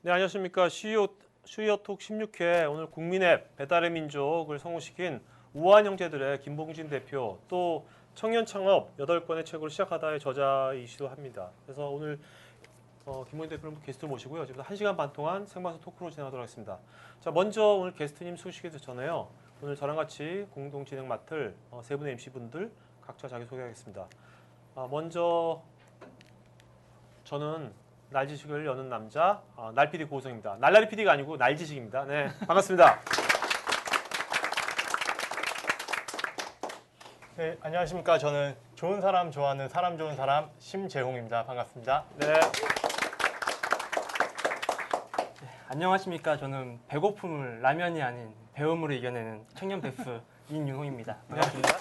네, 안녕하십니까. 슈이어톡 16회 오늘 국민앱 배달의 민족을 성공시킨 우한 형제들의 김봉진 대표 또 청년 창업 8권의 책으로 시작하다의 저자이시기도 합니다. 그래서 오늘 김봉진 대표를 게스트로 모시고요. 지금 1시간 반 동안 생방송 토크로 진행하도록 하겠습니다. 자, 먼저 오늘 게스트님 소개시켜 전에요. 오늘 저랑 같이 공동 진행 맡을 세 분의 MC분들 각자 자기소개하겠습니다. 먼저 저는 날지식을 여는 남자 날PD 고우성입니다. 날라리 PD가 아니고 날지식입니다. 네, 반갑습니다. 네, 안녕하십니까. 저는 좋은 사람 좋아하는 사람 좋은 사람 심재홍입니다. 반갑습니다. 네, 안녕하십니까. 저는 배고픔을 라면이 아닌 배움으로 이겨내는 청년 베프 임윤홍입니다. 반갑습니다.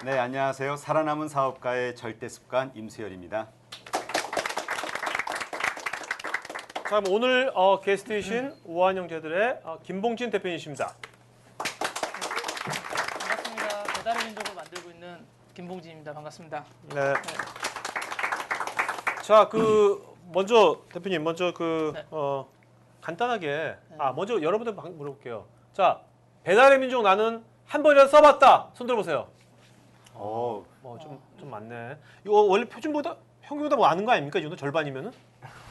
네, 안녕하세요. 살아남은 사업가의 절대습관 임수열입니다. 자, 그럼 오늘 게스트이신 우한 형제들의 김봉진 대표님이십니다. 반갑습니다. 배달의 민족을 만들고 있는 김봉진입니다. 반갑습니다. 네. 자, 먼저 대표님 네. 간단하게 먼저 여러분들 물어볼게요. 자, 배달의 민족 나는 한 번이라도 써봤다. 손 들어보세요. 좀 많네. 이거 원래 표준보다 평균보다 뭐 많은 거 아닙니까? 이 정도 절반이면은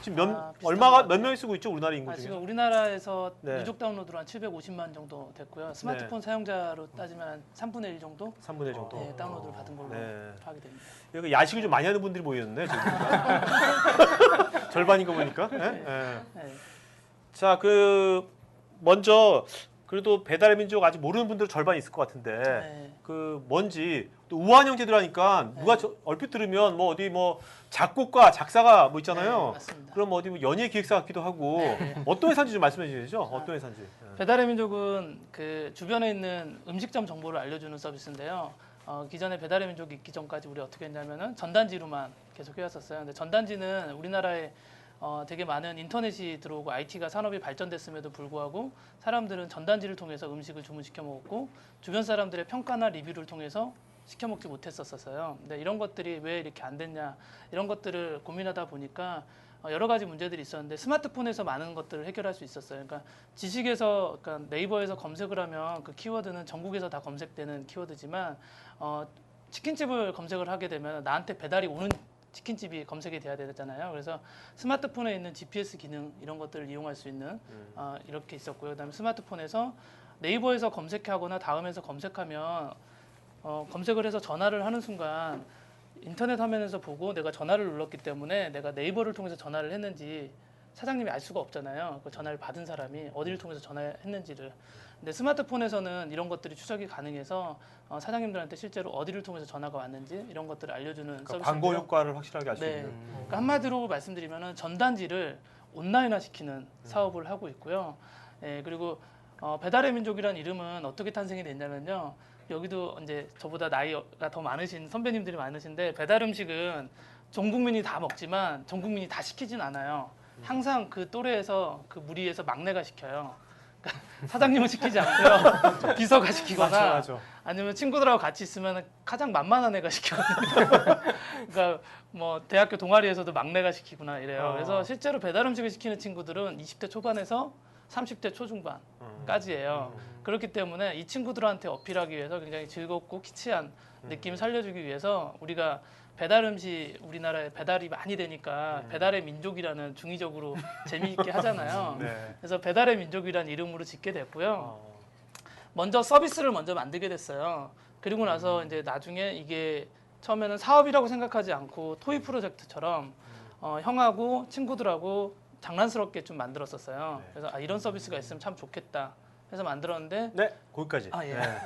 지금 몇 명이 쓰고 있죠? 우리나라 인구 중에. 지금 우리나라에서 네. 누적 다운로드로 한 750만 정도 됐고요. 스마트폰 사용자로 따지면 한 3분의 1 정도 3분의 1 정도. 네, 다운로드를 받은 걸로 네. 파악이 됩니다. 여기 야식을 좀 많이 하는 분들이 모였네. 지금. 절반인 거 보니까. 네? 네. 네. 자, 먼저 그래도 배달의 민족 아직 모르는 분들 절반 있을 것 같은데 네. 뭔지 또 우한 형제들 하니까 누가 얼핏 들으면 뭐 어디 뭐 작곡가 작사가 뭐 있잖아요. 네, 맞습니다. 그럼 어디 뭐 연예 기획사 같기도 하고 어떤 회사인지 좀 말씀해 주시죠. 어떤 회사인지. 배달의 민족은 그 주변에 있는 음식점 정보를 알려주는 서비스인데요. 기존에 배달의 민족이 있기 전까지 우리 어떻게 했냐면은 전단지로만 계속 해왔었어요. 근데 전단지는 우리나라에 되게 많은 인터넷이 들어오고 IT가 산업이 발전됐음에도 불구하고 사람들은 전단지를 통해서 음식을 주문시켜 먹었고 주변 사람들의 평가나 리뷰를 통해서 시켜 먹지 못했었어요. 근데 이런 것들이 왜 이렇게 안 됐냐 이런 것들을 고민하다 보니까 여러 가지 문제들이 있었는데 스마트폰에서 많은 것들을 해결할 수 있었어요. 그러니까 그러니까 네이버에서 검색을 하면 그 키워드는 전국에서 다 검색되는 키워드지만 치킨집을 검색을 하게 되면 나한테 배달이 오는 치킨집이 검색이 돼야 되잖아요. 그래서 스마트폰에 있는 GPS 기능 이런 것들을 이용할 수 있는 이렇게 있었고요. 그다음에 스마트폰에서 네이버에서 검색하거나 다음에서 검색하면 검색을 해서 전화를 하는 순간 인터넷 화면에서 보고 내가 전화를 눌렀기 때문에 내가 네이버를 통해서 전화를 했는지 사장님이 알 수가 없잖아요. 그 전화를 받은 사람이 어디를 통해서 전화했는지를. 근데 스마트폰에서는 이런 것들이 추적이 가능해서 사장님들한테 실제로 어디를 통해서 전화가 왔는지 이런 것들을 알려주는 서비스인데요. 광고 효과를 확실하게 알 수 네. 있는. 그러니까 한마디로 말씀드리면은 전단지를 온라인화 시키는 사업을 하고 있고요. 그리고 배달의 민족이라는 이름은 어떻게 탄생이 됐냐면요. 여기도 이제 저보다 나이가 더 많으신 선배님들이 많으신데 배달 음식은 전 국민이 다 먹지만 전 국민이 다 시키진 않아요. 항상 그 또래에서 그 무리에서 막내가 시켜요. 그러니까 사장님은 시키지 않고요. 비서가 시키거나 맞아. 아니면 친구들하고 같이 있으면 가장 만만한 애가 시키거든요. 그러니까 뭐 대학교 동아리에서도 막내가 시키구나 이래요. 그래서 실제로 배달 음식을 시키는 친구들은 20대 초반에서 30대 초중반까지예요. 그렇기 때문에 이 친구들한테 어필하기 위해서 굉장히 즐겁고 키치한 느낌을 살려주기 위해서 우리가 배달 음식 우리나라에 배달이 많이 되니까 배달의 민족이라는 중의적으로 재미있게 하잖아요. 네. 그래서 배달의 민족이라는 이름으로 짓게 됐고요. 먼저 서비스를 먼저 만들게 됐어요. 그리고 나서 이제 나중에 이게 처음에는 사업이라고 생각하지 않고 토이 프로젝트처럼 형하고 친구들하고 장난스럽게 좀 만들었었어요. 그래서 이런 서비스가 있으면 참 좋겠다 해서 만들었는데 네, 거기까지. 예. 네.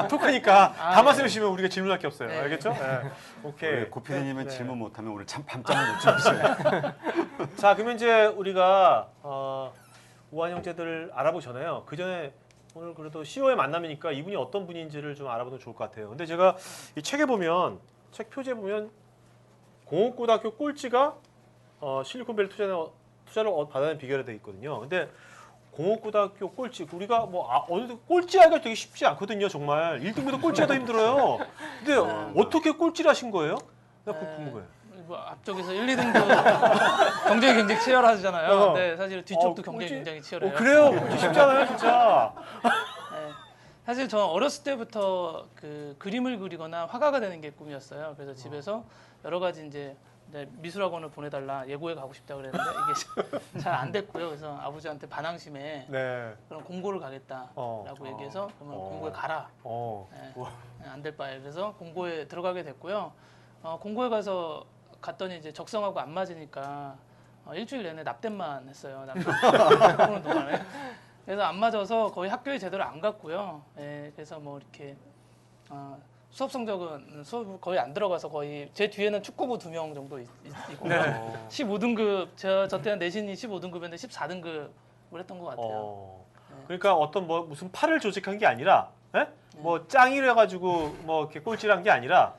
토크니까 다 네. 말씀해주시면 우리가 질문할 게 없어요. 네. 알겠죠? 네. 오케이. 고피디님은 네. 질문 못하면 오늘 참 밤잠을 못 주무셔요. 자, 그러면 이제 우리가 우한 형제들을 알아보잖아요. 그 전에 오늘 그래도 CEO의 만남이니까 이분이 어떤 분인지를 좀 알아보면 좋을 것 같아요. 근데 제가 이 책에 보면 책 표지에 보면 공업고등학교 꼴찌가 실리콘밸리 투자를 받아낸 비결에 되어 있거든요. 근데 공업고등학교 꼴찌 우리가 뭐 어느 꼴찌하기가 되게 쉽지 않거든요. 정말 1등보다 꼴찌가 더 힘들어요. 근데 어떻게 꼴찌를 하신 거예요? 나 그거 궁금해요. 뭐 앞쪽에서 1, 2등도 경쟁이 굉장히 치열하잖아요. 어. 근데 사실 뒤쪽도 경쟁이 꼴찌? 굉장히 치열해요. 그래요? 꼴찌 쉽지 않아요, 진짜. 네. 사실 저는 어렸을 때부터 그 그림을 그리거나 화가가 되는 게 꿈이었어요. 그래서 집에서 여러 가지 이제 미술학원을 보내달라 예고에 가고 싶다 그랬는데 이게 잘 안 됐고요. 그래서 아버지한테 반항심에 네. 그럼 공고를 가겠다라고 얘기해서 그러면 공고에 가라. 안 될 바에 그래서 공고에 들어가게 됐고요. 공고에 갔더니 이제 적성하고 안 맞으니까 일주일 내내 납땜만 했어요. 납땜 동안에. 그래서 안 맞아서 거의 학교에 제대로 안 갔고요. 예, 그래서 뭐 이렇게 수업 성적은 수업 거의 안 들어가서 거의 제 뒤에는 축구부 2명 정도 있고 15등급 저 때는 내신이 15등급이었는데 14등급을 했던 것 같아요. 그러니까 어떤 뭐 무슨 팔을 조직한 게 아니라, 예? 뭐 짱이래 가지고 뭐 이렇게 꼴찌를 한 게 아니라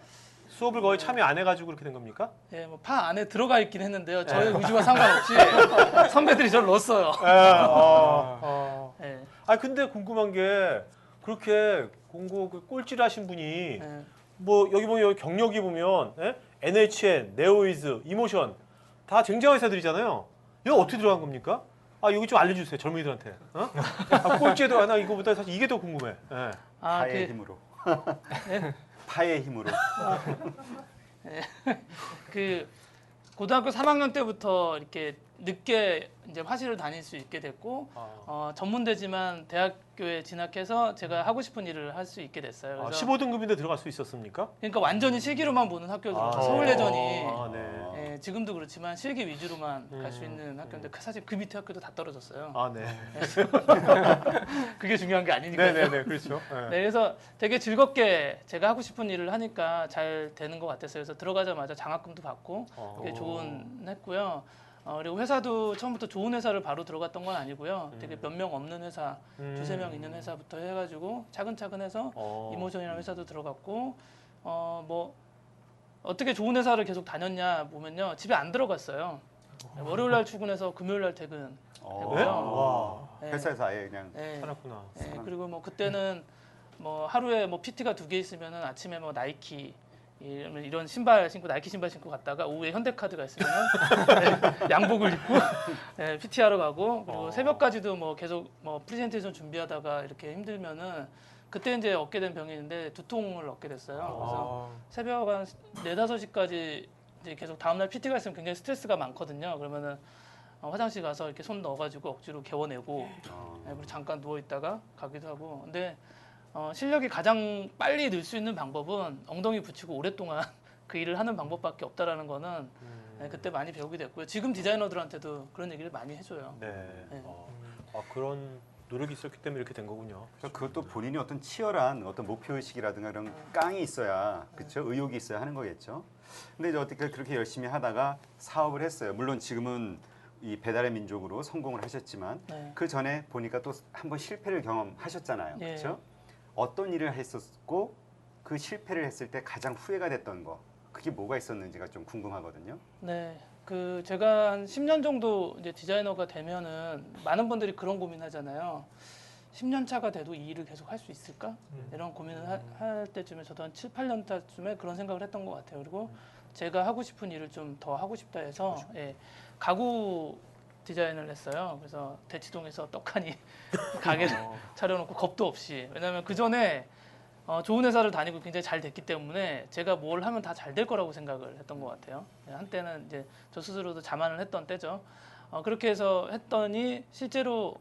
수업을 거의 참여 안 해가지고 그렇게 된 겁니까? 예, 뭐 파 안에 들어가 있긴 했는데요. 저의 의지와 상관없이 선배들이 저를 넣었어요. 예. 아 근데 궁금한 게 그렇게 공고 그 꼴찌를 하신 분이 예. 뭐 여기 보면 여기 경력이 보면 NHN, 네오이즈, 이모션 다 쟁쟁한 회사들이잖아요. 여기 어떻게 들어간 겁니까? 아 여기 좀 알려주세요 젊은이들한테. 꼴찌에도 하나 이거보다 사실 이게 더 궁금해. 예. 파의 힘으로. 파의 힘으로. 그 고등학교 3학년 때부터 이렇게 늦게 이제 화실을 다닐 수 있게 됐고 전문대지만 대학교에 진학해서 제가 하고 싶은 일을 할 수 있게 됐어요. 그래서 15등급인데 들어갈 수 있었습니까? 그러니까 완전히 실기로만 보는 학교죠. 서울예전이 네. 예, 지금도 그렇지만 실기 위주로만 갈 수 있는 학교인데 사실 그 밑에 학교도 다 떨어졌어요. 네. 그게 중요한 게 아니니까요. 네네네 그렇죠. 네, 그래서 되게 즐겁게 제가 하고 싶은 일을 하니까 잘 되는 것 같았어요. 그래서 들어가자마자 장학금도 받고 되게 했고요. 그리고 회사도 처음부터 좋은 회사를 바로 들어갔던 건 아니고요. 되게 몇 명 없는 회사, 두세 명 있는 회사부터 해가지고 차근차근 해서 이모션이라는 회사도 들어갔고 뭐 어떻게 좋은 회사를 계속 다녔냐 보면요. 집에 안 들어갔어요. 월요일 날 출근해서 금요일 날 퇴근. 와. 네. 회사에서 아예 그냥 네. 살았구나. 네, 그리고 뭐 그때는 뭐 하루에 뭐 PT가 2개 있으면은 아침에 뭐 나이키 이런 신발 신고 나이키 신발 신고 갔다가 오후에 현대카드가 있으면 양복을 입고 PT 하러 가고 그리고 새벽까지도 뭐 계속 뭐 프레젠테이션 준비하다가 이렇게 힘들면은 그때 이제 얻게 된 병이 있는데 두통을 얻게 됐어요. 그래서 새벽 한 4, 5시까지 이제 계속 다음날 PT가 있으면 굉장히 스트레스가 많거든요. 그러면은 화장실 가서 이렇게 손 넣어가지고 억지로 개워내고 그리고 잠깐 누워 있다가 가기도 하고. 근데 실력이 가장 빨리 늘 수 있는 방법은 엉덩이 붙이고 오랫동안 그 일을 하는 방법밖에 없다라는 거는 그때 많이 배우게 됐고요. 지금 디자이너들한테도 그런 얘기를 많이 해줘요. 네. 네. 그런 노력이 있었기 때문에 이렇게 된 거군요. 그러니까 그것도 본인이 어떤 치열한 어떤 목표 의식이라든가 그런 깡이 있어야 그렇죠 의욕이 있어야 하는 거겠죠. 근데 이제 어떻게 그렇게 열심히 하다가 사업을 했어요. 물론 지금은 이 배달의 민족으로 성공을 하셨지만 그 전에 보니까 또 한번 실패를 경험하셨잖아요. 그렇죠? 어떤 일을 했었고 그 실패를 했을 때 가장 후회가 됐던 거 그게 뭐가 있었는지가 좀 궁금하거든요. 네, 그 제가 한 10년 정도 이제 디자이너가 되면은 많은 분들이 그런 고민하잖아요. 10년 차가 돼도 이 일을 계속 할 수 있을까? 이런 고민을 할 때쯤에 저도 한 7, 8년 차쯤에 그런 생각을 했던 것 같아요. 그리고 제가 하고 싶은 일을 좀 더 하고 싶다 해서 가구 디자인을 했어요. 그래서 대치동에서 떡하니 가게를 차려놓고 겁도 없이. 왜냐하면 그 전에 좋은 회사를 다니고 굉장히 잘 됐기 때문에 제가 뭘 하면 다 잘 될 거라고 생각을 했던 것 같아요. 한때는 이제 저 스스로도 자만을 했던 때죠. 그렇게 해서 했더니 실제로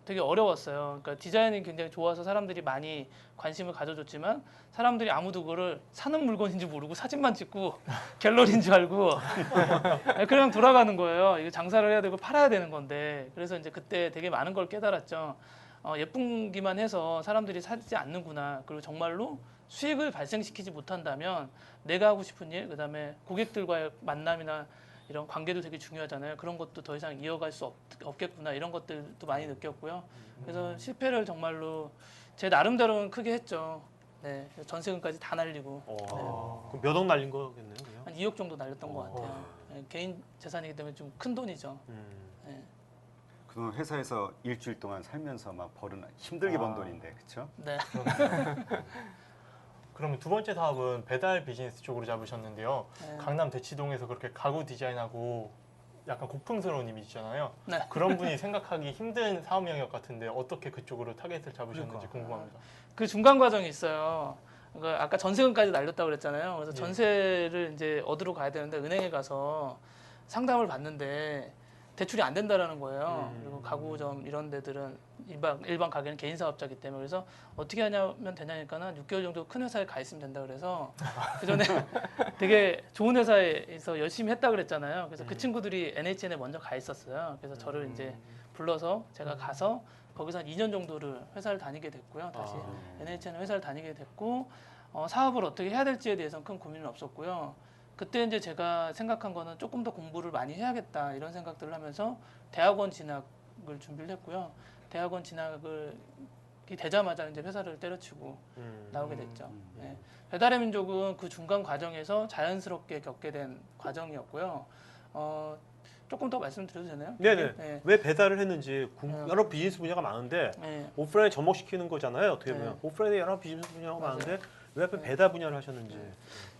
되게 어려웠어요. 그러니까 디자인이 굉장히 좋아서 사람들이 많이 관심을 가져줬지만 사람들이 아무도 그거를 사는 물건인지 모르고 사진만 찍고 갤러리인 줄 알고 그냥 돌아가는 거예요. 이거 장사를 해야 되고 팔아야 되는 건데. 그래서 이제 그때 되게 많은 걸 깨달았죠. 예쁜기만 해서 사람들이 사지 않는구나. 그리고 정말로 수익을 발생시키지 못한다면 내가 하고 싶은 일, 그다음에 고객들과의 만남이나 이런 관계도 되게 중요하잖아요. 그런 것도 더 이상 이어갈 수 없겠구나. 이런 것들도 많이 느꼈고요. 그래서 실패를 정말로 제 나름대로는 크게 했죠. 네, 전세금까지 다 날리고 그럼 몇 억 날린 거겠네요. 그냥? 한 2억 정도 날렸던 것 같아요. 개인 재산이기 때문에 좀 큰 돈이죠. 네. 그동안 회사에서 일주일 동안 살면서 막 벌은 힘들게 번 돈인데 그렇죠? 네. 그러면 두 번째 사업은 배달 비즈니스 쪽으로 잡으셨는데요. 네. 강남 대치동에서 그렇게 가구 디자인하고 약간 고풍스러운 이미지잖아요. 네. 그런 분이 생각하기 힘든 사업 영역 같은데 어떻게 그쪽으로 타겟을 잡으셨는지 그러니까. 궁금합니다. 그 중간 과정이 있어요. 그러니까 아까 전세금까지 날렸다고 그랬잖아요. 그래서 예. 전세를 이제 얻으러 가야 되는데 은행에 가서 상담을 받는데 대출이 안 된다라는 거예요. 그리고 가구점 이런 데들은 일반 가게는 개인 사업자이기 때문에 그래서 어떻게 하냐면 되냐니까는 6개월 정도 큰 회사에 가 있으면 된다 그래서 그 전에 되게 좋은 회사에서 열심히 했다 그랬잖아요. 그래서 그 친구들이 NHN에 먼저 가 있었어요. 그래서 저를 이제 불러서 제가 가서 거기서 한 2년 정도를 회사를 다니게 됐고요. 다시 NHN 회사를 다니게 됐고 사업을 어떻게 해야 될지에 대해서는 큰 고민은 없었고요. 그때 이제 제가 생각한 거는 조금 더 공부를 많이 해야겠다 이런 생각들을 하면서 대학원 진학을 준비를 했고요. 대학원 진학을 되자마자 이제 회사를 때려치고 나오게 됐죠. 네. 배달의 민족은 그 중간 과정에서 자연스럽게 겪게 된 과정이었고요. 조금 더 말씀드려도 되나요? 네네. 네. 왜 배달을 했는지 네. 여러 비즈니스 분야가 많은데 네. 오프라인에 접목시키는 거잖아요. 어떻게 보면 네. 오프라인에 여러 비즈니스 분야가 맞아요. 많은데 왜 하필 배달 분야를 하셨는지.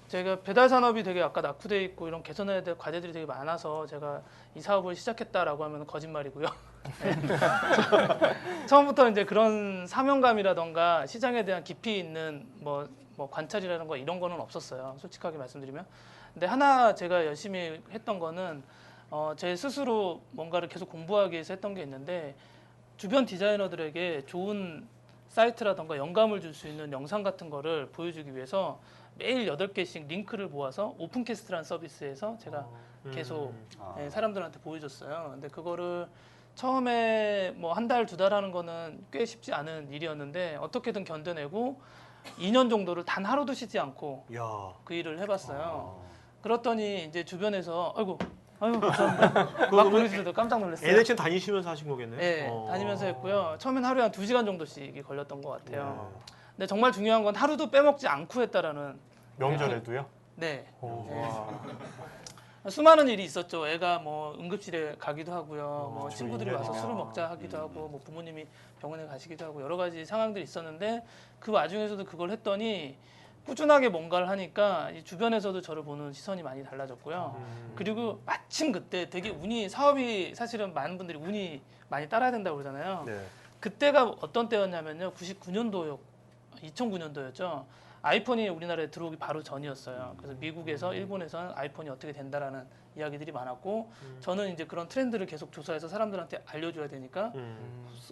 제가 배달 산업이 되게 아까 낙후돼 있고 이런 개선해야 될 과제들이 되게 많아서 제가 이 사업을 시작했다라고 하면 거짓말이고요. 처음부터 이제 그런 사명감이라던가 시장에 대한 깊이 있는 뭐 관찰이라는 거 이런 거는 없었어요. 솔직하게 말씀드리면. 근데 하나 제가 열심히 했던 거는 제 스스로 뭔가를 계속 공부하기 위해서 했던 게 있는데 주변 디자이너들에게 좋은 사이트라던가 영감을 줄 수 있는 영상 같은 거를 보여주기 위해서 매일 8개씩 링크를 모아서 오픈캐스트라는 서비스에서 제가 계속 예, 사람들한테 보여줬어요. 근데 그거를 처음에 뭐 한 달, 두 달 하는 거는 꽤 쉽지 않은 일이었는데 어떻게든 견뎌내고 2년 정도를 단 하루도 쉬지 않고 야. 그 일을 해봤어요. 그랬더니 이제 주변에서 아이고 감사합니다. 막 보내주셔서 깜짝 놀랐어요. NHN 다니시면서 하신 거겠네요. 네, 다니면서 했고요. 처음엔 하루에 한 2시간 정도씩이 걸렸던 것 같아요. 네. 근데 정말 중요한 건 하루도 빼먹지 않고 했다라는 명절에도요? 네. 오. 수많은 일이 있었죠. 애가 뭐 응급실에 가기도 하고요. 뭐 친구들이 와서 인연이네요. 술을 먹자 하기도 하고 뭐 부모님이 병원에 가시기도 하고 여러 가지 상황들이 있었는데 그 와중에서도 그걸 했더니 꾸준하게 뭔가를 하니까 이 주변에서도 저를 보는 시선이 많이 달라졌고요. 그리고 마침 그때 되게 운이 사업이 사실은 많은 분들이 운이 많이 따라야 된다고 그러잖아요. 네. 그때가 어떤 때였냐면요. 2009년도였죠. 아이폰이 우리나라에 들어오기 바로 전이었어요. 그래서 미국에서 일본에서는 아이폰이 어떻게 된다라는 이야기들이 많았고 저는 이제 그런 트렌드를 계속 조사해서 사람들한테 알려줘야 되니까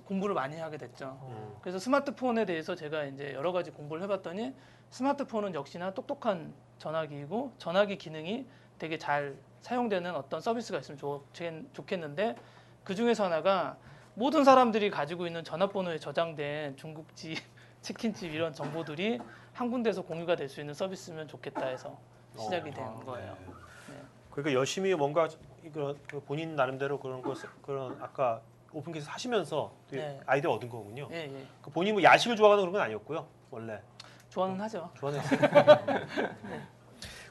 공부를 많이 하게 됐죠. 그래서 스마트폰에 대해서 제가 이제 여러 가지 공부를 해봤더니 스마트폰은 역시나 똑똑한 전화기이고 전화기 기능이 되게 잘 사용되는 어떤 서비스가 있으면 좋겠는데 그 중에서 하나가 모든 사람들이 가지고 있는 전화번호에 저장된 중국집, 치킨집 이런 정보들이 한 군데서 공유가 될 수 있는 서비스면 좋겠다 해서 시작이 된 거예요. 그러니까 열심히 뭔가 그 본인 나름대로 그런 아까 오픈캐스트 하시면서 또 네. 아이디어 얻은 거군요. 예, 예. 그 본인 뭐 야식을 좋아하는 그런 건 아니었고요. 원래 좋아는 하죠. 좋아했어요.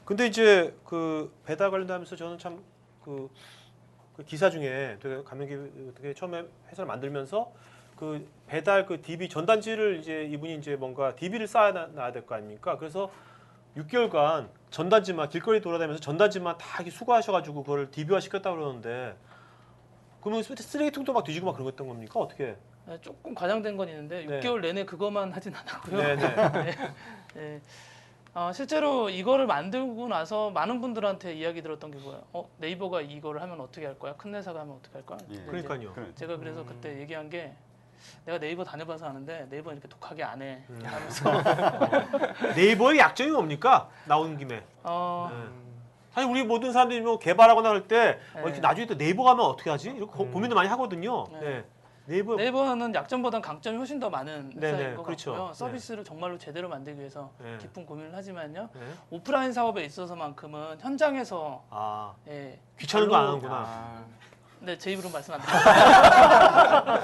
근데 이제 그 배달 관련하면서 저는 참 그 기사 중에 되게 되게 처음에 회사를 만들면서 그 배달 그 DB 전단지를 이제 이분이 이제 뭔가 DB를 쌓아놔야 될 거 아닙니까? 그래서 6개월간 전단지만 길거리 돌아다니면서 전단지만 다 이렇게 수거하셔가지고 그걸 DB화 시켰다 그러는데 그러면 쓰레기통도 막 뒤지고 막 그런 거 했던 겁니까? 어떻게? 네, 조금 과장된 건 있는데 네. 6개월 내내 그것만 하진 않았고요. 네네. 네. 실제로 이거를 만들고 나서 많은 분들한테 이야기 들었던 게 뭐예요? 네이버가 이거를 하면 어떻게 할 거야? 큰 회사가 하면 어떻게 할 거야? 예. 근데 그러니까요. 그래. 제가 그래서 그때 얘기한 게 내가 네이버 다녀봐서 아는데 네이버는 이렇게 독하게 안 해. 음. 하면서 네이버의 약점이 뭡니까? 나오는 김에. 어, 네. 사실 우리 모든 사람들이 뭐 개발하거나 할 때 네. 이렇게 나중에 또 네이버 가면 어떻게 하지? 이렇게 고민도 많이 하거든요. 네. 네. 네이버 네이버는 약점보다는 강점이 훨씬 더 많은 회사인 네네, 것 그렇죠. 같고요. 네. 서비스를 정말로 제대로 만들기 위해서 네. 깊은 고민을 하지만요. 네. 오프라인 사업에 있어서만큼은 현장에서 아 예, 귀찮은 거 안 별로- 하는구나. 네, 제 입으로 말씀 안 드려요.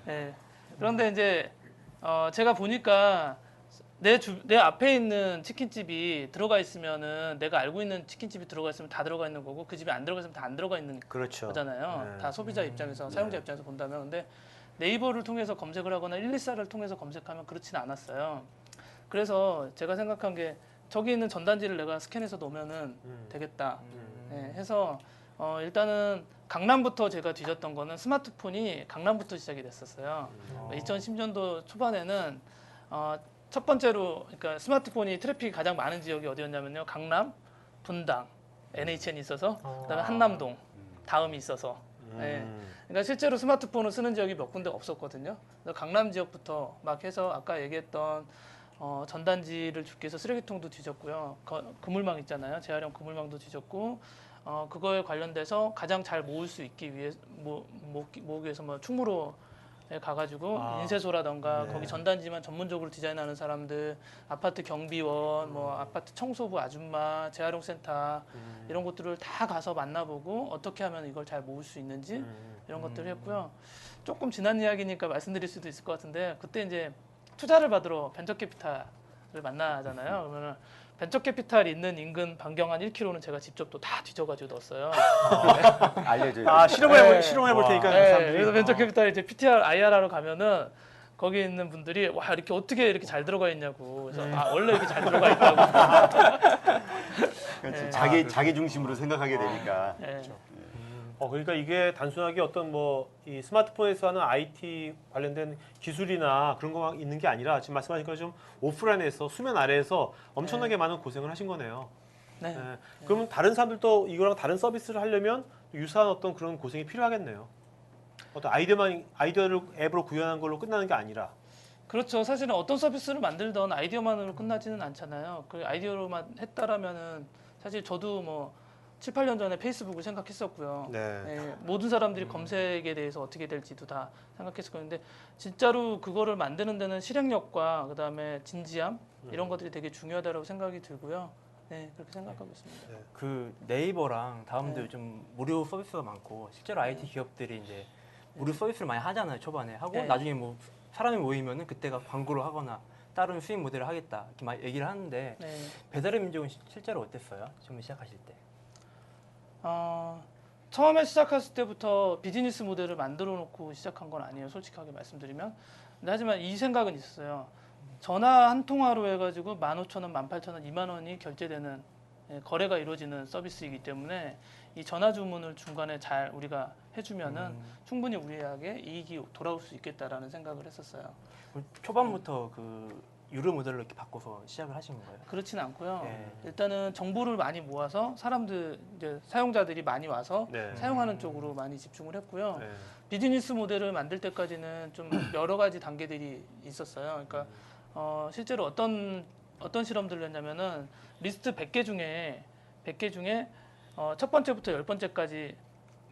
네. 그런데 이제 제가 보니까 내 앞에 있는 치킨집이 들어가 있으면은 내가 알고 있는 치킨집이 들어가 있으면 다 들어가 있는 거고 그 집이 안 들어가 있으면 다 안 들어가 있는 그렇죠. 거잖아요. 네. 다 소비자 입장에서 사용자 입장에서 본다면 근데 네이버를 통해서 검색을 하거나 124를 통해서 검색하면 그렇지는 않았어요. 그래서 제가 생각한 게 저기 있는 전단지를 내가 스캔해서 놓으면은 되겠다. 네, 해서 일단은 강남부터 제가 뒤졌던 거는 스마트폰이 강남부터 시작이 됐었어요. 2010년도 초반에는 첫 번째로 그러니까 스마트폰이 트래픽이 가장 많은 지역이 어디였냐면요. 강남, 분당, NHN이 있어서 그다음에 한남동 다음이 있어서. 네. 그러니까 실제로 스마트폰을 쓰는 지역이 몇 군데 없었거든요. 그래서 강남 지역부터 막 해서 아까 얘기했던 전단지를 주기 위해서 쓰레기통도 뒤졌고요. 그물망 있잖아요. 재활용 그물망도 뒤졌고 그거에 관련돼서 가장 잘 모을 수 있기 위해 모으기 위해서 뭐 충무로에 가가지고 인쇄소라던가 네. 거기 전단지만 전문적으로 디자인하는 사람들, 아파트 경비원, 뭐 아파트 청소부 아줌마, 재활용센터 이런 것들을 다 가서 만나보고 어떻게 하면 이걸 잘 모을 수 있는지 이런 것들을 했고요. 조금 지난 이야기니까 말씀드릴 수도 있을 것 같은데 그때 이제 투자를 받으러 벤처캐피탈을 만나잖아요. 그러면 벤처캐피탈이 있는 인근 반경 한 1km는 제가 직접 또 다 뒤져가지고 넣었어요. 알려줘요. 실험해볼 테니까 그 네, 사람들이. 그래서 벤처캐피탈 이제 PTR, IR하러 가면은 거기 있는 분들이 와 이렇게 어떻게 이렇게 잘 들어가 있냐고. 그래서 원래 이렇게 잘 들어가 있다고. 그렇지. 자기 중심으로 생각하게 되니까. 네. 그러니까 이게 단순하게 어떤 뭐 이 스마트폰에서 하는 IT 관련된 기술이나 그런 거 있는 게 아니라 지금 말씀하신 것처럼 오프라인에서 수면 아래에서 엄청나게 많은 고생을 하신 거네요. 네. 네. 그러면 다른 사람들도 이거랑 다른 서비스를 하려면 유사한 어떤 그런 고생이 필요하겠네요. 어떤 아이디어를 앱으로 구현한 걸로 끝나는 게 아니라. 그렇죠. 사실은 어떤 서비스를 만들던 아이디어만으로 끝나지는 않잖아요. 그 아이디어로만 했다라면은 사실 저도 뭐 7, 8년 전에 페이스북을 생각했었고요. 네. 네, 모든 사람들이 검색에 대해서 어떻게 될지도 다 생각했을 건데 진짜로 그거를 만드는 데는 실행력과 그다음에 진지함 이런 것들이 되게 중요하다고 생각이 들고요. 네, 그렇게 생각하고 있습니다. 그 네이버랑 다음도 네. 요즘 무료 서비스가 많고 실제로 IT 기업들이 이제 무료 서비스를 많이 하잖아요. 초반에 하고 네. 나중에 뭐 사람이 모이면은 그때가 광고를 하거나 다른 수익 모델을 하겠다 이렇게 많이 얘기를 하는데 네. 배달의 민족은 실제로 어땠어요? 처음 시작하실 때? 처음에 시작했을 때부터 비즈니스 모델을 만들어 놓고 시작한 건 아니에요. 솔직하게 말씀드리면. 근데 하지만 이 생각은 있었어요. 전화 한 통화로 해가지고 15,000원, 18,000원, 2만 원이 결제되는 거래가 이루어지는 서비스이기 때문에 이 전화 주문을 중간에 잘 우리가 해주면은 충분히 우리에게 이익이 돌아올 수 있겠다라는 생각을 했었어요. 초반부터 그 유료 모델로 이렇게 바꿔서 시작을 하신 거예요? 그렇지는 않고요. 네. 일단은 정보를 많이 모아서 사람들 이제 사용자들이 많이 와서 네. 사용하는 쪽으로 많이 집중을 했고요. 네. 비즈니스 모델을 만들 때까지는 좀 여러 가지 단계들이 있었어요. 그러니까 실제로 어떤 실험들을 했냐면은 리스트 100개 중에 첫 번째부터 10번째까지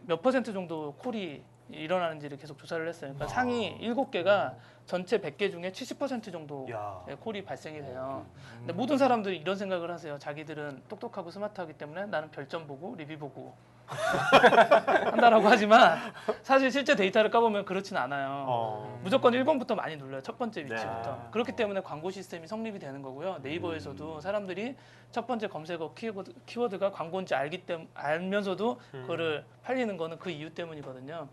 몇 % 정도 콜이 일어나는지를 계속 조사를 했어요. 그러니까 상위 7개가 전체 100개 중에 70% 정도 야. 콜이 발생이 돼요. 근데 모든 사람들이 이런 생각을 하세요. 자기들은 똑똑하고 스마트하기 때문에 나는 별점 보고 리뷰 보고 한다라고 하지만 사실 실제 데이터를 까보면 그렇진 않아요. 무조건 1번부터 많이 눌러요. 첫 번째 위치부터. 네. 그렇기 때문에 광고 시스템이 성립이 되는 거고요. 네이버에서도 사람들이 첫 번째 검색어 키워드가 광고인지 알면서도 그거를 팔리는 거는 그 이유 때문이거든요.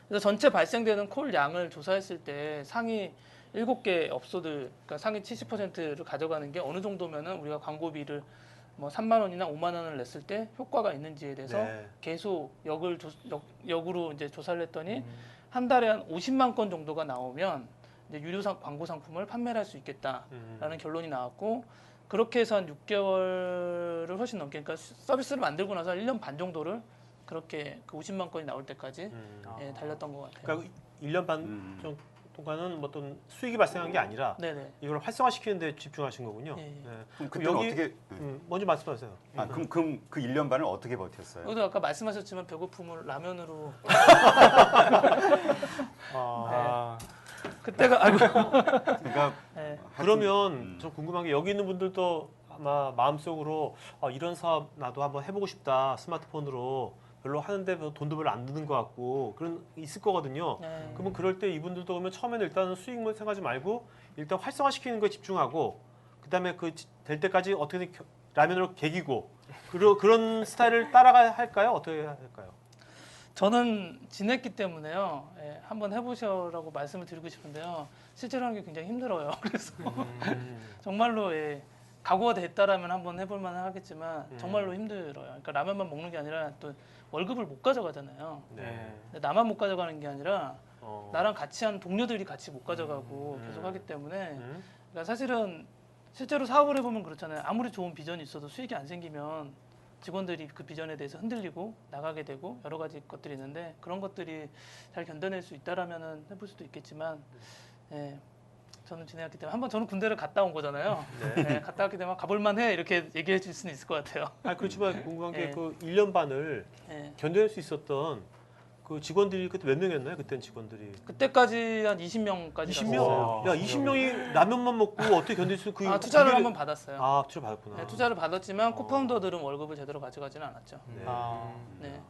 그래서 전체 발생되는 콜 양을 조사했을 때 상위 7개 업소들, 그러니까 상위 70%를 가져가는 게 어느 정도면은 우리가 광고비를 뭐 3만 원이나 5만 원을 냈을 때 효과가 있는지에 대해서 네. 계속 역으로 이제 조사를 했더니 한 달에 한 50만 건 정도가 나오면 이제 유료 광고 상품을 판매를 할 수 있겠다라는 결론이 나왔고 그렇게 해서 한 6개월을 훨씬 넘게 그러니까 서비스를 만들고 나서 1년 반 정도를 그렇게 그 50만 건이 나올 때까지 달렸던 것 같아요. 그러니까 1년 반 정도 동안은 뭐 어떤 수익이 발생한 게 아니라 네네. 이걸 활성화시키는 데 집중하신 거군요. 예, 예. 네. 그럼 그때는 여기- 어떻게? 먼저 말씀하세요. 그럼 그 1년 반을 어떻게 버텼어요? 여기도 아까 말씀하셨지만 배고픔을 라면으로 그때가 아이고 그러니까 네. 그러면 좀 궁금한 게 여기 있는 분들도 아마 마음속으로 이런 사업 나도 한번 해보고 싶다. 스마트폰으로 별로 하는데 돈도 별로 안 드는 것 같고 그런 있을 거거든요. 네. 그러면 그럴 때 이분들도 그러면 처음에는 일단은 수익만 생각하지 말고 일단 활성화시키는 거에 집중하고 그다음에 그 될 때까지 어떻게든 라면으로 개기고 그런 스타일을 따라가야 할까요? 어떻게 해야 할까요? 저는 지냈기 때문에요. 예, 한번 해보시라고 말씀을 드리고 싶은데요. 실제로 하는 게 굉장히 힘들어요. 그래서 정말로 예, 각오가 됐다라면 한번 해볼 만은 하겠지만 정말로 힘들어요. 그러니까 라면만 먹는 게 아니라 또 월급을 못 가져가잖아요. 네. 근데 나만 못 가져가는 게 아니라 어. 나랑 같이 한 동료들이 같이 못 가져가고 계속 하기 때문에 그러니까 사실은 실제로 사업을 해보면 그렇잖아요. 아무리 좋은 비전이 있어도 수익이 안 생기면 직원들이 그 비전에 대해서 흔들리고 나가게 되고 여러 가지 것들이 있는데 그런 것들이 잘 견뎌낼 수 있다라면은 해볼 수도 있겠지만 예, 저는 진행했기 때문에 한번 저는 군대를 갔다 온 거잖아요. 예, 갔다 왔기 때문에 가볼만해 이렇게 얘기해 줄 수는 있을 것 같아요. 아 그렇지만 궁금한 게 예. 그 1년 반을 예. 견뎌낼 수 있었던 그 직원들이 그때 몇 명이었나요? 그때는 직원들이 그때까지 한 20명까지 20명. 야 20명이 라면만 먹고 어떻게 견딜 수? 그 투자를 그게- 한번 받았어요. 아 투자 받았구나. 네, 투자를 받았지만 코파운더들은 월급을 제대로 가져가지는 않았죠. 네. 아, 네.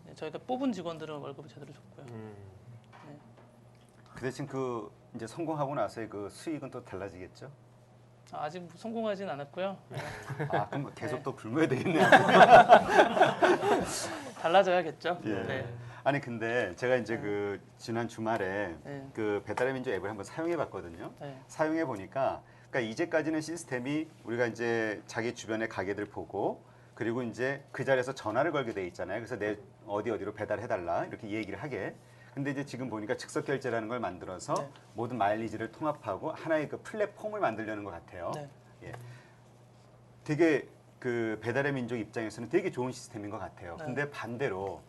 네, 저희가 뽑은 직원들은 월급을 제대로 줬고요. 그 대신 그 이제 성공하고 나서의 그 수익은 또 달라지겠죠? 아직 성공하진 않았고요. 네, 아 그럼 계속 또 굶어야 되겠네요. 달라져야겠죠. 예. 네. 아니 근데 제가 이제 그 지난 주말에 네. 그 배달의 민족 앱을 한번 사용해 봤거든요. 네. 사용해 보니까 그러니까 이제까지는 시스템이 우리가 이제 자기 주변의 가게들 보고 그리고 이제 그 자리에서 전화를 걸게 돼 있잖아요. 그래서 내 어디로 배달해 달라 이렇게 얘기를 하게. 근데 이제 지금 보니까 즉석 결제라는 걸 만들어서 네. 모든 마일리지를 통합하고 하나의 그 플랫폼을 만들려는 것 같아요. 네. 예. 되게 그 배달의 민족 입장에서는 되게 좋은 시스템인 것 같아요. 네. 근데 반대로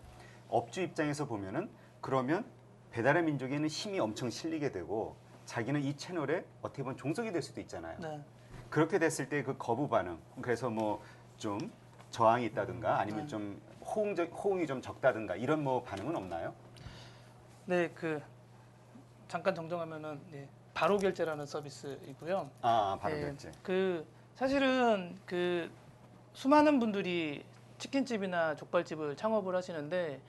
업주 입장에서 보면은 그러면 배달의 민족에는 힘이 엄청 실리게 되고 자기는 이 채널에 어떻게 보면 종속이 될 수도 있잖아요. 네. 그렇게 됐을 때 그 거부 반응, 그래서 뭐 좀 저항이 있다든가 아니면 좀 호응이 좀 적다든가 이런 뭐 반응은 없나요? 네, 그 잠깐 정정하면은 네, 바로 결제라는 서비스이고요. 바로 예, 결제. 그 사실은 그 수많은 분들이 치킨집이나 족발집을 창업을 하시는데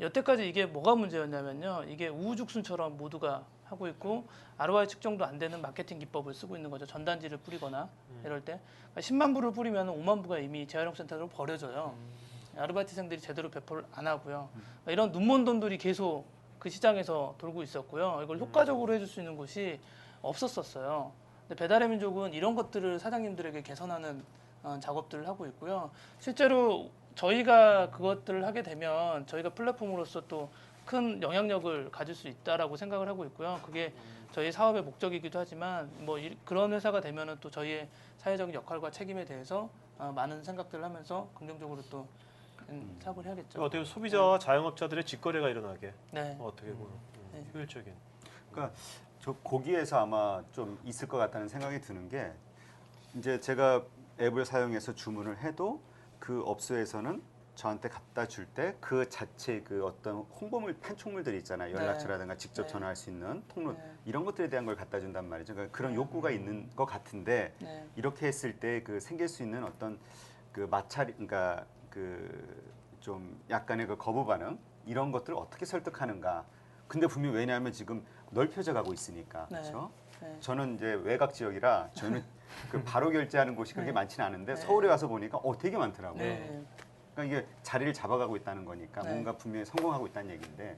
여태까지 이게 뭐가 문제였냐면요. 이게 우후죽순처럼 모두가 하고 있고 ROI 측정도 안 되는 마케팅 기법을 쓰고 있는 거죠. 전단지를 뿌리거나 이럴 때 그러니까 10만 부를 뿌리면 5만 부가 이미 재활용 센터로 버려져요. 아르바이트생들이 제대로 배포를 안 하고요. 그러니까 이런 눈먼 돈들이 계속 그 시장에서 돌고 있었고요. 이걸 효과적으로 해줄 수 있는 곳이 없었었어요. 근데 배달의 민족은 이런 것들을 사장님들에게 개선하는 작업들을 하고 있고요. 실제로 저희가 그것들을 하게 되면 저희가 플랫폼으로서 또 큰 영향력을 가질 수 있다라고 생각을 하고 있고요. 그게 저희 사업의 목적이기도 하지만 뭐 그런 회사가 되면은 또 저희의 사회적인 역할과 책임에 대해서 많은 생각들을 하면서 긍정적으로 또 사업을 해야겠죠. 어떻게 보면 소비자와 자영업자들의 직거래가 일어나게 네. 어떻게 보면 네. 효율적인. 그러니까 저 거기에서 아마 좀 있을 것 같다는 생각이 드는 게 이제 제가 앱을 사용해서 주문을 해도 그 업소에서는 저한테 갖다 줄 때 그 자체 그 어떤 홍보물 판촉물들이 있잖아요. 연락처라든가 직접 네. 전화할 수 있는 통로 네. 이런 것들에 대한 걸 갖다 준단 말이죠. 그러니까 그런 욕구가 있는 것 같은데 네. 이렇게 했을 때 그 생길 수 있는 어떤 그 마찰 그러니까 그 좀 약간의 그 거부 반응 이런 것들을 어떻게 설득하는가. 근데 분명히 왜냐하면 지금 넓혀져 가고 있으니까. 네. 그렇죠? 네. 저는 이제 외곽 지역이라 저는 그 바로 결제하는 곳이 그렇게 네. 많지는 않은데 네. 서울에 와서 보니까 되게 많더라고요. 네. 그러니까 이게 자리를 잡아가고 있다는 거니까 네. 뭔가 분명히 성공하고 있다는 얘기인데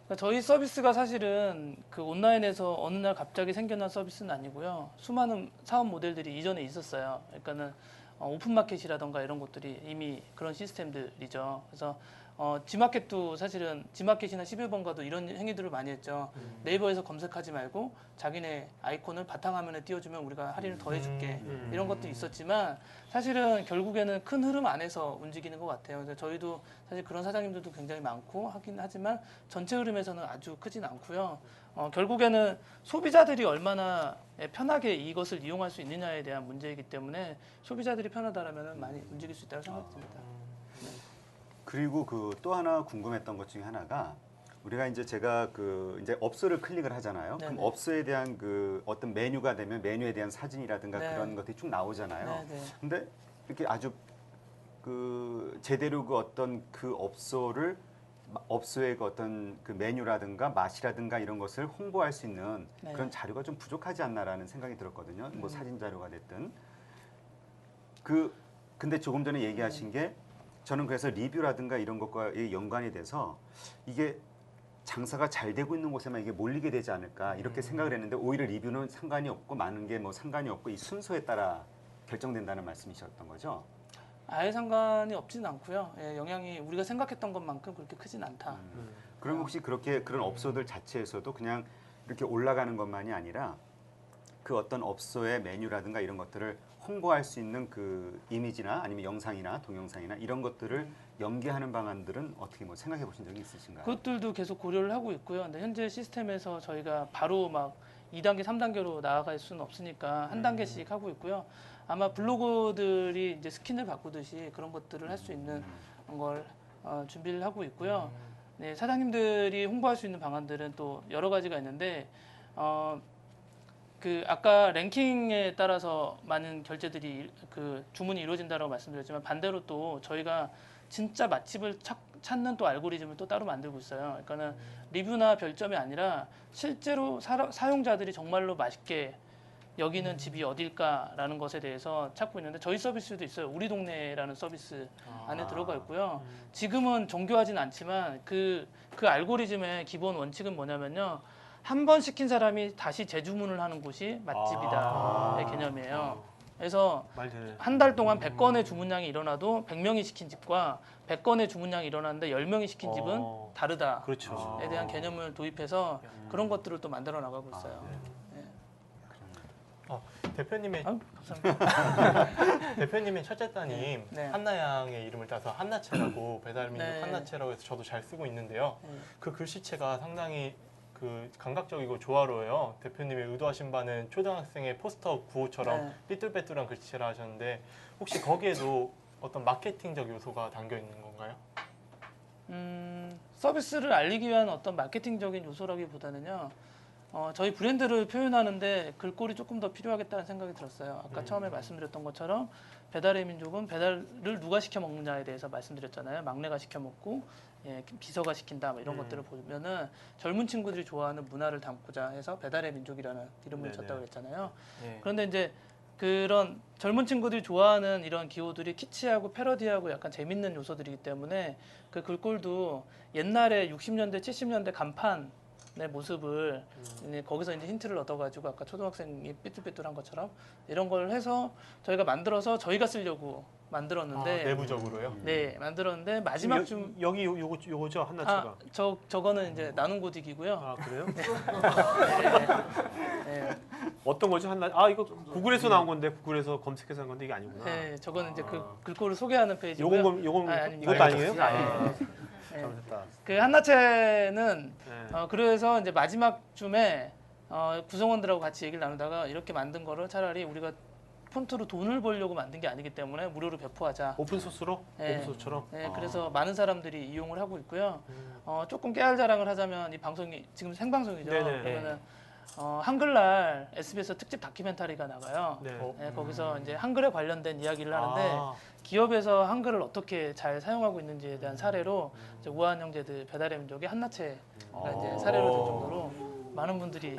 그러니까 저희 서비스가 사실은 그 온라인에서 어느 날 갑자기 생겨난 서비스는 아니고요. 수많은 사업 모델들이 이전에 있었어요. 그러니까는 오픈마켓이라던가 이런 것들이 이미 그런 시스템들이죠. 그래서 지마켓도 사실은 지마켓이나 11번가도 이런 행위들을 많이 했죠. 네이버에서 검색하지 말고 자기네 아이콘을 바탕화면에 띄워주면 우리가 할인을 더 해줄게. 이런 것도 있었지만 사실은 결국에는 큰 흐름 안에서 움직이는 것 같아요. 그래서 저희도 사실 그런 사장님들도 굉장히 많고 하긴 하지만 전체 흐름에서는 아주 크진 않고요. 결국에는 소비자들이 얼마나 편하게 이것을 이용할 수 있느냐에 대한 문제이기 때문에 소비자들이 편하다라면 많이 움직일 수 있다고 생각됩니다. 그리고 그 또 하나 궁금했던 것 중에 하나가 우리가 이제 제가 그 이제 업소를 클릭을 하잖아요. 네네. 그럼 업소에 대한 그 어떤 메뉴가 되면 메뉴에 대한 사진이라든가 네. 그런 것들이 쭉 나오잖아요. 네, 네. 근데 이렇게 아주 그 제대로 그 어떤 그 업소의 그 어떤 그 메뉴라든가 맛이라든가 이런 것을 홍보할 수 있는 네. 그런 자료가 좀 부족하지 않나라는 생각이 들었거든요. 뭐 사진 자료가 됐든 근데 조금 전에 얘기하신 게 저는 그래서 리뷰라든가 이런 것과 연관이 돼서 이게 장사가 잘 되고 있는 곳에만 이게 몰리게 되지 않을까 이렇게 생각을 했는데 오히려 리뷰는 상관이 없고 많은 게 뭐 상관이 없고 이 순서에 따라 결정된다는 말씀이셨던 거죠? 아예 상관이 없지는 않고요. 예, 영향이 우리가 생각했던 것만큼 그렇게 크진 않다. 그럼 혹시 그렇게 그런 업소들 자체에서도 그냥 이렇게 올라가는 것만이 아니라 그 어떤 업소의 메뉴라든가 이런 것들을 홍보할 수 있는 그 이미지나 아니면 영상이나 동영상이나 이런 것들을 연계하는 방안들은 어떻게 뭐 생각해 보신 적이 있으신가요? 그것들도 계속 고려를 하고 있고요. 근데 현재 시스템에서 저희가 바로 막 2단계, 3단계로 나아갈 수는 없으니까 한 단계씩 하고 있고요. 아마 블로거들이 이제 스킨을 바꾸듯이 그런 것들을 할 수 있는 걸 준비를 하고 있고요. 네, 사장님들이 홍보할 수 있는 방안들은 또 여러 가지가 있는데 그 아까 랭킹에 따라서 많은 결제들이 그 주문이 이루어진다고 말씀드렸지만 반대로 또 저희가 진짜 맛집을 찾는 또 알고리즘을 또 따로 만들고 있어요. 그러니까는 리뷰나 별점이 아니라 실제로 사용자들이 정말로 맛있게 여기는 집이 어딜까라는 것에 대해서 찾고 있는데 저희 서비스도 있어요. 우리 동네라는 서비스 안에 들어가 있고요. 지금은 정교하진 않지만 그 알고리즘의 기본 원칙은 뭐냐면요. 한 번 시킨 사람이 다시 재주문을 하는 곳이 맛집이다의 개념이에요. 그래서 말 되네. 한 달 동안 100건의 주문량이 일어나도 100명이 시킨 집과 100건의 주문량이 일어났는데 10명이 시킨 집은 다르다에 그렇죠. 대한 개념을 도입해서 그런 것들을 또 만들어 나가고 있어요. 대표님의 감사합니다. 대표님의 첫째 따님 네. 한나양의 이름을 따서 한나채라고 배달민족 네. 한나채라고 해서 저도 잘 쓰고 있는데요. 네. 그 글씨체가 상당히 그 감각적이고 조화로워요. 대표님이 의도하신 바는 초등학생의 포스터 구호처럼 네. 삐뚤빼뚤한 글씨체라 하셨는데 혹시 거기에도 어떤 마케팅적 요소가 담겨 있는 건가요? 서비스를 알리기 위한 어떤 마케팅적인 요소라기보다는요. 저희 브랜드를 표현하는데 글꼴이 조금 더 필요하겠다는 생각이 들었어요. 아까 처음에 말씀드렸던 것처럼 배달의 민족은 배달을 누가 시켜 먹느냐에 대해서 말씀드렸잖아요. 막내가 시켜 먹고 비서가 시킨다 뭐 이런 것들을 보면은 젊은 친구들이 좋아하는 문화를 담고자 해서 배달의 민족이라는 이름을 네네. 줬다고 그랬잖아요. 네. 그런데 이제 그런 젊은 친구들이 좋아하는 이런 기호들이 키치하고 패러디하고 약간 재밌는 요소들이기 때문에 그 글꼴도 옛날에 60년대, 70년대 간판의 모습을 이제 거기서 이제 힌트를 얻어가지고 아까 초등학생이 삐뚤삐뚤한 것처럼 이런 걸 해서 저희가 만들어서 저희가 쓰려고 만들었는데 내부적으로요? 네 만들었는데 마지막 좀 여기 요거죠 한나치가. 저거는 이제 나눔 고딕이고요. 아 그래요? 네. 어떤 거죠 한나? 이거 구글에서 나온 건데 구글에서 검색해서 한 건데 이게 아니구나. 네, 저거는 이제 그 글꼴을 소개하는 페이지고요. 요건 아닙니다. 이것도 아니에요? 아니에요. 잘못했다. 그 한나체는 네. 그래서 이제 마지막쯤에 구성원들하고 같이 얘기를 나누다가 이렇게 만든 거를 차라리 우리가 폰트로 돈을 벌려고 만든 게 아니기 때문에 무료로 배포하자. 오픈 소스로? 네. 오픈 소스처럼. 네, 그래서 많은 사람들이 이용을 하고 있고요. 조금 깨알 자랑을 하자면 이 방송이 지금 생방송이죠. 네네. 그러면은 한글날 SBS 특집 다큐멘터리가 나가요. 네. 네, 거기서 이제 한글에 관련된 이야기를 하는데 아, 기업에서 한글을 어떻게 잘 사용하고 있는지에 대한 사례로 이제 우아한 형제들 배달의 민족의 한나체가 이제 사례로 들 정도로 많은 분들이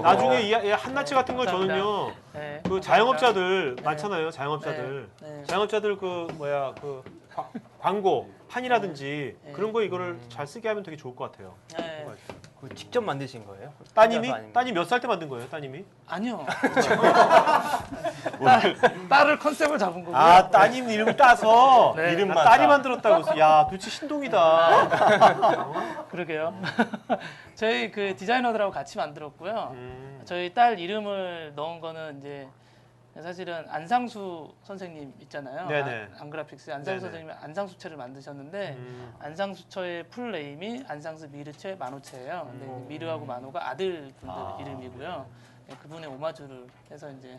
나중에 이 한나치 같은 거 감사합니다. 저는요. 네, 그 감사합니다. 자영업자들 네. 많잖아요. 자영업자들. 네. 자영업자들 그 뭐야 그 광고 판이라든지 네. 그런 거 이거를 잘 쓰게 하면 되게 좋을 것 같아요. 네. 그 직접 만드신 거예요? 따님이 아니면- 따님 몇 살 때 만든 거예요? 따님이? 아니요. 딸을 컨셉을 잡은 거고요. 아 따님 이름을 따서 네. 이름 이름만 딸이 따. 만들었다고. 야 도대체 신동이다. 그러게요. 저희 그 디자이너들하고 같이 만들었고요. 음. 저희 딸 이름을 넣은 거는 이제 사실은 안상수 선생님 있잖아요. 네네. 안그래픽스 안상수 네네. 선생님이 안상수채를 만드셨는데 음. 안상수처의 풀 네임이 안상수 미르채 만호채예요. 근데 이제 미르하고 만호가 아들분들 이름이고요. 네, 그분의 오마주를 해서 이제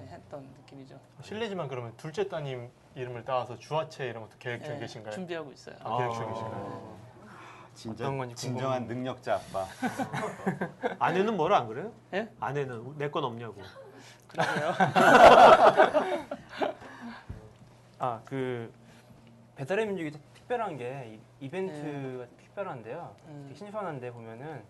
했던 느낌이죠. 실례지만 그러면 둘째 따님 이름을 따와서 주화채 이런 것도 계획 중에 네, 계신가요? 준비하고 있어요. 계획 중이신가요? 진짜 어떤 건지 진정한 능력자 아빠. 아내는 뭐라 안 그래요? 예? 아내는 내 건 없냐고. 그러게요. 그 배달의 민족이 특별한 게 이벤트가 특별한데요. 되게 신선한데 보면은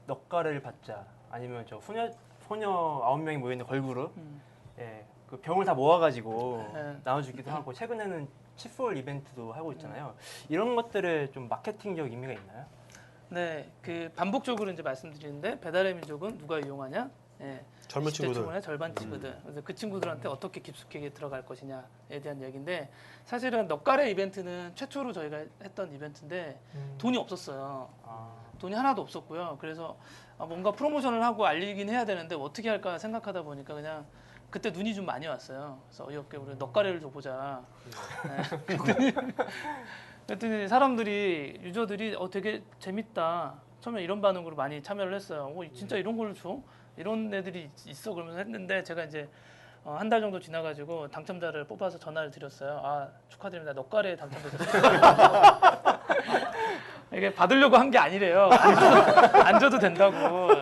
넉가를 받자 아니면 저 소녀 9명이 모여 있는 걸그룹 음. 예 그 병을 다 모아가지고 네. 나눠주기도 하고 최근에는 칫솔 이벤트도 하고 있잖아요. 이런 것들에 좀 마케팅적 의미가 있나요? 네, 그 반복적으로 이제 말씀드리는데 배달의 민족은 누가 이용하냐? 예, 젊은 20대 친구들. 초반의 절반 친구들. 그래서 그 친구들한테 어떻게 깊숙하게 들어갈 것이냐에 대한 얘기인데 사실은 넉가래 이벤트는 최초로 저희가 했던 이벤트인데 돈이 없었어요. 아, 돈이 하나도 없었고요. 그래서 뭔가 프로모션을 하고 알리긴 해야 되는데 어떻게 할까 생각하다 보니까 그냥 그때 눈이 좀 많이 왔어요. 그래서 어이없게 우리 넉가래를 줘보자. 네. 그랬더니 사람들이 유저들이 되게 재밌다. 처음에 이런 반응으로 많이 참여를 했어요. 진짜 이런 걸 줘? 이런 애들이 있어 그러면서 했는데 제가 이제 한 달 정도 지나가지고 당첨자를 뽑아서 전화를 드렸어요. 아 축하드립니다. 넉가래에 당첨되셨어요. 이게 받으려고 한 게 아니래요. 안 줘도 된다고.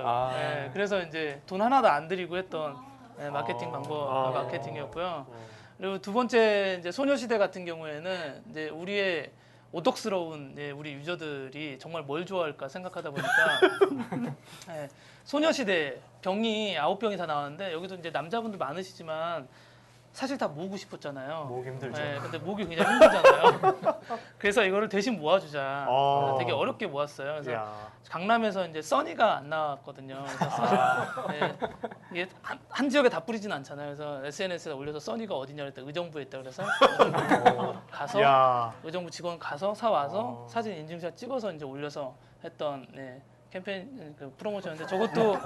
아. 네, 그래서 이제 돈 하나도 안 드리고 했던 마케팅 방법, 아. 마케팅이었고요. 그리고 두 번째 이제 소녀시대 같은 경우에는 이제 우리의 오덕스러운 우리 유저들이 정말 뭘 좋아할까 생각하다 보니까 네, 소녀시대 병이 9병이 다 나왔는데 여기도 이제 남자분들 많으시지만 사실 다 모으고 싶었잖아요. 모으기 힘들죠. 네, 근데 모으기 굉장히 힘들잖아요. 그래서 이거를 대신 모아주자. 아. 되게 어렵게 모았어요. 그래서 야. 강남에서 이제 써니가 안 나왔거든요. 그래서 네, 이게 한 지역에 다 뿌리진 않잖아요. 그래서 SNS에 올려서 써니가 어디냐 그랬더니 의정부에 있다 그래서 의정부 가서 야. 의정부 직원 가서 사 와서 사진 인증샷 찍어서 이제 올려서 했던 캠페인 그 프로모션인데 저것도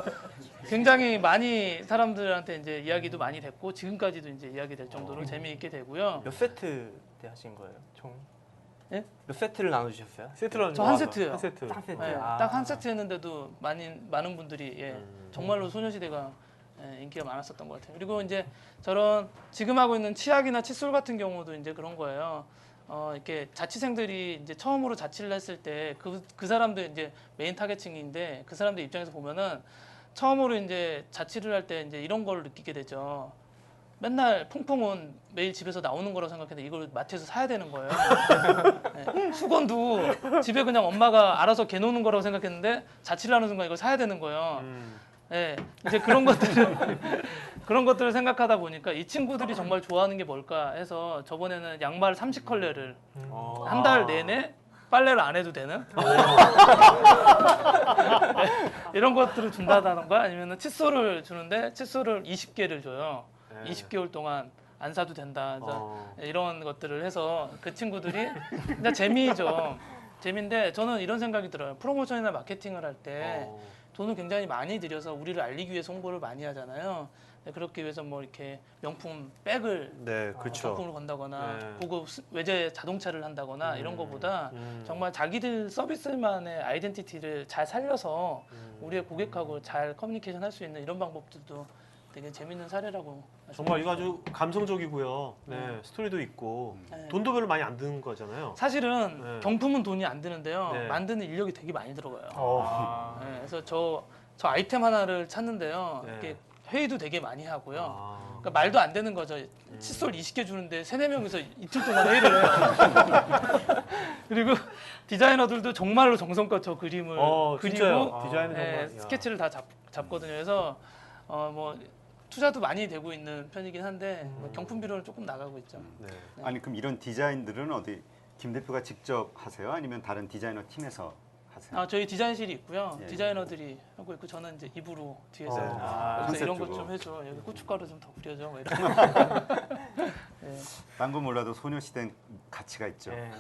굉장히 많이 사람들한테 이제 이야기도 많이 됐고 지금까지도 이제 이야기될 정도로 재미있게 되고요. 몇 세트 때 하신 거예요? 총? 예? 몇 세트를 나눠주셨어요? 세트로 저 한 세트요. 한 세트. 딱 세트. 네, 아. 딱 한 세트 했는데도 많은 분들이 정말로 소녀시대가 인기가 많았었던 것 같아요. 그리고 이제 저런 지금 하고 있는 치약이나 칫솔 같은 경우도 이제 그런 거예요. 이렇게 자취생들이 이제 처음으로 자취를 했을 때 그 사람들 이제 메인 타겟층인데 그 사람들 입장에서 보면은 처음으로 이제 자취를 할 때 이제 이런 걸 느끼게 되죠. 맨날 퐁퐁은 매일 집에서 나오는 거라고 생각했는데 이걸 마트에서 사야 되는 거예요. 네. 수건도 집에 그냥 엄마가 알아서 개놓는 거라고 생각했는데 자취를 하는 순간 이걸 사야 되는 거예요. 네, 이제 그런 것들을 생각하다 보니까 이 친구들이 정말 좋아하는 게 뭘까 해서 저번에는 양말 30컬레를 한 달 내내 빨래를 안 해도 되는 이런 것들을 준다던가 아니면 칫솔을 주는데 칫솔을 20개를 줘요. 20개월 동안 안 사도 된다. 그래서 이런 것들을 해서 그 친구들이 그냥 재미죠. 재미인데 저는 이런 생각이 들어요. 프로모션이나 마케팅을 할 때 돈을 굉장히 많이 들여서 우리를 알리기 위해서 홍보를 많이 하잖아요. 그렇기 위해서 뭐 이렇게 명품 백을 네, 그렇죠. 상품을 건다거나 네. 고급 외제 자동차를 한다거나 이런 것보다 정말 자기들 서비스만의 아이덴티티를 잘 살려서 우리의 고객하고 잘 커뮤니케이션 할 수 있는 이런 방법들도 되게 재밌는 사례라고 정말 이거 아주 감성적이고요. 네, 스토리도 있고 네. 돈도 별로 많이 안 드는 거잖아요. 사실은 네. 경품은 돈이 안 드는데요. 네. 만드는 인력이 되게 많이 들어가요. 아. 네, 그래서 저 아이템 하나를 찾는데요. 네. 이렇게 회의도 되게 많이 하고요. 아. 그러니까 말도 안 되는 거죠. 칫솔 20개 주는데 3-4명이서 이틀 동안 회의를 해요. 그리고 디자이너들도 정말로 정성껏 저 그림을 그리고 진짜요. 디자인은 네, 정말. 야. 스케치를 다 잡거든요. 그래서 뭐 투자도 많이 되고 있는 편이긴 한데 뭐 경품 비료는 조금 나가고 있죠. 네. 아니 그럼 이런 디자인들은 어디 김 대표가 직접 하세요? 아니면 다른 디자이너 팀에서 하세요? 저희 디자인실이 있고요. 예. 디자이너들이 하고 있고 저는 이제 입으로 뒤에서 아, 여기서 이런 컨셉적으로. 것 좀 해줘. 여기 고춧가루 좀 더 뿌려줘. 뭐 이런. 네. 딴 건 몰라도 소녀시대는 가치가 있죠. 네.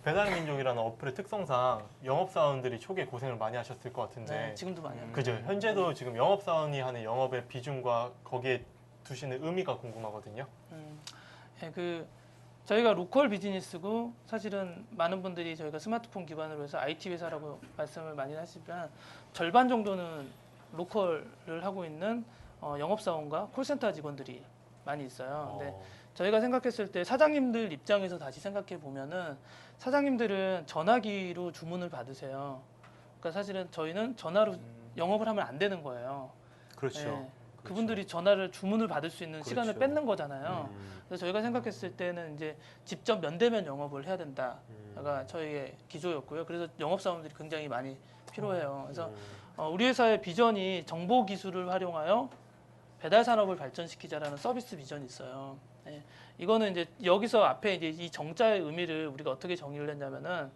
배달민족이라는 어플의 특성상 영업사원들이 초기에 고생을 많이 하셨을 것 같은데 네, 지금도 많이 합니다. 그죠? 현재도 지금 영업사원이 하는 영업의 비중과 거기에 두시는 의미가 궁금하거든요. 그 저희가 로컬 비즈니스고 사실은 많은 분들이 저희가 스마트폰 기반으로 해서 IT 회사라고 말씀을 많이 하시지만 절반 정도는 로컬을 하고 있는 영업사원과 콜센터 직원들이 많이 있어요. 근데 저희가 생각했을 때 사장님들 입장에서 다시 생각해 보면은 사장님들은 전화기로 주문을 받으세요. 그러니까 사실은 저희는 전화로 영업을 하면 안 되는 거예요. 그렇죠. 네. 그분들이 전화를 주문을 받을 수 있는 시간을 그렇죠. 뺏는 거잖아요. 그래서 저희가 생각했을 때는 이제 직접 면대면 영업을 해야 된다가 저희의 기조였고요. 그래서 영업 사원들이 굉장히 많이 필요해요. 그래서 우리 회사의 비전이 정보 기술을 활용하여 배달 산업을 발전시키자라는 서비스 비전이 있어요. 네. 이거는 이제 여기서 앞에 이제 이 정자의 의미를 우리가 어떻게 정의를 했냐면은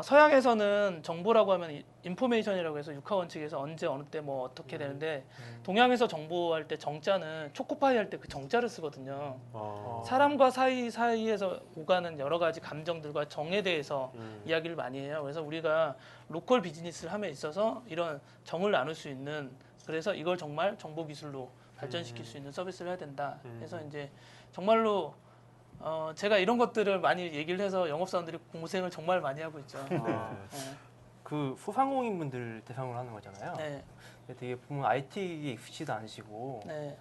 서양에서는 정보라고 하면 인포메이션이라고 해서 육하 원칙에서 언제 어느 때 뭐 어떻게 되는데 동양에서 정보할 때 정자는 초코파이 할 때 그 정자를 쓰거든요. 사람과 사이에서 오가는 여러 가지 감정들과 정에 대해서 이야기를 많이 해요. 그래서 우리가 로컬 비즈니스를 함에 있어서 이런 정을 나눌 수 있는 그래서 이걸 정말 정보 기술로 발전시킬 수 있는 서비스를 해야 된다. 그래서 이제 정말로 제가 이런 것들을 많이 얘기를 해서 영업사원들이 고생을 정말 많이 하고 있죠. 네. 그 소상공인분들 대상으로 하는 거잖아요. 네. 근데 되게 보면 IT에 익숙치도 않으시고 네.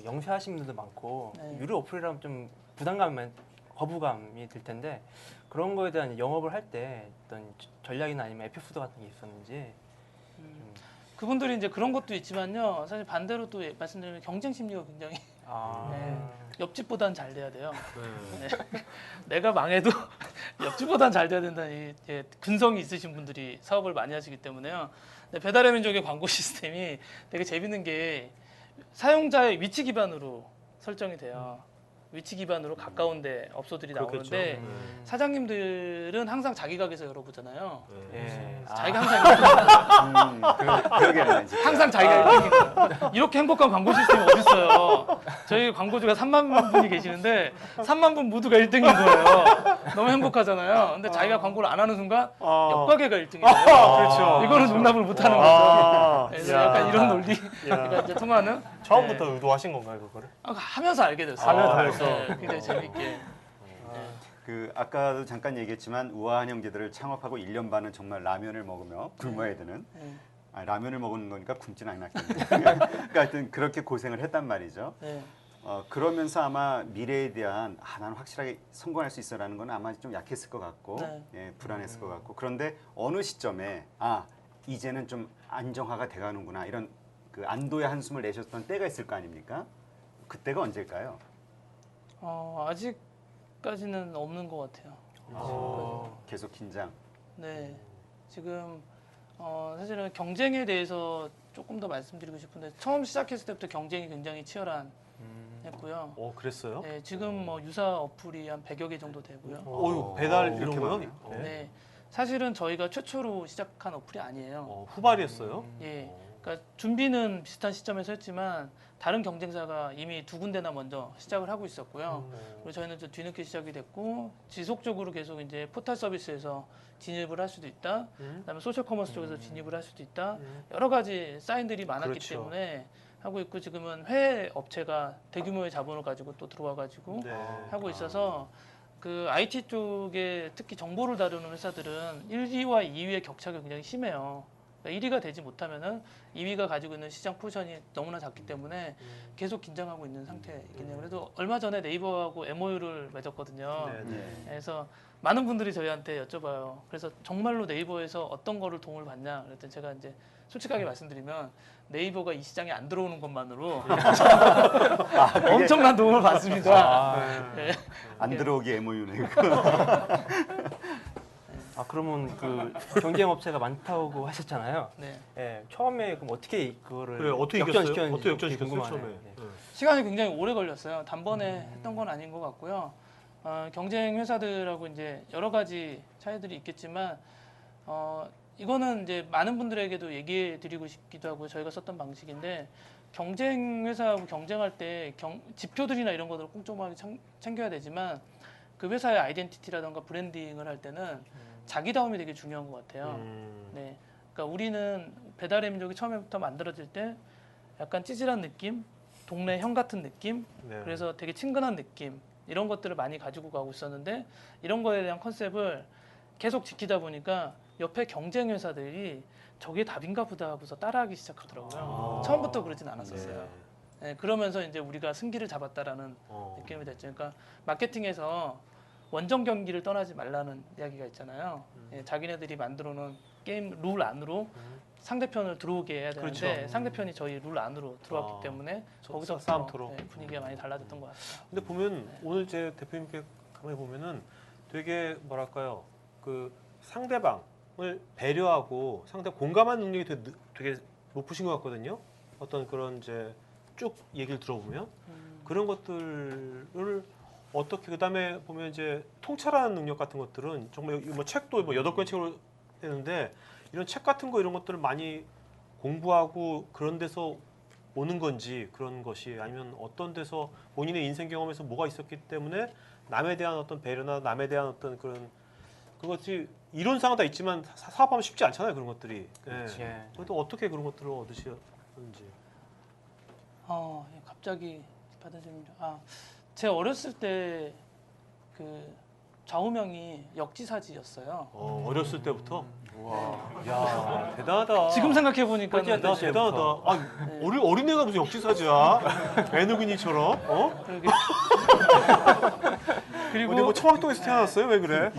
영세하신 분들도 많고 네. 유료 어플이라면 좀 거부감이 들 텐데 그런 거에 대한 영업을 할 때 어떤 전략이나 아니면 에피소드 같은 게 있었는지. 그분들이 이제 그런 것도 있지만요. 사실 반대로 또 말씀드리면 경쟁 심리가 굉장히 네. 옆집보단 잘 돼야 돼요. 네. 내가 망해도 옆집보단 잘 돼야 된다는 이 근성이 있으신 분들이 사업을 많이 하시기 때문에요. 근데 배달의 민족의 광고 시스템이 되게 재밌는 게 사용자의 위치 기반으로 설정이 돼요. 위치 기반으로 가까운데 업소들이 그렇겠죠. 나오는데 사장님들은 항상 자기 가게에서 열어보잖아요. 예. 자기가 항상 그러게요. 항상 자기가 1등이에요. 이렇게 행복한 광고 시스템이 어딨어요. 저희 광고주가 3만 분이 계시는데 3만 분 모두가 1등인 거예요. 너무 행복하잖아요. 근데 자기가 광고를 안 하는 순간 옆가게가 1등이 돼요. 그렇죠. 이거는 농담을 못 하는 거죠. 그래서 약간 이런 논리가 이제 통하는 처음부터 의도하신 건가요, 그거를? 하면서 알게 됐어요. 하면서 알았어. 네, 굉장히 재밌게. 그 아까도 잠깐 얘기했지만 우아한 형제들을 창업하고 1년 반은 정말 라면을 먹으며 굶어야 되는 라면을 먹는 거니까 굶지는 않았겠네요. 그러니까 하여튼 그렇게 고생을 했단 말이죠. 네. 그러면서 아마 미래에 대한 나는 확실하게 성공할 수 있어라는 건 아마 좀 약했을 것 같고 네. 예, 불안했을 것 같고 그런데 어느 시점에 이제는 좀 안정화가 돼가는구나 이런 그 안도의 한숨을 내셨던 때가 있을 거 아닙니까? 그때가 언제일까요? 아직까지는 없는 것 같아요. 계속 긴장. 네, 지금 사실은 경쟁에 대해서 조금 더 말씀드리고 싶은데 처음 시작했을 때부터 경쟁이 굉장히 치열했고요. 그랬어요? 네, 지금 뭐 유사 어플이 한 100여 개 정도 되고요. 어유 배달 이런 이렇게 거요? 많아요? 네, 사실은 저희가 최초로 시작한 어플이 아니에요. 후발이었어요? 예, 그러니까 준비는 비슷한 시점에서 했지만 다른 경쟁사가 이미 2군데나 먼저 시작을 하고 있었고요. 그리고 저희는 좀 뒤늦게 시작이 됐고 지속적으로 계속 이제 포털 서비스에서 진입을 할 수도 있다. 그다음에 소셜 커머스 쪽에서 진입을 할 수도 있다. 여러 가지 사인들이 많았기 그렇죠. 때문에 하고 있고 지금은 해외 업체가 대규모의 자본을 가지고 또 들어와 가지고 네. 하고 있어서 그 IT 쪽에 특히 정보를 다루는 회사들은 1위와 2위의 격차가 굉장히 심해요. 그러니까 1위가 되지 못하면은 2위가 가지고 있는 시장 포지션이 너무나 작기 때문에 계속 긴장하고 있는 상태이겠네요. 그래도 얼마 전에 네이버하고 MOU를 맺었거든요. 네. 그래서 많은 분들이 저희한테 여쭤봐요. 그래서 정말로 네이버에서 어떤 거를 도움을 받냐? 그랬더니 제가 이제 솔직하게 말씀드리면 네이버가 이 시장에 안 들어오는 것만으로 엄청난 도움을 받습니다. 네. 안 들어오기 MOU네. 그러면 그 경쟁 업체가 많다고 하셨잖아요. 네. 예, 처음에 그럼 어떻게 그거를 그래 어떻게 이겼어요? 역전시켰는지 어떻게 역전시켰어요 궁금하네요. 처음에? 네. 시간이 굉장히 오래 걸렸어요. 단번에 했던 건 아닌 것 같고요. 경쟁 회사들하고 이제 여러 가지 차이들이 있겠지만 이거는 이제 많은 분들에게도 얘기해 드리고 싶기도 하고 저희가 썼던 방식인데 경쟁 회사하고 경쟁할 때 지표들이나 이런 것들을 꼼꼼하게 챙겨야 되지만 그 회사의 아이덴티티라든가 브랜딩을 할 때는 자기다움이 되게 중요한 것 같아요. 네, 그러니까 우리는 배달의 민족이 처음부터 만들어질 때 약간 찌질한 느낌, 동네 형 같은 느낌, 네. 그래서 되게 친근한 느낌 이런 것들을 많이 가지고 가고 있었는데 이런 거에 대한 컨셉을 계속 지키다 보니까 옆에 경쟁 회사들이 저게 답인가 보다 하고서 따라하기 시작하더라고요. 처음부터 그러진 않았었어요. 네, 그러면서 이제 우리가 승기를 잡았다라는 느낌이 됐죠. 그러니까 마케팅에서 원정 경기를 떠나지 말라는 이야기가 있잖아요. 예, 자기네들이 만들어 놓은 게임 룰 안으로 상대편을 들어오게 해야 되는데 그렇죠. 상대편이 저희 룰 안으로 들어왔기 때문에 거기서 싸움터로. 분위기가 많이 달라졌던 것 같아요. 근데 보면 오늘 제 대표님께 가만히 보면은 되게 뭐랄까요 그 상대방 배려하고 상당히 공감한 능력이 되게 높으신 것 같거든요. 어떤 그런 이제 쭉 얘기를 들어보면 그런 것들을 어떻게 그다음에 보면 이제 통찰하는 능력 같은 것들은 정말 뭐 책도 뭐 8권 책으로 되는데 이런 책 같은 거 이런 것들을 많이 공부하고 그런 데서 오는 건지 그런 것이 아니면 어떤 데서 본인의 인생 경험에서 뭐가 있었기 때문에 남에 대한 어떤 배려나 남에 대한 어떤 그런 그것이 이론상은 다 있지만 사업하면 쉽지 않잖아요 그런 것들이. 그렇지. 예. 그래도 어떻게 그런 것들을 얻으셨는지. 예, 갑자기 받은 질문. 제가 어렸을 때 그 좌우명이 역지사지였어요. 어렸을 때부터. 와, 야 대단하다. 지금 생각해 보니까 대단하다. 어린애가 무슨 역지사지야? 애누근이처럼. 그리고 어디 뭐 청학동에서 태어났어요? 왜 그래?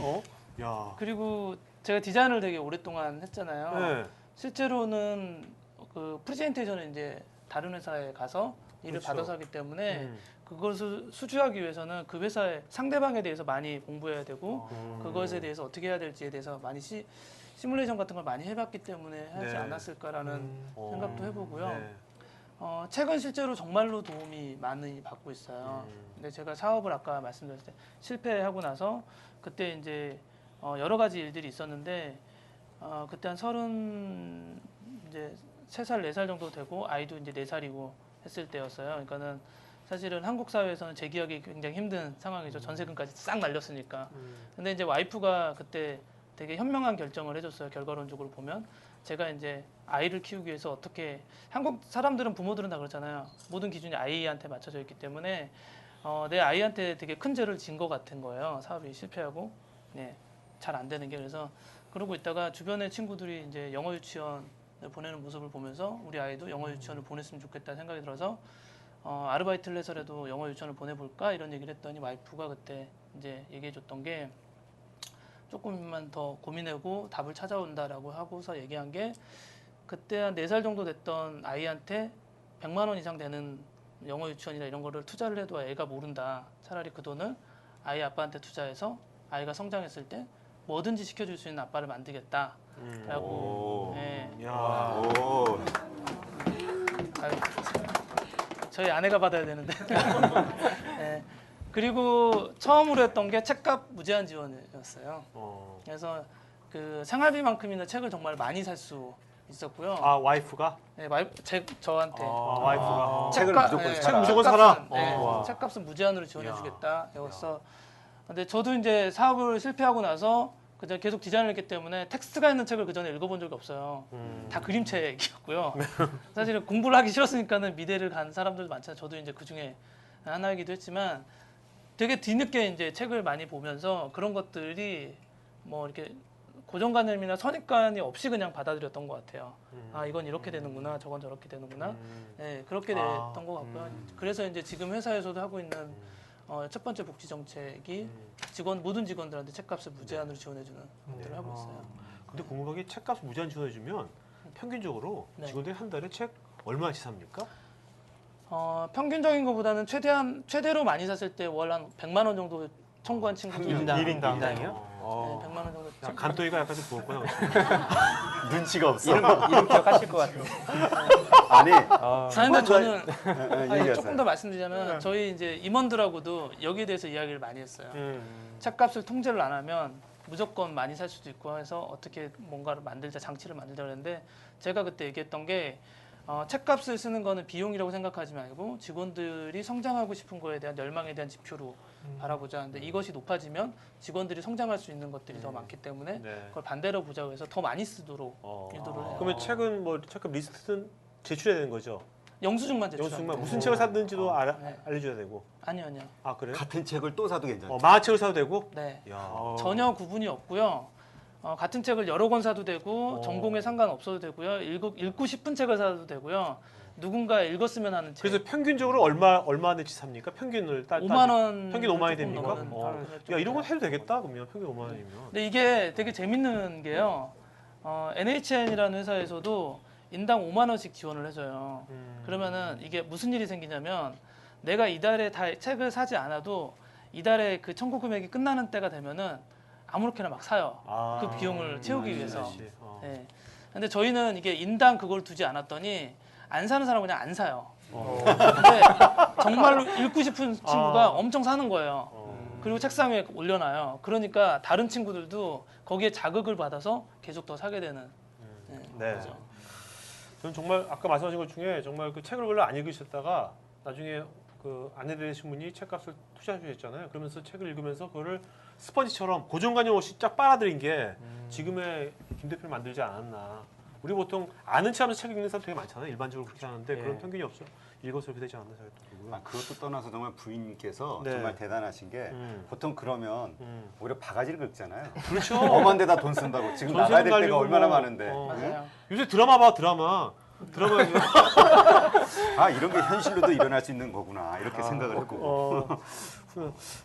야. 그리고 제가 디자인을 되게 오랫동안 했잖아요. 네. 실제로는 그 프레젠테이션을 이제 다른 회사에 가서 일을 그렇죠. 받아서 하기 때문에 음. 그것을 수주하기 위해서는 그 회사의 상대방에 대해서 많이 공부해야 되고 그것에 대해서 어떻게 해야 될지에 대해서 많이 시뮬레이션 같은 걸 많이 해봤기 때문에 하지 네. 않았을까라는 생각도 해보고요. 네. 책은 실제로 정말로 도움이 많이 받고 있어요. 근데 제가 사업을 아까 말씀드렸을 때 실패하고 나서 그때 이제 여러 가지 일들이 있었는데 그때 한 33살, 4살 정도 되고 아이도 이제 4살이고 했을 때였어요. 그러니까는 사실은 한국 사회에서는 재기하기 굉장히 힘든 상황이죠. 전세금까지 싹 날렸으니까. 근데 이제 와이프가 그때 되게 현명한 결정을 해줬어요. 결과론적으로 보면 제가 이제 아이를 키우기 위해서 어떻게 한국 사람들은 부모들은 다 그렇잖아요. 모든 기준이 아이한테 맞춰져 있기 때문에 내 아이한테 되게 큰 죄를 진 것 같은 거예요. 사업이 실패하고 잘 안 되는 게. 그래서 그러고 있다가 주변의 친구들이 이제 영어 유치원을 보내는 모습을 보면서 우리 아이도 영어 유치원을 보냈으면 좋겠다는 생각이 들어서 아르바이트를 해서라도 영어 유치원을 보내볼까 이런 얘기를 했더니 와이프가 그때 이제 얘기해줬던 게 조금만 더 고민하고 답을 찾아온다라고 하고서 얘기한 게 그때 한 4살 정도 됐던 아이한테 100만 원 이상 되는 영어 유치원이나 이런 거를 투자를 해도 애가 모른다. 차라리 그 돈을 아이 아빠한테 투자해서 아이가 성장했을 때 뭐든지 시켜줄 수 있는 아빠를 만들겠다라고. 야. 오. 저희 아내가 받아야 되는데. 네. 그리고 처음으로 했던 게 책값 무제한 지원이었어요. 그래서 그 생활비만큼이나 책을 정말 많이 살 수 있었고요. 와이프가? 네, 저한테. 와이프가. 책을 무조건 네, 사라. 책 무조건 사라. 네, 책값은 무제한으로 지원해주겠다. 여기서. 근데 저도 이제 사업을 실패하고 나서 그냥 계속 디자인을 했기 때문에 텍스트가 있는 책을 그 전에 읽어본 적이 없어요. 다 그림책이었고요. 사실은 공부를 하기 싫었으니까는 미대를 간 사람들도 많잖아요. 저도 이제 그 중에 하나이기도 했지만 되게 뒤늦게 이제 책을 많이 보면서 그런 것들이 뭐 이렇게 고정관념이나 선입관이 없이 그냥 받아들였던 것 같아요. 이건 이렇게 되는구나, 저건 저렇게 되는구나. 네, 그렇게 됐던 것 같고요. 그래서 이제 지금 회사에서도 하고 있는 첫 번째 복지 정책이 모든 직원들한테 책값을 무제한으로 지원해주는 것들을 하고 있어요. 근데 궁금한 게 책값 무제한 지원해주면 평균적으로 네. 직원들이 한 달에 책 얼마씩 삽니까? 평균적인 것보다는 최대로 많이 샀을 때 월 한 100만 원 정도 청구한 친구들. 일인당이요? 네, 100만 원 정도. 야, 간또이가 약간 좀 부었구나. 눈치가 없어. 이름 기억하실 것 같은데. 아니. 근데 저는 얘기하세요. 조금 더 말씀드리자면 저희 이제 임원들하고도 여기에 대해서 이야기를 많이 했어요. 음. 책값을 통제를 안 하면 무조건 많이 살 수도 있고 해서 어떻게 뭔가를 만들자, 장치를 만들자 그랬는데 제가 그때 얘기했던 게 책값을 쓰는 거는 비용이라고 생각하지 말고 직원들이 성장하고 싶은 거에 대한 열망에 대한 지표로 바라보자. 근데 이것이 높아지면 직원들이 성장할 수 있는 것들이 더 많기 때문에 네. 그걸 반대로 보자고 해서 더 많이 쓰도록 유도를 해요. 그러면 책은 뭐 책값 리스트는 제출해야 되는 거죠? 영수증만 제출하면 영수증만 돼요. 무슨 책을 샀는지도 네. 알려줘야 되고. 아니요. 아 그래요? 같은 책을 또 사도 괜찮죠. 만화책을 사도 되고? 네. 야. 전혀 구분이 없고요. 같은 책을 여러 권 사도 되고 전공에 상관없어도 되고요. 읽고 싶은 책을 사도 되고요. 누군가 읽었으면 하는 책. 그래서 평균적으로 얼마내치 삽니까? 평균을 5만 원. 평균 5만 원이 조금 됩니까? 넘는 야 이런 건 해도 되겠다. 그러면 평균 5만 원이면. 근데 이게 되게 재밌는 게요. NHN이라는 회사에서도 인당 5만 원씩 지원을 해줘요. 그러면은 이게 무슨 일이 생기냐면 내가 이달에 다 책을 사지 않아도 이달에 그 청구 금액이 끝나는 때가 되면은 아무렇게나 막 사요. 아, 그 비용을 채우기 위해서. 다시. 네. 근데 저희는 이게 인당 그걸 두지 않았더니 안 사는 사람은 그냥 안 사요. 근데 정말로 읽고 싶은 친구가 아. 엄청 사는 거예요. 그리고 책상 위에 올려놔요. 그러니까 다른 친구들도 거기에 자극을 받아서 계속 더 사게 되는. 네. 거죠. 저는 정말 아까 말씀하신 것 중에 정말 그 책을 원래 안 읽으셨다가 나중에 그 아내 되신 분이 책값을 투자해 주셨잖아요. 그러면서 책을 읽으면서 그거를 스펀지처럼 고정관념 없이 쫙 빨아들인 게 지금의 김 대표를 만들지 않았나. 우리 보통 아는 체 하면서 책 읽는 사람 되게 많잖아요. 일반적으로 그렇게 하는데 예. 그런 편견이 없어. 읽어서 그렇게 되지 않나 생각이 들고요. 아, 그것도 떠나서 정말 부인께서 네. 정말 대단하신 게 보통 그러면 오히려 바가지를 긁잖아요. 그렇죠. 엄한 데다 돈 쓴다고 지금 전세금 나가야 될 때가 날리고 얼마나 뭐, 많은데. 어. 응? 맞아요. 요새 드라마 봐 드라마. 아 이런 게 현실로도 일어날 수 있는 거구나 이렇게 생각을 했고.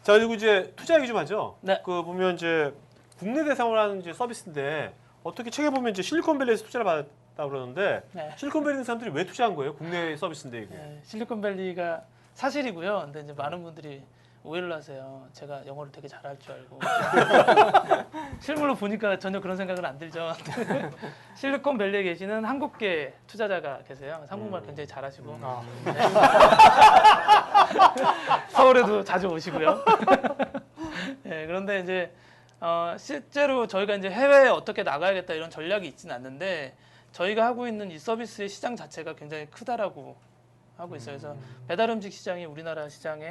자 그리고 이제 투자 얘기 좀 하죠. 네. 그 보면 이제 국내 대상으로 하는 이제 서비스인데 어떻게 책에 보면 이제 실리콘밸리에서 투자를 받았다 그러는데 네. 실리콘밸리 있는 사람들이 왜 투자한 거예요? 국내 서비스인데 이게. 네, 실리콘밸리가 사실이고요. 근데 이제 많은 분들이 오해를 하세요. 제가 영어를 되게 잘할 줄 알고. 실물로 보니까 전혀 그런 생각은 안 들죠. 실리콘밸리에 계시는 한국계 투자자가 계세요. 한국말 굉장히 잘하시고. 서울에도 자주 오시고요. 네, 그런데 이제 실제로 저희가 이제 해외에 어떻게 나가야겠다 이런 전략이 있지는 않는데 저희가 하고 있는 이 서비스의 시장 자체가 굉장히 크다라고 하고 있어요. 그래서 배달 음식 시장이 우리나라 시장이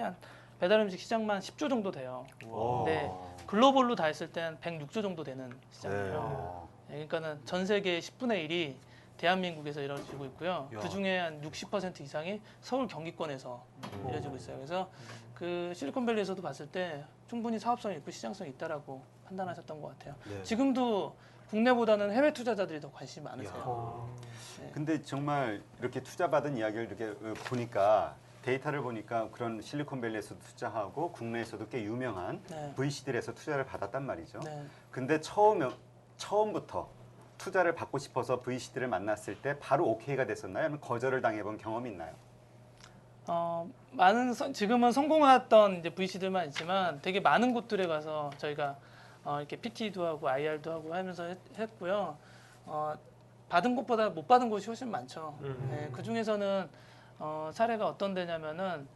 한 배달 음식 시장만 10조 정도 돼요. 와. 네. 글로벌로 다 했을 땐 106조 정도 되는 시장이에요. 어, 네, 그러니까는 전 세계 10분의 1이 대한민국에서 이루어지고 있고요. 야. 그 중에 한 60% 이상이 서울 경기권에서 이루어지고 있어요. 그래서 그 실리콘밸리에서도 봤을 때 충분히 사업성이 있고 시장성이 있다라고 판단하셨던 것 같아요. 네. 지금도 국내보다는 해외 투자자들이 더 관심이 많으세요. 야. 근데 정말 이렇게 투자받은 이야기를 이렇게 보니까 데이터를 보니까 그런 실리콘밸리에서도 투자하고 국내에서도 꽤 유명한 네. VC들에서 투자를 받았단 말이죠. 네. 근데 처음부터 투자를 받고 싶어서 VC들을 만났을 때 바로 오케이가 됐었나요? 아니면 거절을 당해본 경험이 있나요? 지금은 성공했던 이제 VC들만 있지만 되게 많은 곳들에 가서 저희가 이렇게 PT도 하고 IR도 하고 하면서 했고요. 받은 곳보다 못 받은 곳이 훨씬 많죠. 네, 그 중에서는 사례가 어떤 데냐면은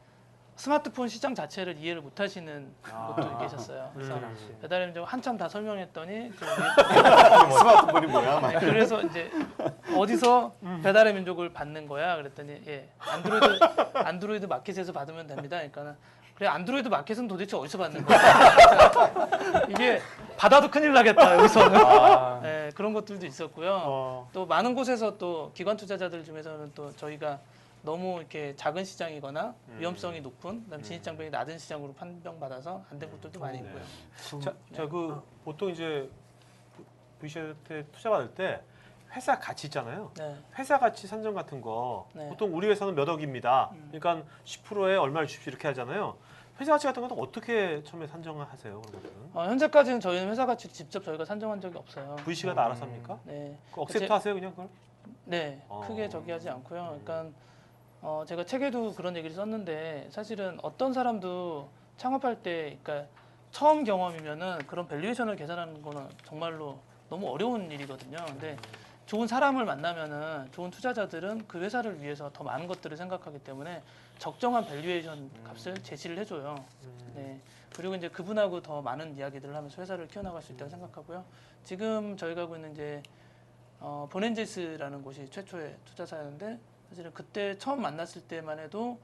스마트폰 시장 자체를 이해를 못 하시는 곳도 계셨어요. 그래서 배달앱 한참 다 설명했더니 스마트폰이 뭐야? 막. 그래서 이제 어디서 배달의 민족을 받는 거야? 그랬더니 예, 안드로이드 마켓에서 받으면 됩니다. 그러니까는 그래 안드로이드 마켓은 도대체 어디서 받는 거야? 이게 받아도 큰일 나겠다 여기서는. 예, 그런 것들도 있었고요. 또 많은 곳에서 또 기관 투자자들 중에서는 또 저희가 너무 이렇게 작은 시장이거나 위험성이 높은, 그다음 진입 장벽이 낮은 시장으로 판정받아서 안 된 곳들도 많이 있고요. 그 보통 이제 VC한테 투자 받을 때 회사 가치 있잖아요. 네. 회사 가치 산정 같은 거 네. 보통 우리 회사는 몇 억입니다. 그러니까 10%에 얼마를 주십시오 이렇게 하잖아요. 회사 가치 같은 것도 어떻게 처음에 산정을 하세요? 그런 것들은? 현재까지는 저희는 회사 가치 직접 저희가 산정한 적이 없어요. VC가 다 알아서 합니까? 네. 그 억셉트 제- 하세요 그냥 그걸? 네, 어. 크게 저기 하지 않고요. 그러니까 제가 책에도 그런 얘기를 썼는데 사실은 어떤 사람도 창업할 때, 그러니까 처음 경험이면은 그런 밸류에이션을 계산하는 거는 정말로 너무 어려운 일이거든요. 근데 좋은 사람을 만나면은 좋은 투자자들은 그 회사를 위해서 더 많은 것들을 생각하기 때문에 적정한 밸류에이션 값을 제시를 해줘요. 네. 그리고 이제 그분하고 더 많은 이야기들을 하면서 회사를 키워나갈 수 있다고 생각하고요. 지금 저희가 하고 있는 이제 보넨지스라는 곳이 최초의 투자사였는데 사실은 그때 처음 만났을 때만 해도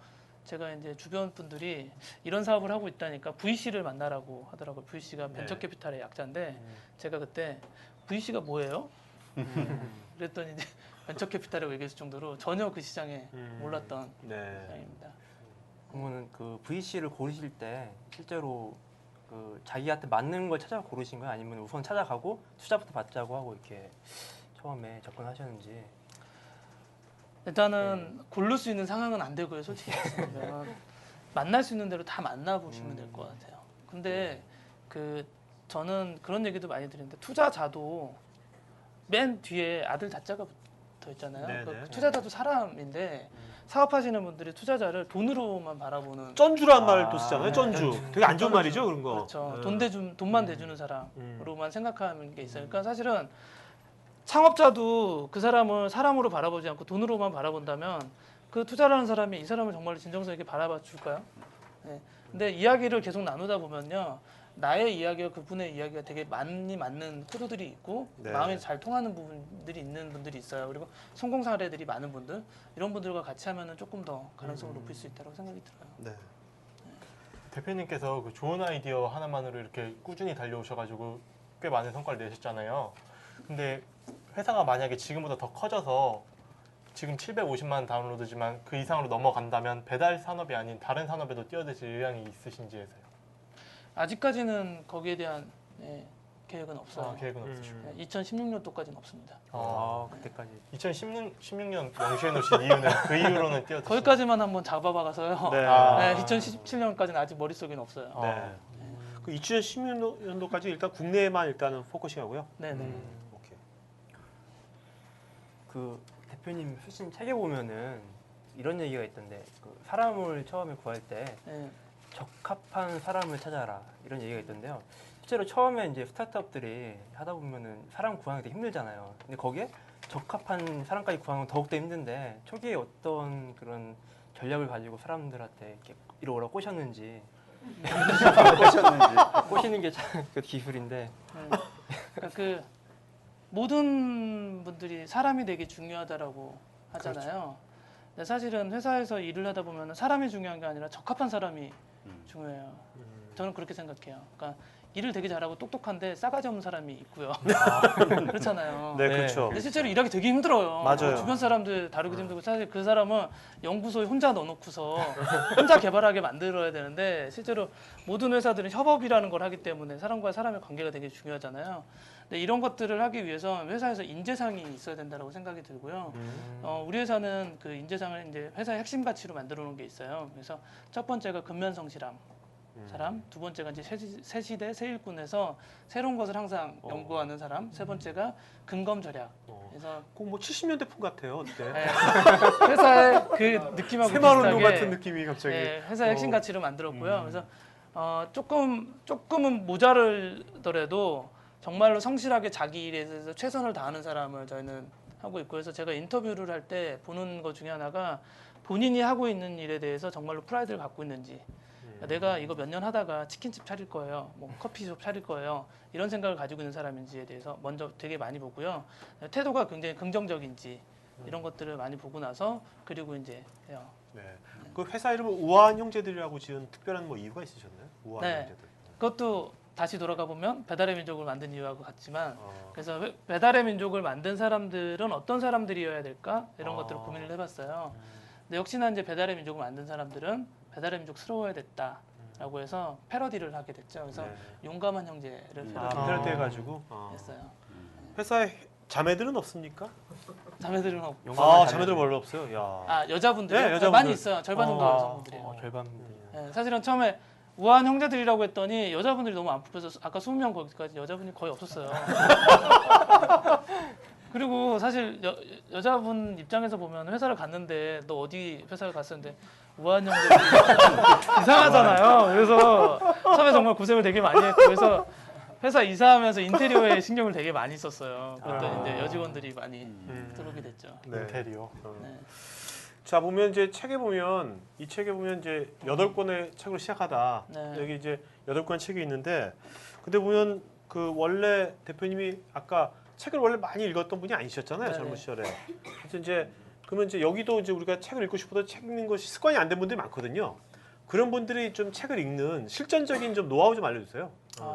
제가 이제 주변 분들이 이런 사업을 하고 있다니까 VC를 만나라고 하더라고요. VC가 벤처 캐피탈의 약자인데 제가 그때 VC가 뭐예요? 그랬더니 이제 벤처 캐피탈이라고 얘기했을 정도로 전혀 그 시장에 몰랐던 네. 시장입니다. 그러면 그 VC를 고르실 때 실제로 그 자기한테 맞는 걸 찾아 고르신 거예요? 아니면 우선 찾아가고 투자부터 받자고 하고 이렇게 처음에 접근하셨는지? 일단은 고를 수 있는 상황은 안 되고요. 솔직히 말씀드리면 만날 수 있는 대로 다 만나보시면 될 것 같아요. 근데 그 저는 그런 얘기도 많이 드리는데 투자자도 맨 뒤에 아들 자자가 붙어 있잖아요. 네네. 그 투자자도 사람인데 사업하시는 분들이 투자자를 돈으로만 바라보는 쩐주란 아, 말도 쓰잖아요. 쩐주. 되게 안 좋은 말이죠, 그런 거. 그렇죠. 네. 돈만 대주는 사람으로만 생각하는 게 있어요. 그러니까 사실은 창업자도 그 사람을 사람으로 바라보지 않고 돈으로만 바라본다면 그 투자를 하는 사람이 이 사람을 정말 진정성 있게 바라봐 줄까요? 네. 근데 이야기를 계속 나누다 보면요. 나의 이야기와 그분의 이야기가 되게 많이 맞는 코드들이 있고 네. 마음에 잘 통하는 부분들이 있는 분들이 있어요. 그리고 성공 사례들이 많은 분들 이런 분들과 같이 하면은 조금 더 가능성을 높일 수 있다고 생각이 들어요. 네. 대표님께서 그 좋은 아이디어 하나만으로 이렇게 꾸준히 달려오셔가지고 꽤 많은 성과를 내셨잖아요. 근데 회사가 만약에 지금보다 더 커져서 지금 750만 다운로드지만 그 이상으로 넘어간다면 배달 산업이 아닌 다른 산업에도 뛰어드실 의향이 있으신지 해서요. 아직까지는 거기에 대한 계획은 없어요. 아, 계획은 없으시고. 2016년도까지는 없습니다. 그때까지 2016년 명시해 놓으신 이유는 그 이후로는 뛰어드시. 거기까지만 한번 잡아봐가서요. 네. 아. 2017년까지는 아직 머릿속에는 없어요. 네. 그 2016년도까지 일단 국내에만 일단은 포커싱하고요. 네네. 오케이. 그 대표님 쓰신 책에 보면은 이런 얘기가 있던데 그 사람을 처음에 구할 때 네. 적합한 사람을 찾아라 이런 얘기가 있던데요. 실제로 처음에 이제 스타트업들이 하다 보면은 사람 구하기 되게 힘들잖아요. 근데 거기에 적합한 사람까지 구하는 건 더욱더 힘든데 초기에 어떤 그런 전략을 가지고 사람들한테 이렇게 이러고 꼬셨는지 하셨는지. 꼬시는 게 참 그 기술인데 네. 그러니까 그 모든 분들이 사람이 되게 중요하다라고 하잖아요. 근데 사실은 회사에서 일을 하다 보면 사람이 중요한 게 아니라 적합한 사람이 중요해요. 저는 그렇게 생각해요. 그러니까 일을 되게 잘하고 똑똑한데 싸가지 없는 사람이 있고요. 그렇잖아요. 네, 네. 그렇죠. 근데 실제로 일하기 되게 힘들어요. 맞아요. 주변 사람들 다루기도 힘들고 사실 그 사람은 연구소에 혼자 넣어놓고서 혼자 개발하게 만들어야 되는데 실제로 모든 회사들은 협업이라는 걸 하기 때문에 사람과 사람의 관계가 되게 중요하잖아요. 근데 이런 것들을 하기 위해서 회사에서 인재상이 있어야 된다고 생각이 들고요. 우리 회사는 그 인재상을 이제 회사의 핵심 가치로 만들어 놓은 게 있어요. 그래서 첫 번째가 근면성실함. 사람, 두 번째가 이제 새 시대 새 일꾼에서 새로운 것을 항상 연구하는 사람, 세 번째가 근검 절약. 그래서 꼭뭐 70년대 품 같아요. 어때? 네, 회사의 그 느낌하고 새마을운동 비슷하게 같은 느낌이 갑자기. 네, 회사의 핵심 가치로 만들었고요. 그래서 조금은 모자르더라도 정말로 성실하게 자기 일에 대해서 최선을 다하는 사람을 저희는 하고 있고, 그래서 제가 인터뷰를 할 때 보는 것 중에 하나가 본인이 하고 있는 일에 대해서 정말로 프라이드를 갖고 있는지. 내가 이거 몇 년 하다가 치킨집 차릴 거예요, 뭐 커피숍 차릴 거예요, 이런 생각을 가지고 있는 사람인지에 대해서 먼저 되게 많이 보고요. 태도가 굉장히 긍정적인지 이런 것들을 많이 보고 나서 그리고 이제 해요. 네. 그 회사 이름을 우아한 형제들이라고 지은 특별한 뭐 이유가 있으셨나요? 우아한 네. 형제들. 그것도 다시 돌아가 보면 배달의 민족을 만든 이유하고 같지만, 그래서 배달의 민족을 만든 사람들은 어떤 사람들이어야 될까 이런 것들을 고민을 해봤어요. 근데 역시나 이제 배달의 민족을 만든 사람들은 배달의 민족스러워야 됐다라고 해서 패러디를 하게 됐죠. 그래서 네. 용감한 형제를 패러디 해가지고. 했어요. 회사에 자매들은 없습니까? 자매들은 없고, 자매들 별로 없어요. 야. 여자분들이 네, 여자분들. 많이 있어요. 절반 정도 가 여성분들이에요. 절반 네, 사실은 처음에 우아한 형제들이라고 했더니 여자분들이 너무 안 뽑혀서 아까 20명 거기까지 여자분이 거의 없었어요. 그리고 사실 여자분 입장에서 보면 회사를 갔는데 너 어디 회사를 갔었는데 우아한 형제들이 이상하잖아요. 그래서 처음에 정말 고생을 되게 많이 했고, 그래서 회사 이사하면서 인테리어에 신경을 되게 많이 썼어요. 그랬더니 이제 여직원들이 많이 들어오게 됐죠. 네. 인테리어. 네. 자, 보면 이제 책에 보면 이 책에 보면 이제 8권의 책으로 시작하다. 네. 여기 이제 8권 책이 있는데, 근데 보면 그 원래 대표님이 아까 책을 원래 많이 읽었던 분이 아니셨잖아요. 네네. 젊은 시절에. 그래서 이제 그러면 이제 여기도 이제 우리가 책을 읽고 싶어도 책 읽는 것이 습관이 안 된 분들이 많거든요. 그런 분들이 좀 책을 읽는 실전적인 좀 노하우 좀 알려주세요.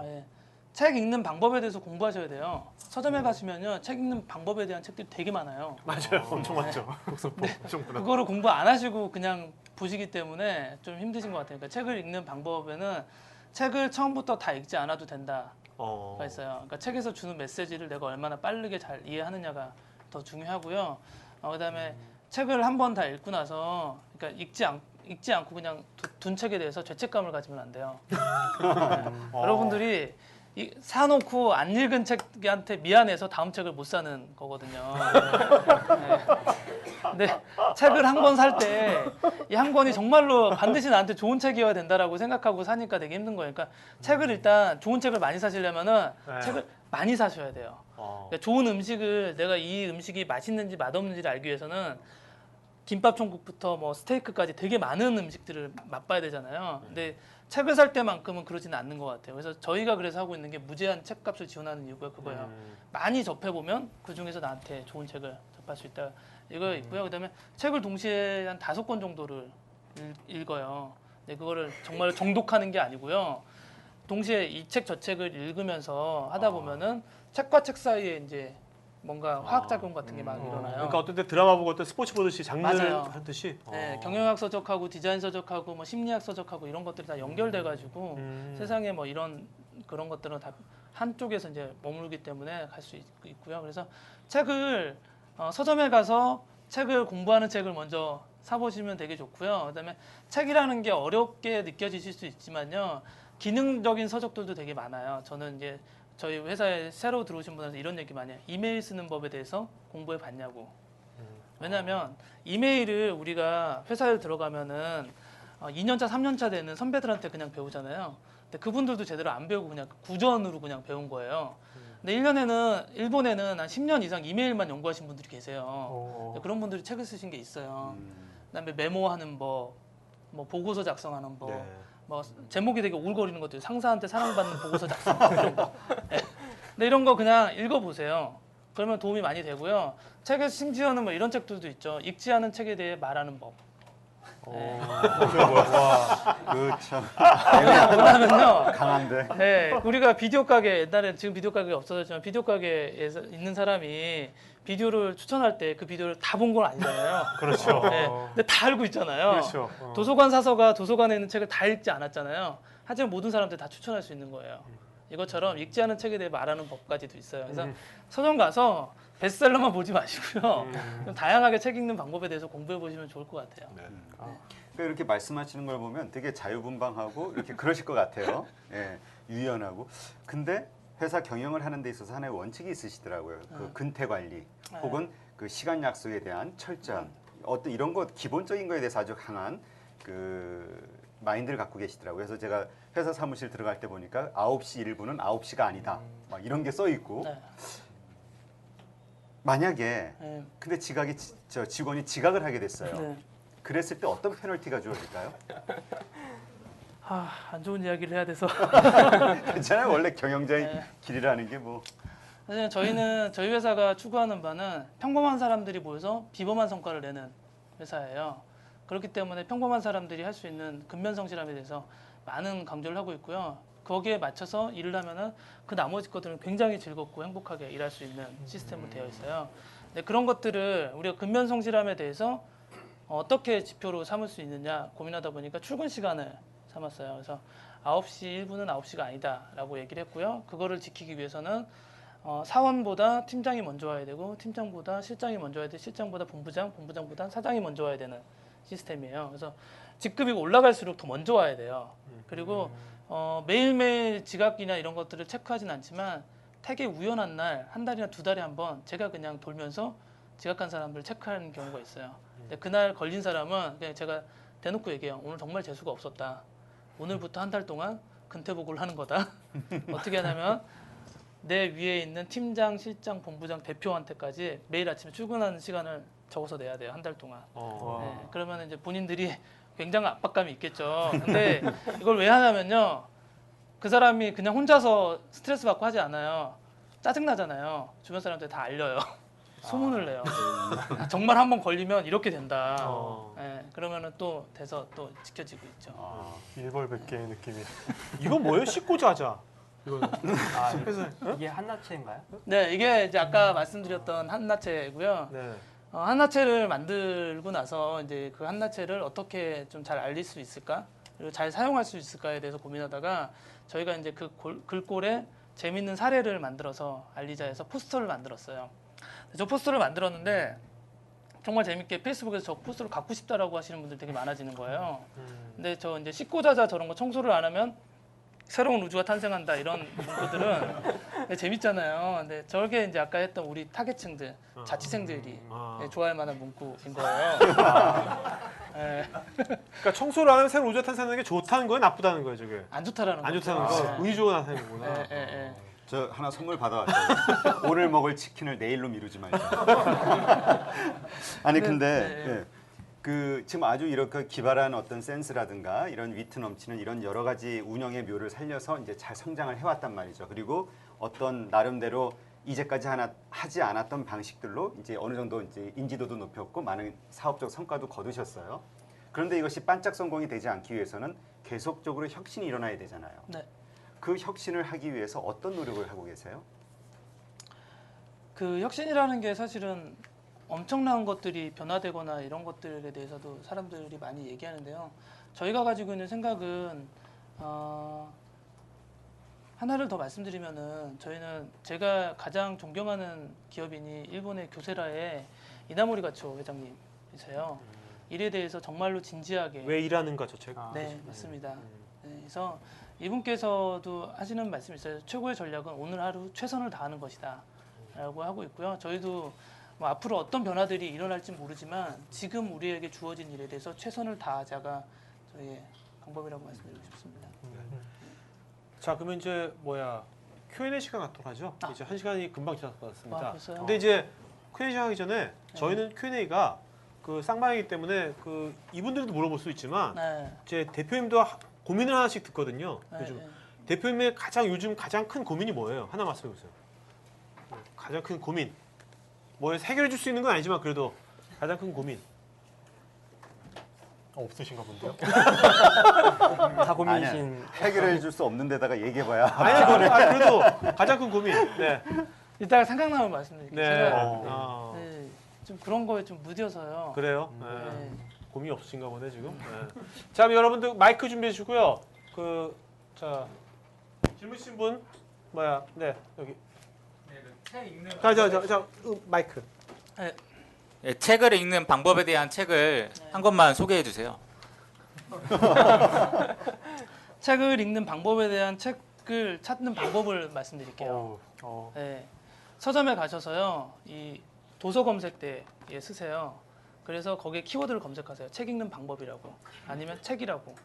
예. 책 읽는 방법에 대해서 공부하셔야 돼요. 서점에 가시면요, 책 읽는 방법에 대한 책들이 되게 많아요. 맞아요, 엄청 많죠. 독서법 엄청 많아. 그거를 공부 안 하시고 그냥 보시기 때문에 좀 힘드신 것 같아요. 그러니까 책을 읽는 방법에는 책을 처음부터 다 읽지 않아도 된다가 있어요. 그러니까 책에서 주는 메시지를 내가 얼마나 빠르게 잘 이해하느냐가 더 중요하고요. 그다음에 책을 한 번 다 읽고 나서, 그러니까 읽지 않고 그냥 둔 책에 대해서 죄책감을 가지면 안 돼요. 여러분들이 사놓고 안 읽은 책한테 미안해서 다음 책을 못 사는 거거든요. 네. 근데 책을 한 권 살 때 이 한 권이 정말로 반드시 나한테 좋은 책이어야 된다라고 생각하고 사니까 되게 힘든 거예요. 그러니까 책을 일단 좋은 책을 많이 사시려면은 네. 책을 많이 사셔야 돼요. 그러니까 좋은 음식을 내가 이 음식이 맛있는지 맛없는지를 알기 위해서는 김밥 천국부터 뭐 스테이크까지 되게 많은 음식들을 맛봐야 되잖아요. 근데 책을 살 때만큼은 그러지는 않는 것 같아요. 그래서 저희가 그래서 하고 있는 게 무제한 책값을 지원하는 이유가 그거예요. 많이 접해보면 그 중에서 나한테 좋은 책을 접할 수 있다. 이거 있고요. 그다음에 책을 동시에 한 5권 정도를 읽어요. 근데 그거를 정말 정독하는 게 아니고요. 동시에 이 책 저 책을 읽으면서 하다 보면은 책과 책 사이에 이제 뭔가 화학작용 같은 게 막 일어나요. 그러니까 어떤 때 드라마 보고 어떤 스포츠 보듯이 장르를 맞아요. 하듯이. 네, 경영학 서적하고 디자인 서적하고 뭐 심리학 서적하고 이런 것들이 다 연결돼 가지고 세상에 뭐 이런 그런 것들은 다 한쪽에서 이제 머물기 때문에 갈 수 있고요. 그래서 책을 서점에 가서 책을 공부하는 책을 먼저 사보시면 되게 좋고요. 그다음에 책이라는 게 어렵게 느껴지실 수 있지만요. 기능적인 서적들도 되게 많아요. 저는 이제 저희 회사에 새로 들어오신 분한테 이런 얘기 많이 해요. 이메일 쓰는 법에 대해서 공부해 봤냐고. 왜냐하면 이메일을 우리가 회사에 들어가면은 2년차, 3년차 되는 선배들한테 그냥 배우잖아요. 근데 그분들도 제대로 안 배우고 그냥 구전으로 그냥 배운 거예요. 근데 일본에는 한 10년 이상 이메일만 연구하신 분들이 계세요. 그런 분들이 책을 쓰신 게 있어요. 그다음에 메모하는 법, 뭐 보고서 작성하는 법, 뭐 제목이 되게 오글거리는 것들, 상사한테 사랑받는 보고서 작성 이런 거. 네. 근데 이런 거 그냥 읽어보세요. 그러면 도움이 많이 되고요. 책에 심지어는 뭐 이런 책들도 있죠. 읽지 않은 책에 대해 말하는 법. 네. 그참 뭐냐면요. 강한데. 네, 우리가 비디오 가게 옛날에 지금 비디오 가게가 없어졌지만 비디오 가게에서 있는 사람이 비디오를 추천할 때 그 비디오를 다 본 건 아니잖아요. 그렇죠. 네, 근데 다 알고 있잖아요. 그렇죠. 도서관 사서가 도서관에 있는 책을 다 읽지 않았잖아요. 하지만 모든 사람들 다 추천할 수 있는 거예요. 이것처럼 읽지 않은 책에 대해 말하는 법까지도 있어요. 그래서 서점 가서 베스트셀러만 보지 마시고요. 좀 다양하게 책 읽는 방법에 대해서 공부해 보시면 좋을 것 같아요. 그러니까 이렇게 말씀하시는 걸 보면 되게 자유분방하고 이렇게 그러실 것 같아요. 예, 유연하고. 근데 회사 경영을 하는 데 있어서 하나의 원칙이 있으시더라고요. 그 근태 관리 혹은 그 시간 약속에 대한 철저함. 어떤 이런 것 기본적인 거에 대해서 아주 강한 그 마인드를 갖고 계시더라고요. 그래서 제가 회사 사무실 들어갈 때 보니까 9시 1분은 9시가 아니다. 막 이런 게 써 있고. 네. 만약에 네. 근데 저 직원이 지각을 하게 됐어요. 네. 그랬을 때 어떤 페널티가 주어질까요? 안 좋은 이야기를 해야 돼서 괜찮아요. 원래 경영자의 네. 길이라는 게 뭐. 사실 저희 회사가 추구하는 바는 평범한 사람들이 모여서 비범한 성과를 내는 회사예요. 그렇기 때문에 평범한 사람들이 할 수 있는 근면성실함에 대해서 많은 강조를 하고 있고요. 거기에 맞춰서 일을 하면은 그 나머지 것들은 굉장히 즐겁고 행복하게 일할 수 있는 시스템으로 되어 있어요. 근데 그런 것들을 우리가 근면성실함에 대해서 어떻게 지표로 삼을 수 있느냐 고민하다 보니까 출근 시간을 삼았어요. 그래서 9시 1분은 9시가 아니다라고 얘기를 했고요. 그거를 지키기 위해서는 사원보다 팀장이 먼저 와야 되고 팀장보다 실장이 먼저 와야 되고 실장보다 본부장보다 사장이 먼저 와야 되는 시스템이에요. 그래서 직급이 올라갈수록 더 먼저 와야 돼요. 그리고 매일매일 지각이나 이런 것들을 체크하진 않지만 되게 우연한 날, 한 달이나 두 달에 한 번 제가 그냥 돌면서 지각한 사람들 체크하는 경우가 있어요. 근데 그날 걸린 사람은 그냥 제가 대놓고 얘기해요. 오늘 정말 재수가 없었다. 오늘부터 한 달 동안 근태복을 하는 거다. 어떻게 하냐면 내 위에 있는 팀장, 실장, 본부장, 대표한테까지 매일 아침에 출근하는 시간을 적어서 내야 돼요. 한 달 동안. 네, 그러면 이제 본인들이 굉장한 압박감이 있겠죠. 근데 이걸 왜 하냐면요. 그 사람이 그냥 혼자서 스트레스 받고 하지 않아요. 짜증나잖아요. 주변 사람들 다 알려요. 소문을 내요. 정말 한번 걸리면 이렇게 된다. 네, 그러면은 또 돼서 또 지켜지고 있죠. 일벌백계의 느낌이. 이건 뭐예요? 씻고 자자. 이거는. 그래서 이게 한나체인가요? 네, 이게 이제 아까 말씀드렸던 한나체고요. 네. 한나체를 만들고 나서 이제 그 한나체를 어떻게 좀 잘 알릴 수 있을까? 그리고 잘 사용할 수 있을까에 대해서 고민하다가 저희가 이제 그 글꼴에 재밌는 사례를 만들어서 알리자 해서 포스터를 만들었어요. 저 포스터를 만들었는데 정말 재밌게 페이스북에서 저 포스터를 갖고 싶다라고 하시는 분들 되게 많아지는 거예요. 근데 저 이제 씻고 자자 저런 거 청소를 안 하면 새로운 우주가 탄생한다 이런 문구들은 재밌잖아요. 근데 저게 이제 아까 했던 우리 타겟층들, 자취생들이 좋아할 만한 문구인 거예요. 예. 그러니까 청소를 하면 새로운 우주가 탄생하는 게 좋다는 거예요, 나쁘다는 거예요, 저게? 안 좋다라는 안 거죠. 좋다는 거. 운이 좋은 나타내는 거구나. 예, 예, 예. 저 하나 선물 받아왔어요. 오늘 먹을 치킨을 내일로 미루지 말자. 아니 근데 네. 예, 그 지금 아주 이렇게 기발한 어떤 센스라든가 이런 위트 넘치는 이런 여러 가지 운영의 묘를 살려서 이제 잘 성장을 해왔단 말이죠. 그리고 어떤 나름대로 이제까지 하지 않았던 방식들로 이제 어느 정도 이제 인지도도 높였고 많은 사업적 성과도 거두셨어요. 그런데 이것이 반짝 성공이 되지 않기 위해서는 계속적으로 혁신이 일어나야 되잖아요. 네. 그 혁신을 하기 위해서 어떤 노력을 하고 계세요? 그 혁신이라는 게 사실은 엄청난 것들이 변화되거나 이런 것들에 대해서도 사람들이 많이 얘기하는데요. 저희가 가지고 있는 생각은 하나를 더 말씀드리면은 저희는 제가 가장 존경하는 기업인이 일본의 교세라의 이나모리 가초 회장님이세요. 일에 대해서 정말로 진지하게 왜 일하는가 저 책. 네, 맞습니다. 네, 그래서 이분께서도 하시는 말씀이 있어요. 최고의 전략은 오늘 하루 최선을 다하는 것이다 라고 하고 있고요. 저희도 뭐 앞으로 어떤 변화들이 일어날지 모르지만 지금 우리에게 주어진 일에 대해서 최선을 다하자가 저희의 방법이라고 말씀드리고 싶습니다. 자, 그러면 이제 Q&A 시간 갖도록 하죠. 이제 1시간이 금방 지났을 것 같습니다. 아, 벌써요? 근데 이제 Q&A 시작하기 전에 저희는 Q&A가 그 쌍방이기 때문에 그 이분들도 물어볼 수 있지만 네. 제 대표님도 고민을 하나씩 듣거든요. 네, 요즘 네. 대표님의 요즘 가장 큰 고민이 뭐예요? 하나 말씀해 보세요. 가장 큰 고민. 뭐 해결해 줄 수 있는 건 아니지만 그래도 가장 큰 고민. 없으신가 본데요. 다 고민이신. 아니야. 해결해 줄 수 없는 데다가 얘기해봐야. 그래도 가장 큰 고민. 네. 이따가 생각나면 말씀드릴게요. 네. 제가 네, 좀 그런 거에 좀 무뎌서요. 그래요. 네. 고민이 없으신가 보네 지금. 네. 자, 그럼 여러분들 마이크 준비해 주고요. 자 질문 주신 분 네, 여기. 자, 마이크. 예, 책을 읽는 방법에 대한 책을 한 권만 소개해 주세요. 책을 읽는 방법에 대한 책을 찾는 방법을 말씀드릴게요. 네. 서점에 가셔서요. 이 도서 검색대에 쓰세요. 그래서 거기에 키워드를 검색하세요. 책 읽는 방법이라고 아니면 책이라고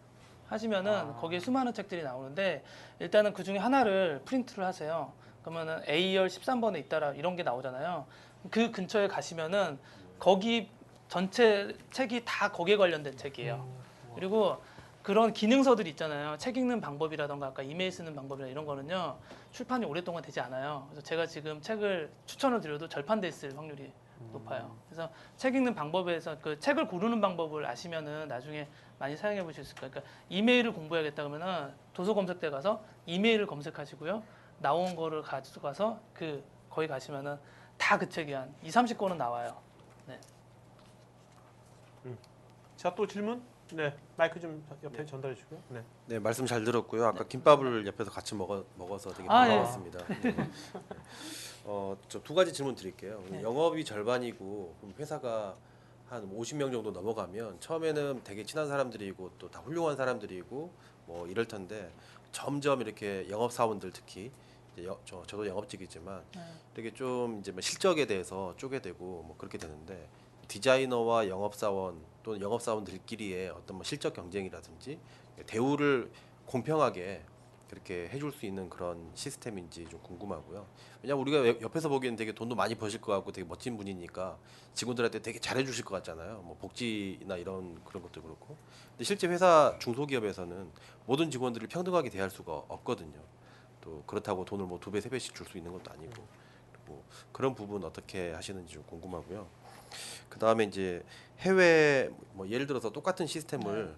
하시면은 거기에 수많은 책들이 나오는데 일단은 그 중에 하나를 프린트를 하세요. 그러면은 A열 13번에 있다라 이런 게 나오잖아요. 그 근처에 가시면은 거기 전체 책이 다 거기에 관련된 책이에요. 그리고 그런 기능서들 있잖아요. 책 읽는 방법이라던가 아까 이메일 쓰는 방법이나 이런 거는요. 출판이 오랫동안 되지 않아요. 그래서 제가 지금 책을 추천을 드려도 절판돼 있을 확률이 높아요. 그래서 책 읽는 방법에서 그 책을 고르는 방법을 아시면은 나중에 많이 사용해 보실 수 있을 거예요. 그러니까 이메일을 공부해야겠다 그러면은 도서 검색대 가서 이메일을 검색하시고요. 나온 거를 가져가서 거기 가시면은 다 그 책이 한 20-30권은 나와요. 네. 자, 또 질문? 네, 마이크 좀 옆에 전달해 주고요. 네. 네, 말씀 잘 들었고요. 아까 김밥을 옆에서 같이 먹어서 되게 예. 반가웠습니다. 네. 저 두 가지 질문 드릴게요. 네. 영업이 절반이고 그럼 회사가 한 50명 정도 넘어가면 처음에는 되게 친한 사람들이고 또 다 훌륭한 사람들이고 뭐 이럴 텐데 점점 이렇게 영업 사원들 특히 이제 저도 영업직이지만 되게 좀 이제 뭐 실적에 대해서 쪼개되고 뭐 그렇게 되는데 디자이너와 영업사원 또는 영업사원들끼리의 어떤 뭐 실적 경쟁이라든지 대우를 공평하게 그렇게 해줄 수 있는 그런 시스템인지 좀 궁금하고요. 왜냐하면 우리가 옆에서 보기에는 되게 돈도 많이 버실 것 같고 되게 멋진 분이니까 직원들한테 되게 잘해주실 것 같잖아요. 뭐 복지나 이런 그런 것도 그렇고. 근데 실제 회사 중소기업에서는 모든 직원들을 평등하게 대할 수가 없거든요. 또 그렇다고 돈을 뭐 2배, 3배씩 줄 수 있는 것도 아니고. 그리고 그런 부분 어떻게 하시는지 좀 궁금하고요. 그 다음에 이제 해외 뭐 예를 들어서 똑같은 시스템을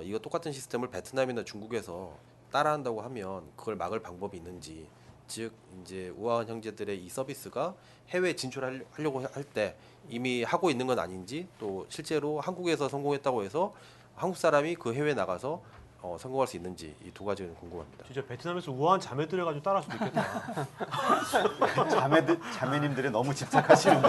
이거 똑같은 시스템을 베트남이나 중국에서 따라한다고 하면 그걸 막을 방법이 있는지, 즉 이제 우아한 형제들의 이 서비스가 해외 진출하려고 할 때 이미 하고 있는 건 아닌지, 또 실제로 한국에서 성공했다고 해서 한국 사람이 그 해외 나가서 성공할 수 있는지 이 두 가지는 궁금합니다. 진짜 베트남에서 우아한 자매들 해가지고 따라할 수도 있겠다. 자매님들이 너무 집착하시는데.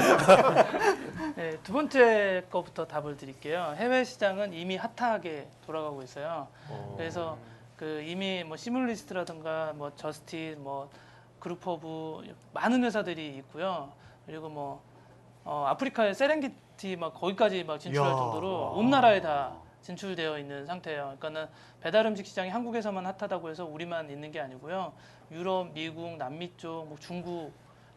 네, 두 번째 거부터 답을 드릴게요. 해외 시장은 이미 핫하게 돌아가고 있어요. 그래서 그 이미 뭐 시뮬리스트라든가 뭐 저스티, 뭐 그룹 오브 많은 회사들이 있고요. 그리고 뭐 아프리카의 세렝게티 막 거기까지 막 진출할 이야. 정도로 온 나라에 다 진출되어 있는 상태예요. 그러니까는 배달 음식 시장이 한국에서만 핫하다고 해서 우리만 있는 게 아니고요. 유럽, 미국, 남미 쪽, 뭐 중국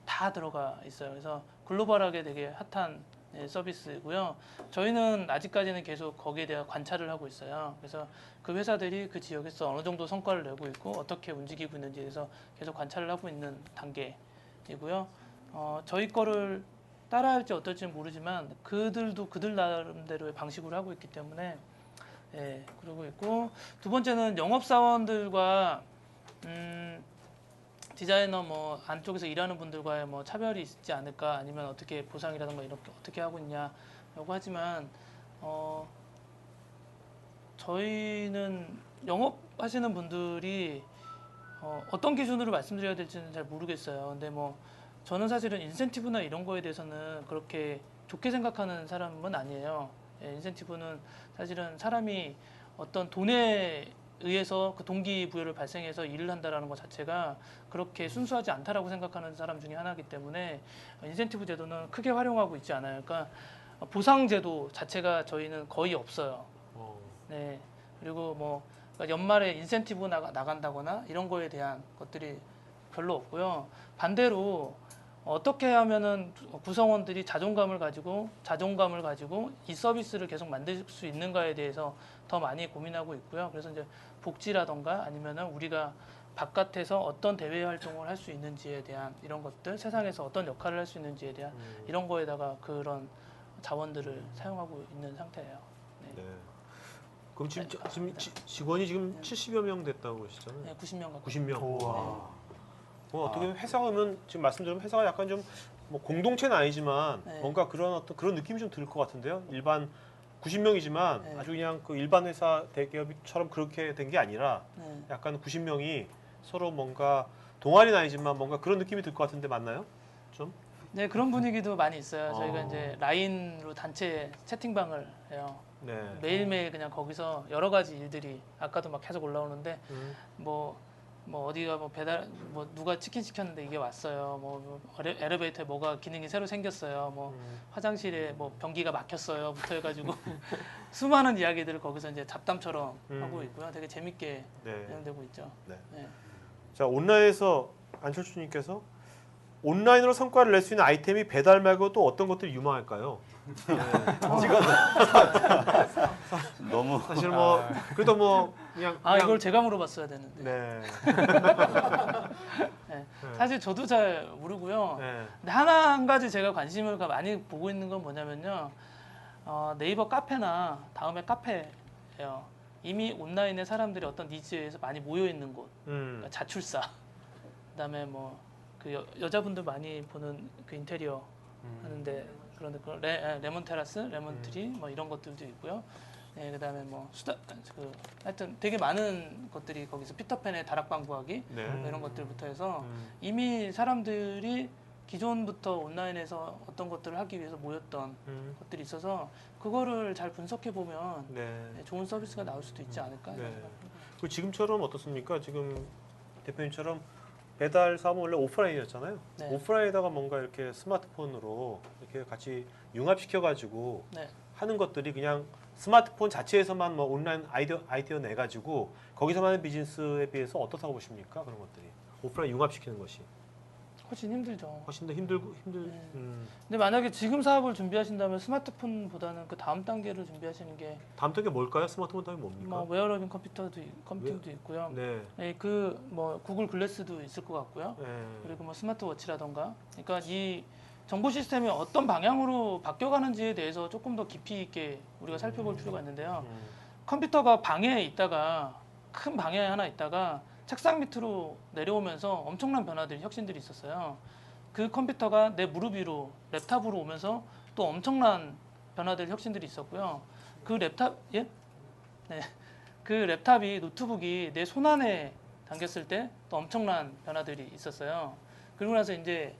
다 들어가 있어요. 그래서 글로벌하게 되게 핫한 서비스고요. 저희는 아직까지는 계속 거기에 대한 관찰을 하고 있어요. 그래서 그 회사들이 그 지역에서 어느 정도 성과를 내고 있고 어떻게 움직이고 있는지에 대해서 계속 관찰을 하고 있는 단계이고요. 저희 거를 따라할지 어떨지는 모르지만 그들도 그들 나름대로의 방식으로 하고 있기 때문에 그러고 있고, 두 번째는 영업사원들과 디자이너 뭐 안쪽에서 일하는 분들과의 뭐 차별이 있지 않을까, 아니면 어떻게 보상이라든가 이렇게 어떻게 하고 있냐라고 하지만 저희는 영업하시는 분들이 어떤 기준으로 말씀드려야 될지는 잘 모르겠어요. 근데 뭐 저는 사실은 인센티브나 이런 거에 대해서는 그렇게 좋게 생각하는 사람은 아니에요. 인센티브는 사실은 사람이 어떤 돈에 의해서 그 동기부여를 발생해서 일을 한다라는 것 자체가 그렇게 순수하지 않다라고 생각하는 사람 중에 하나이기 때문에 인센티브 제도는 크게 활용하고 있지 않아요. 그러니까 보상 제도 자체가 저희는 거의 없어요. 네. 그리고 뭐 그러니까 연말에 인센티브 나간다거나 이런 거에 대한 것들이 별로 없고요. 반대로 어떻게 하면은 구성원들이 자존감을 가지고 이 서비스를 계속 만들 수 있는가에 대해서 더 많이 고민하고 있고요. 그래서 이제 복지라던가 아니면은 우리가 바깥에서 어떤 대외 활동을 할 수 있는지에 대한 이런 것들, 세상에서 어떤 역할을 할 수 있는지에 대한 이런 거에다가 그런 자원들을 사용하고 있는 상태예요. 네. 그럼 지금 직원이 지금 70여 명 됐다고 그러시잖아요. 네, 90명 가까이. 90명. 와. 어떻게 보면 회사는 지금 말씀드리면 회사가 약간 좀 뭐 공동체는 아니지만 네. 뭔가 그런 느낌이 좀 들 것 같은데요. 일반 90명이지만 네. 아주 그냥 그 일반 회사 대기업처럼 그렇게 된 게 아니라 네. 약간 90명이 서로 뭔가 동아리는 아니지만 뭔가 그런 느낌이 들 것 같은데 맞나요? 좀? 네, 그런 분위기도 많이 있어요. 저희가 어. 이제 라인으로 단체 채팅방을 해요. 네. 매일매일 그냥 거기서 여러 가지 일들이 아까도 막 계속 올라오는데 뭐 어디가 뭐 배달 뭐 누가 치킨 시켰는데 이게 왔어요. 뭐 엘리베이터에 뭐가 기능이 새로 생겼어요. 뭐 화장실에 뭐 변기가 막혔어요부터 해가지고 수많은 이야기들을 거기서 이제 잡담처럼 하고 있고요. 되게 재밌게 네. 진행되고 있죠. 네. 네. 자, 온라인에서 안철수님께서 온라인으로 성과를 낼 수 있는 아이템이 배달 말고 또 어떤 것들이 유망할까요? 너무 사실 뭐 그래도 뭐 그냥 이걸 제가 물어봤어야 되는데. 네. 네. 사실 저도 잘 모르고요. 네. 근데 한 가지 제가 관심을 많이 보고 있는 건 뭐냐면요. 네이버 카페나 다음에 카페예요. 이미 온라인에 사람들이 어떤 니즈에 의해서 많이 모여 있는 곳. 그러니까 자출사. 그다음에 뭐 그 여자분들 많이 보는 그 인테리어 하는데 그런데 그 레몬 테라스, 레몬 트리 뭐 이런 것들도 있고요. 네, 그다음에 뭐 하여튼 되게 많은 것들이 거기서 피터팬의 다락방 구하기 네. 뭐 이런 것들부터 해서 이미 사람들이 기존부터 온라인에서 어떤 것들을 하기 위해서 모였던 것들이 있어서 그거를 잘 분석해 보면 네. 좋은 서비스가 나올 수도 있지 않을까. 네. 그 지금처럼 어떻습니까? 지금 대표님처럼 배달 사업은 원래 오프라인이었잖아요. 네. 오프라인에다가 뭔가 이렇게 스마트폰으로 이렇게 같이 융합시켜 가지고 네. 하는 것들이 그냥 스마트폰 자체에서만 뭐 온라인 아이디어 내 가지고 거기서만 하는 비즈니스에 비해서 어떻다고 보십니까? 그런 것들이 오프라인 융합시키는 것이 훨씬 힘들죠. 훨씬 더 힘들. 네. 근데 만약에 지금 사업을 준비하신다면 스마트폰보다는 그 다음 단계를 준비하시는 게 다음 단계 뭘까요? 스마트폰 다음에 뭡니까? 뭐 웨어러빙 컴퓨팅도 있고요. 네. 네, 그 뭐 구글 글래스도 있을 것 같고요. 네. 그리고 뭐 스마트워치라던가. 그러니까 이 정보 시스템이 어떤 방향으로 바뀌어가는지에 대해서 조금 더 깊이 있게 우리가 살펴볼 필요가 있는데요. 컴퓨터가 방에 있다가 큰 방에 하나 있다가 책상 밑으로 내려오면서 엄청난 변화들이 혁신들이 있었어요. 그 컴퓨터가 내 무릎 위로 랩탑으로 오면서 또 엄청난 변화들 혁신들이 있었고요. 그 랩탑이 노트북이 내 손 안에 담겼을 때 또 엄청난 변화들이 있었어요. 그리고 나서 이제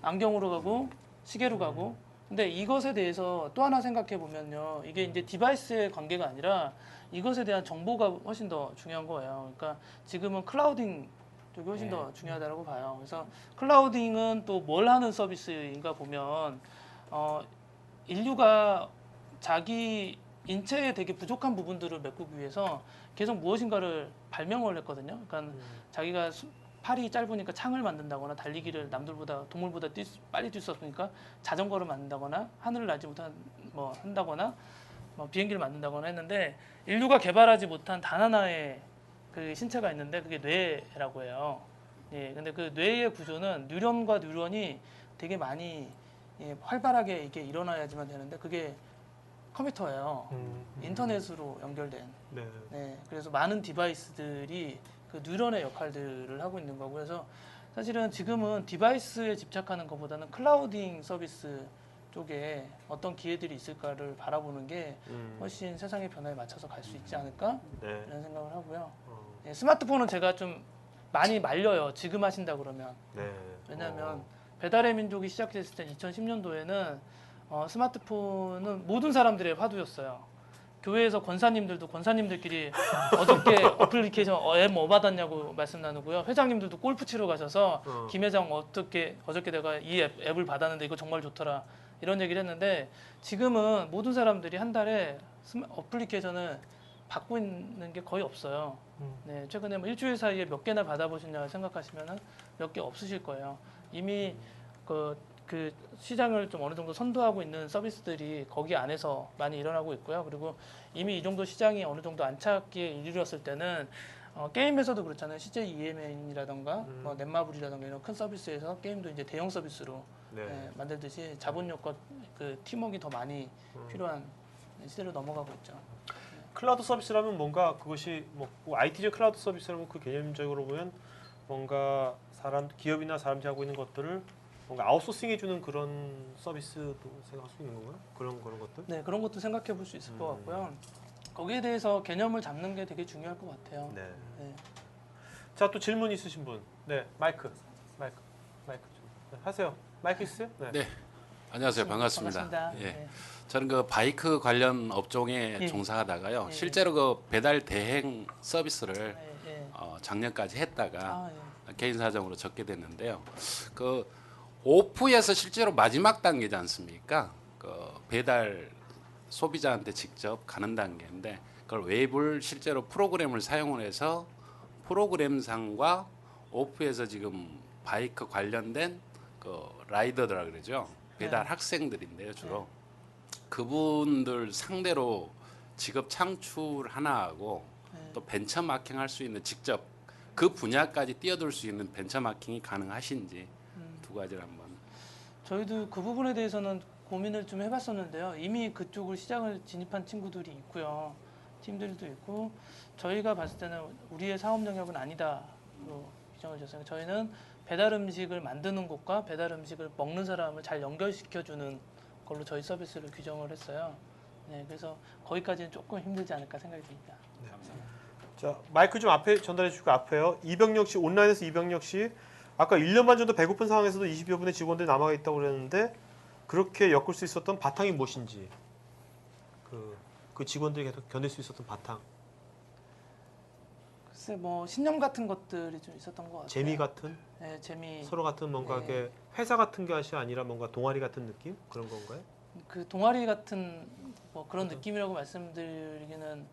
안경으로 가고 시계로 가고 근데 이것에 대해서 또 하나 생각해 보면요. 이게 이제 디바이스의 관계가 아니라 이것에 대한 정보가 훨씬 더 중요한 거예요. 그러니까 지금은 클라우딩 쪽이 훨씬 더 중요하다고 봐요. 그래서 클라우딩은 또 뭘 하는 서비스인가 보면 인류가 자기 인체에 되게 부족한 부분들을 메꾸기 위해서 계속 무엇인가를 발명을 했거든요. 그러니까 자기가 팔이 짧으니까 창을 만든다거나 달리기를 남들보다 동물보다 빨리 뛸 수 없으니까 자전거를 만든다거나 하늘을 날지 못한 뭐 한다거나 뭐 비행기를 만든다거나 했는데 인류가 개발하지 못한 단 하나의 그 신체가 있는데 그게 뇌라고 해요. 예, 근데 그 뇌의 구조는 뉴런과 뉴런이 되게 많이 활발하게 이게 일어나야지만 되는데 그게 컴퓨터예요. 인터넷으로 연결된. 네. 네, 그래서 많은 디바이스들이 그 뉴런의 역할들을 하고 있는 거고 그래서 사실은 지금은 디바이스에 집착하는 것보다는 클라우딩 서비스 쪽에 어떤 기회들이 있을까를 바라보는 게 훨씬 세상의 변화에 맞춰서 갈 수 있지 않을까 네. 이런 생각을 하고요. 네, 스마트폰은 제가 좀 많이 말려요. 지금 하신다 그러면. 네. 왜냐하면 배달의 민족이 시작됐을 때 2010년도에는 스마트폰은 모든 사람들의 화두였어요. 교회에서 권사님들끼리 어저께 어플리케이션 앱 뭐 받았냐고 말씀 나누고요. 회장님들도 골프 치러 가셔서 김 회장 어저께 내가 이 앱을 받았는데 이거 정말 좋더라 이런 얘기를 했는데 지금은 모든 사람들이 한 달에 어플리케이션을 받고 있는 게 거의 없어요. 네, 최근에 뭐 일주일 사이에 몇 개나 받아보셨냐 생각하시면은 몇 개 없으실 거예요. 이미 그 시장을 좀 어느 정도 선도하고 있는 서비스들이 거기 안에서 많이 일어나고 있고요. 그리고 이미 이 정도 시장이 어느 정도 안착기에 이르렀을 때는 게임에서도 그렇잖아요. CJ EMN이라던가 뭐 넷마블이라던가 이런 큰 서비스에서 게임도 이제 대형 서비스로 네. 만들듯이 자본력과 그 팀워크가 더 많이 필요한 시대로 넘어가고 있죠. 클라우드 서비스라면 뭔가 그것이 뭐 IT적 클라우드 서비스라면 그 개념적으로 보면 뭔가 기업이나 사람들이 하고 있는 것들을 뭔가 아웃소싱 해주는 그런 서비스도 생각할 수 있는 건가요? 그런 것들? 네, 그런 것도 생각해 볼 수 있을 것 같고요. 거기에 대해서 개념을 잡는 게 되게 중요할 것 같아요. 네. 네. 자, 또 질문 있으신 분? 네, 마이크 좀. 네, 하세요. 마이크 있어요? 네. 네. 안녕하세요. 반갑습니다. 반갑습니다. 예. 네. 저는 그 바이크 관련 업종에 예. 종사하다가요. 예. 실제로 그 배달 대행 서비스를 네, 네. 작년까지 했다가 아, 예. 개인 사정으로 접게 됐는데요. 그 오프에서 실제로 마지막 단계지 않습니까? 그 배달 소비자한테 직접 가는 단계인데 그걸 웹을 실제로 프로그램을 사용을 해서 프로그램상과 오프에서 지금 바이크 관련된 그 라이더들라 그러죠. 배달 네. 학생들인데요, 주로. 그분들 상대로 직업 창출 하나 하고 네. 또 벤처마킹 할 수 있는 직접 그 분야까지 뛰어들 수 있는 벤처마킹이 가능하신지 두 가지를 한번. 저희도 그 부분에 대해서는 고민을 좀 해봤었는데요. 이미 그쪽을 시장을 진입한 친구들이 있고요. 팀들도 있고 저희가 봤을 때는 우리의 사업 영역은 아니다로 규정을 줬어요. 저희는 배달 음식을 만드는 곳과 배달 음식을 먹는 사람을 잘 연결시켜주는 걸로 저희 서비스를 규정을 했어요. 네, 그래서 거기까지는 조금 힘들지 않을까 생각이 듭니다. 자, 마이크 좀 앞에 전달해 주시고 앞에요. 이병력 씨, 온라인에서 이병력 씨. 아까 1년만 정도 배고픈 상황에서도 20여 분의 직원들이 남아 있다고 그랬는데 그렇게 엮을 수 있었던 바탕이 무엇인지. 그 직원들이 계속 견딜 수 있었던 바탕. 글쎄 뭐 신념 같은 것들이 좀 있었던 것 같아요. 재미 같은? 네, 재미. 서로 같은 뭔가 네. 이렇게 회사 같은 것이 아니라 뭔가 동아리 같은 느낌? 그런 건가요? 그 동아리 같은 뭐 그런 느낌이라고 말씀드리기는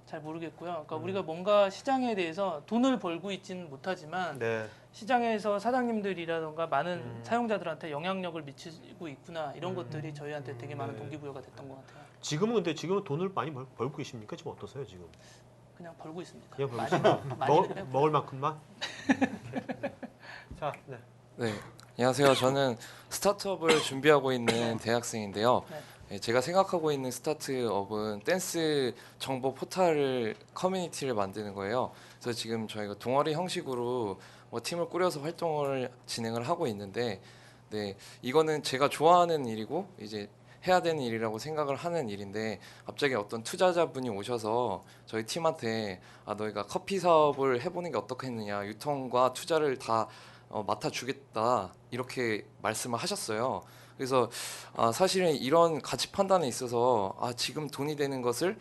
잘 모르겠고요. 그러니까 우리가 뭔가 시장에 대해서 돈을 벌고 있지는 못하지만 네. 시장에서 사장님들이라던가 많은 사용자들한테 영향력을 미치고 있구나 이런 것들이 저희한테 되게 많은 네. 동기부여가 됐던 것 같아요. 지금은 돈을 많이 벌고 계십니까? 지금 어떠세요, 지금? 그냥 벌고 있습니다. 그냥 벌고 많이는 빼고요. 먹을 만큼만? 네. 자, 네. 네, 안녕하세요. 저는 스타트업을 준비하고 있는 대학생인데요. 네. 예, 제가 생각하고 있는 스타트업은 댄스 정보 포털을 커뮤니티를 만드는 거예요. 그래서 지금 저희가 동아리 형식으로 뭐 팀을 꾸려서 활동을 진행을 하고 있는데, 네, 이거는 제가 좋아하는 일이고 이제 해야 되는 일이라고 생각을 하는 일인데 갑자기 어떤 투자자분이 오셔서 저희 팀한테 너희가 커피 사업을 해보는 게 어떻겠느냐, 유통과 투자를 다 맡아주겠다 이렇게 말씀을 하셨어요. 그래서 사실은 이런 가치 판단에 있어서 지금 돈이 되는 것을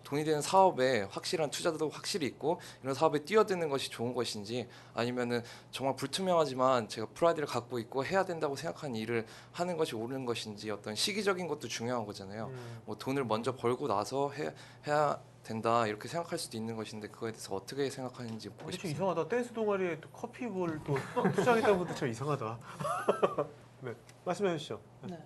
돈이 되는 사업에 확실한 투자도 확실히 있고 이런 사업에 뛰어드는 것이 좋은 것인지 아니면은 정말 불투명하지만 제가 프라이드를 갖고 있고 해야 된다고 생각하는 일을 하는 것이 옳은 것인지 어떤 시기적인 것도 중요한 거잖아요. 뭐 돈을 먼저 벌고 나서 해야 된다 이렇게 생각할 수도 있는 것인데 그거에 대해서 어떻게 생각하는지 보고 좀 싶습니다. 이상하다. 댄스 동아리에 또 커피볼 또 투자하겠다는 분들 참 이상하다. 네, 말씀해 주시죠. 네.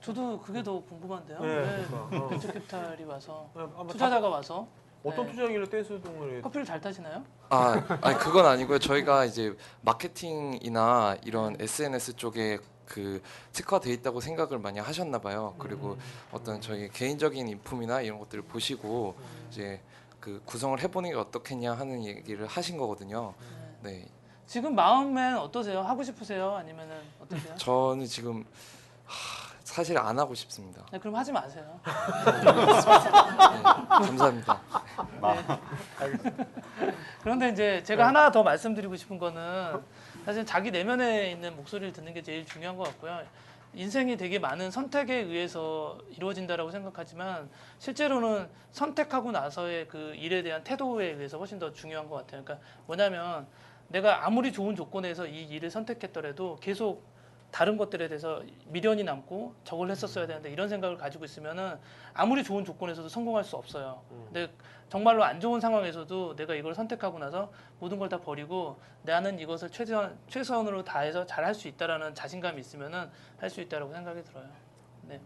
저도 그게 더 궁금한데요. 네, 왜 그러니까. 벤처 캐피탈이 와서 한번 투자자가 와서 어떤 네. 투자하길래 댄스 동아리에 커피를 잘 타시나요? 아니 그건 아니고요. 저희가 이제 마케팅이나 이런 SNS 쪽에 그 특화돼 있다고 생각을 많이 하셨나 봐요. 그리고 어떤 저희 개인적인 인품이나 이런 것들을 보시고 이제 그 구성을 해보는 게 어떻겠냐 하는 얘기를 하신 거거든요. 네, 지금 마음엔 어떠세요? 하고 싶으세요? 아니면은 어떠세요? 저는 지금 사실 안 하고 싶습니다. 네, 그럼 하지 마세요. 네, 감사합니다. 그런데 이제 제가 하나 더 말씀드리고 싶은 거는 사실 자기 내면에 있는 목소리를 듣는 게 제일 중요한 것 같고요. 인생이 되게 많은 선택에 의해서 이루어진다라고 생각하지만 실제로는 선택하고 나서의 그 일에 대한 태도에 의해서 훨씬 더 중요한 것 같아요. 그러니까 뭐냐면 내가 아무리 좋은 조건에서 이 일을 선택했더라도 계속 다른 것들에 대해서 미련이 남고 저걸 했었어야 되는데 이런 생각을 가지고 있으면은 아무리 좋은 조건에서도 성공할 수 없어요. 근데 정말로 안 좋은 상황에서도 내가 이걸 선택하고 나서 모든 걸 다 버리고 나는 이것을 최선으로 다해서 잘 할 수 있다라는 자신감이 있으면은 할 수 있다라고 생각이 들어요. 네.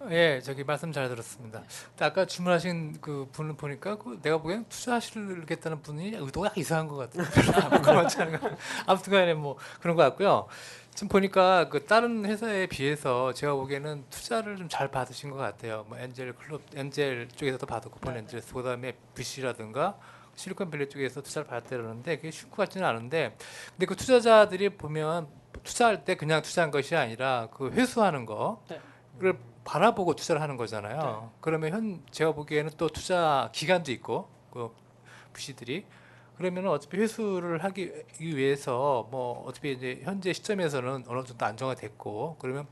예, 저기 말씀 잘 들었습니다. 근데 아까 질문하신 그 분을 보니까 내가 보기엔 투자하시겠다는 분이 의도가 약간 이상한 것 같아요. 별로 안 그렇지 않은 것 같아요. 아무튼간에 뭐 그런 것 같고요. 지금 보니까 그 다른 회사에 비해서 제가 보기에는 투자를 좀 잘 받으신 것 같아요. 뭐 엔젤 쪽에서도 받았고 펀엔젤스 그다음에 VC라든가 실리콘밸리 쪽에서 투자를 받았다는데 그게 쉬운 것 같지는 않은데 근데 그 투자자들이 보면 투자할 때 그냥 투자한 것이 아니라 그 회수하는 거를 바라보고 투자를 하는 거잖아요. 그러면 제가 보기에는 또 투자 기간도 있고 그 VC들이 그러면 어차피 회수를 하기 위해서 뭐 어차피 이제 현재 시점에서는 어느 정도 안정화됐고 그러면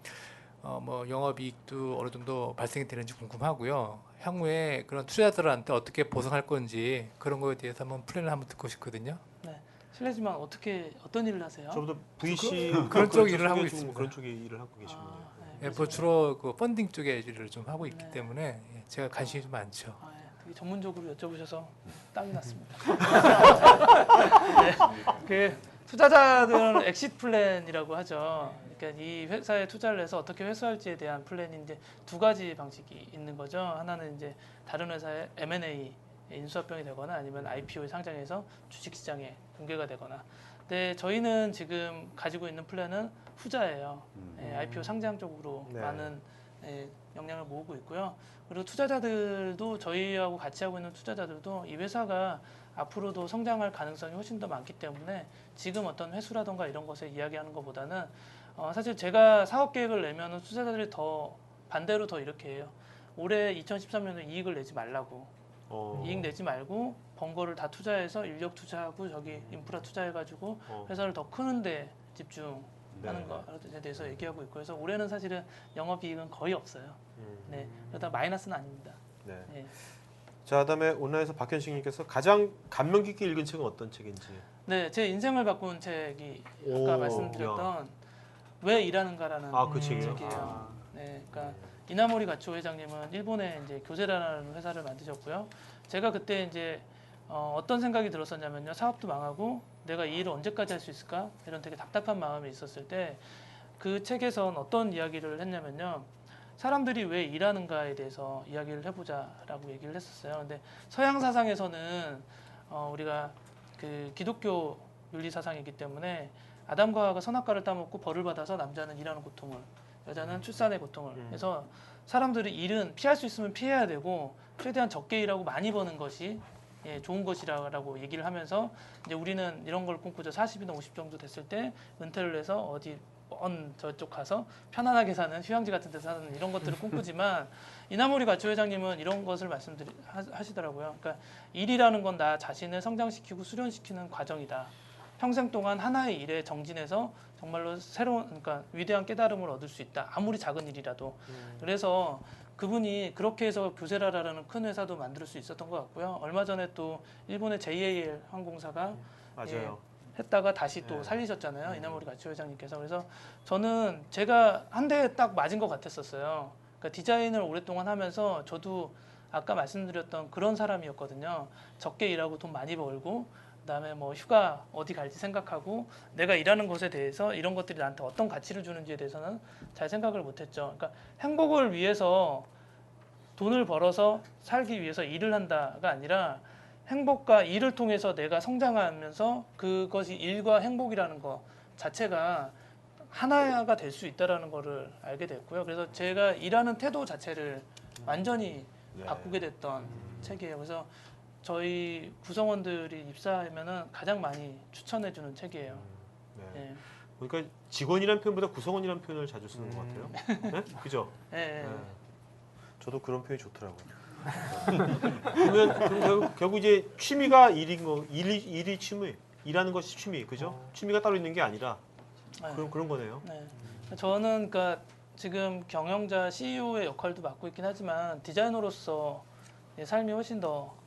뭐 영업이익도 어느 정도 발생이 되는지 궁금하고요. 향후에 그런 투자자들한테 어떻게 보상할 건지 그런 거에 대해서 한번 플랜을 한번 듣고 싶거든요. 네. 실례지만 어떤 일을 하세요? 저보다 VC 그런 쪽 일을 쪽에 하고 좀 있습니다. 그런 쪽에 일을 하고 계시군요. 예, 뭐 주로 그 펀딩 쪽에 일을 좀 하고 있기 때문에 제가 관심이 좀 많죠. 되게 전문적으로 여쭤보셔서 땀이 났습니다. 네, 그 투자자들은 엑시트 플랜이라고 하죠. 그러니까 이 회사에 투자를 해서 어떻게 회수할지에 대한 플랜이 이제 두 가지 방식이 있는 거죠. 하나는 이제 다른 회사의 M&A 인수합병이 되거나 아니면 IPO에 상장해서 주식시장에 공개가 되거나. 근데 저희는 지금 가지고 있는 플랜은 후자예요. IPO 상장 쪽으로 많은 역량을 모으고 있고요. 그리고 투자자들도 저희하고 같이 하고 있는 투자자들도 이 회사가 앞으로도 성장할 가능성이 훨씬 더 많기 때문에 지금 어떤 회수라던가 이런 것을 이야기하는 것보다는 사실 제가 사업 계획을 내면 투자자들이 더 반대로 더 이렇게 해요. 올해 2013년에 이익을 내지 말라고. 이익 내지 말고 번 거를 다 투자해서 인력 투자하고 저기 인프라 투자해가지고 회사를 더 크는데 집중하는 거에 대해서 얘기하고 있고 그래서 올해는 사실은 영업이익은 거의 없어요. 네, 그러다 마이너스는 아닙니다. 네. 네. 자, 그다음에 온라인에서 박현식님께서 가장 감명 깊게 읽은 책은 어떤 책인지. 네, 제 인생을 바꾼 책이 아까 말씀드렸던 왜 일하는가라는 그 책이요? 책이에요. 네, 그러니까 이나모리 가치오 회장님은 일본에 이제 교세라는 회사를 만드셨고요. 제가 그때 이제 어떤 생각이 들었었냐면요, 사업도 망하고 내가 이 일을 언제까지 할 수 있을까 이런 되게 답답한 마음이 있었을 때 그 책에선 어떤 이야기를 했냐면요. 사람들이 왜 일하는가에 대해서 이야기를 해보자라고 얘기를 했었어요. 근데 서양 사상에서는 우리가 그 기독교 윤리 사상이기 때문에 아담과 하와가 선악과를 따먹고 벌을 받아서 남자는 일하는 고통을, 여자는 출산의 고통을. 그래서 사람들이 일은 피할 수 있으면 피해야 되고 최대한 적게 일하고 많이 버는 것이 좋은 것이라고 얘기를 하면서 이제 우리는 이런 걸 꿈꾸죠. 40이나 50 정도 됐을 때 은퇴를 해서 어디 먼 저쪽 가서 편안하게 사는 휴양지 같은 데서 사는 이런 것들을 꿈꾸지만 이나모리 가치 회장님은 이런 것을 하시더라고요. 그러니까 일이라는 건 나 자신을 성장시키고 수련시키는 과정이다. 평생 동안 하나의 일에 정진해서 정말로 새로운 그러니까 위대한 깨달음을 얻을 수 있다. 아무리 작은 일이라도. 그래서 그분이 그렇게 해서 교세라라는 큰 회사도 만들 수 있었던 것 같고요. 얼마 전에 또 일본의 JAL 항공사가 맞아요. 했다가 다시 또 살리셨잖아요. 이나모리 가치 회장님께서. 그래서 저는 제가 한 대 딱 맞은 것 같았었어요. 그러니까 디자인을 오랫동안 하면서 저도 아까 말씀드렸던 그런 사람이었거든요. 적게 일하고 돈 많이 벌고 그다음에 뭐 휴가 어디 갈지 생각하고 내가 일하는 것에 대해서 이런 것들이 나한테 어떤 가치를 주는지에 대해서는 잘 생각을 못했죠. 그러니까 행복을 위해서 돈을 벌어서 살기 위해서 일을 한다가 아니라 행복과 일을 통해서 내가 성장하면서 그것이 일과 행복이라는 것 자체가 하나가 될 수 있다라는 거를 알게 됐고요. 그래서 제가 일하는 태도 자체를 완전히 바꾸게 됐던 책이에요. 그래서 저희 구성원들이 입사하면은 가장 많이 추천해주는 책이에요. 네. 그러니까 직원이라는 표현보다 구성원이라는 표현을 자주 쓰는 것 같아요. 네? 그죠? 네. 저도 그런 표현이 좋더라고요. 그러면 결국 이제 취미가 일인 거, 일이 취미, 일하는 것이 취미, 그죠? 취미가 따로 있는 게 아니라 그런 거네요. 네. 저는 그러니까 지금 경영자 CEO의 역할도 맡고 있긴 하지만 디자이너로서 삶이 훨씬 더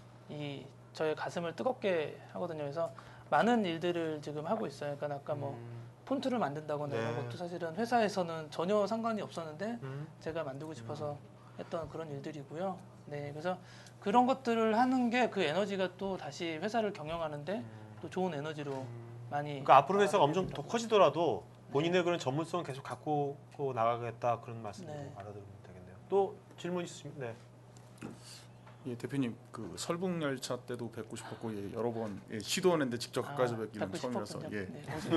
저의 가슴을 뜨겁게 하거든요. 그래서 많은 일들을 지금 하고 있어요. 그러니까 아까 뭐 폰트를 만든다거나 이런 것도 사실은 회사에서는 전혀 상관이 없었는데 제가 만들고 싶어서 했던 그런 일들이고요. 네, 그래서 그런 것들을 하는 게 그 에너지가 또 다시 회사를 경영하는데 또 좋은 에너지로 많이. 그러니까 앞으로 회사가 엄청 더 커지더라도 본인의 그런 전문성을 계속 갖고 나가겠다 그런 말씀 알아들으면 되겠네요. 또 질문 있으시면 네. 예, 대표님 그 설북 열차 때도 뵙고 싶었고 여러 번 시도했는데 직접 가까이서 뵙기는 처음이라서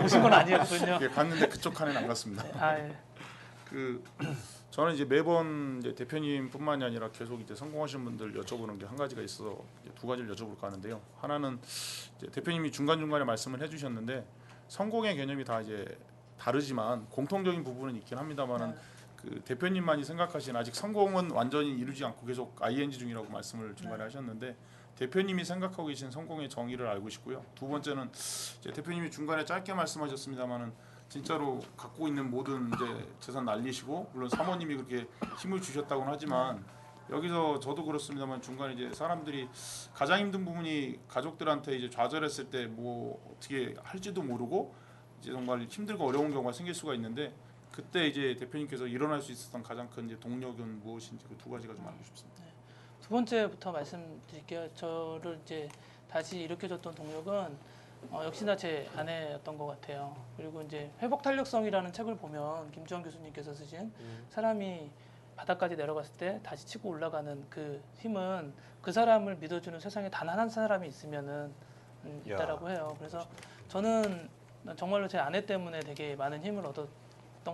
오신 건 아니었군요. 갔는데 그쪽 칸에는 안 갔습니다. 저는 이제 매번 이제 대표님뿐만이 아니라 계속 이제 성공하신 분들 여쭤보는 게 한 가지가 있어서 두 가지를 여쭤볼까 하는데요. 하나는 이제 대표님이 중간 중간에 말씀을 해주셨는데 성공의 개념이 다 이제 다르지만 공통적인 부분은 있긴 합니다만은. 그 대표님만이 생각하신 아직 성공은 완전히 이루지 않고 계속 ING 중이라고 말씀을 중간에 하셨는데 대표님이 생각하고 계신 성공의 정의를 알고 싶고요. 두 번째는 이제 대표님이 중간에 짧게 말씀하셨습니다만은 진짜로 갖고 있는 모든 이제 재산 날리시고 물론 사모님이 그렇게 힘을 주셨다고는 하지만 여기서 저도 그렇습니다만 중간에 이제 사람들이 가장 힘든 부분이 가족들한테 이제 좌절했을 때 뭐 어떻게 할지도 모르고 이제 정말 힘들고 어려운 경우가 생길 수가 있는데. 그때 이제 대표님께서 일어날 수 있었던 가장 큰 이제 동력은 무엇인지 그 두 가지가 좀 알고 싶습니다. 두 번째부터 말씀드릴게요. 저를 이제 다시 일으켜줬던 동력은 역시나 제 아내였던 것 같아요. 그리고 이제 회복 탄력성이라는 책을 보면 김주환 교수님께서 쓰신 사람이 바닥까지 내려갔을 때 다시 치고 올라가는 그 힘은 그 사람을 믿어주는 세상에 단 한 사람이 있으면은 있다라고 해요. 그래서 저는 정말로 제 아내 때문에 되게 많은 힘을 얻었던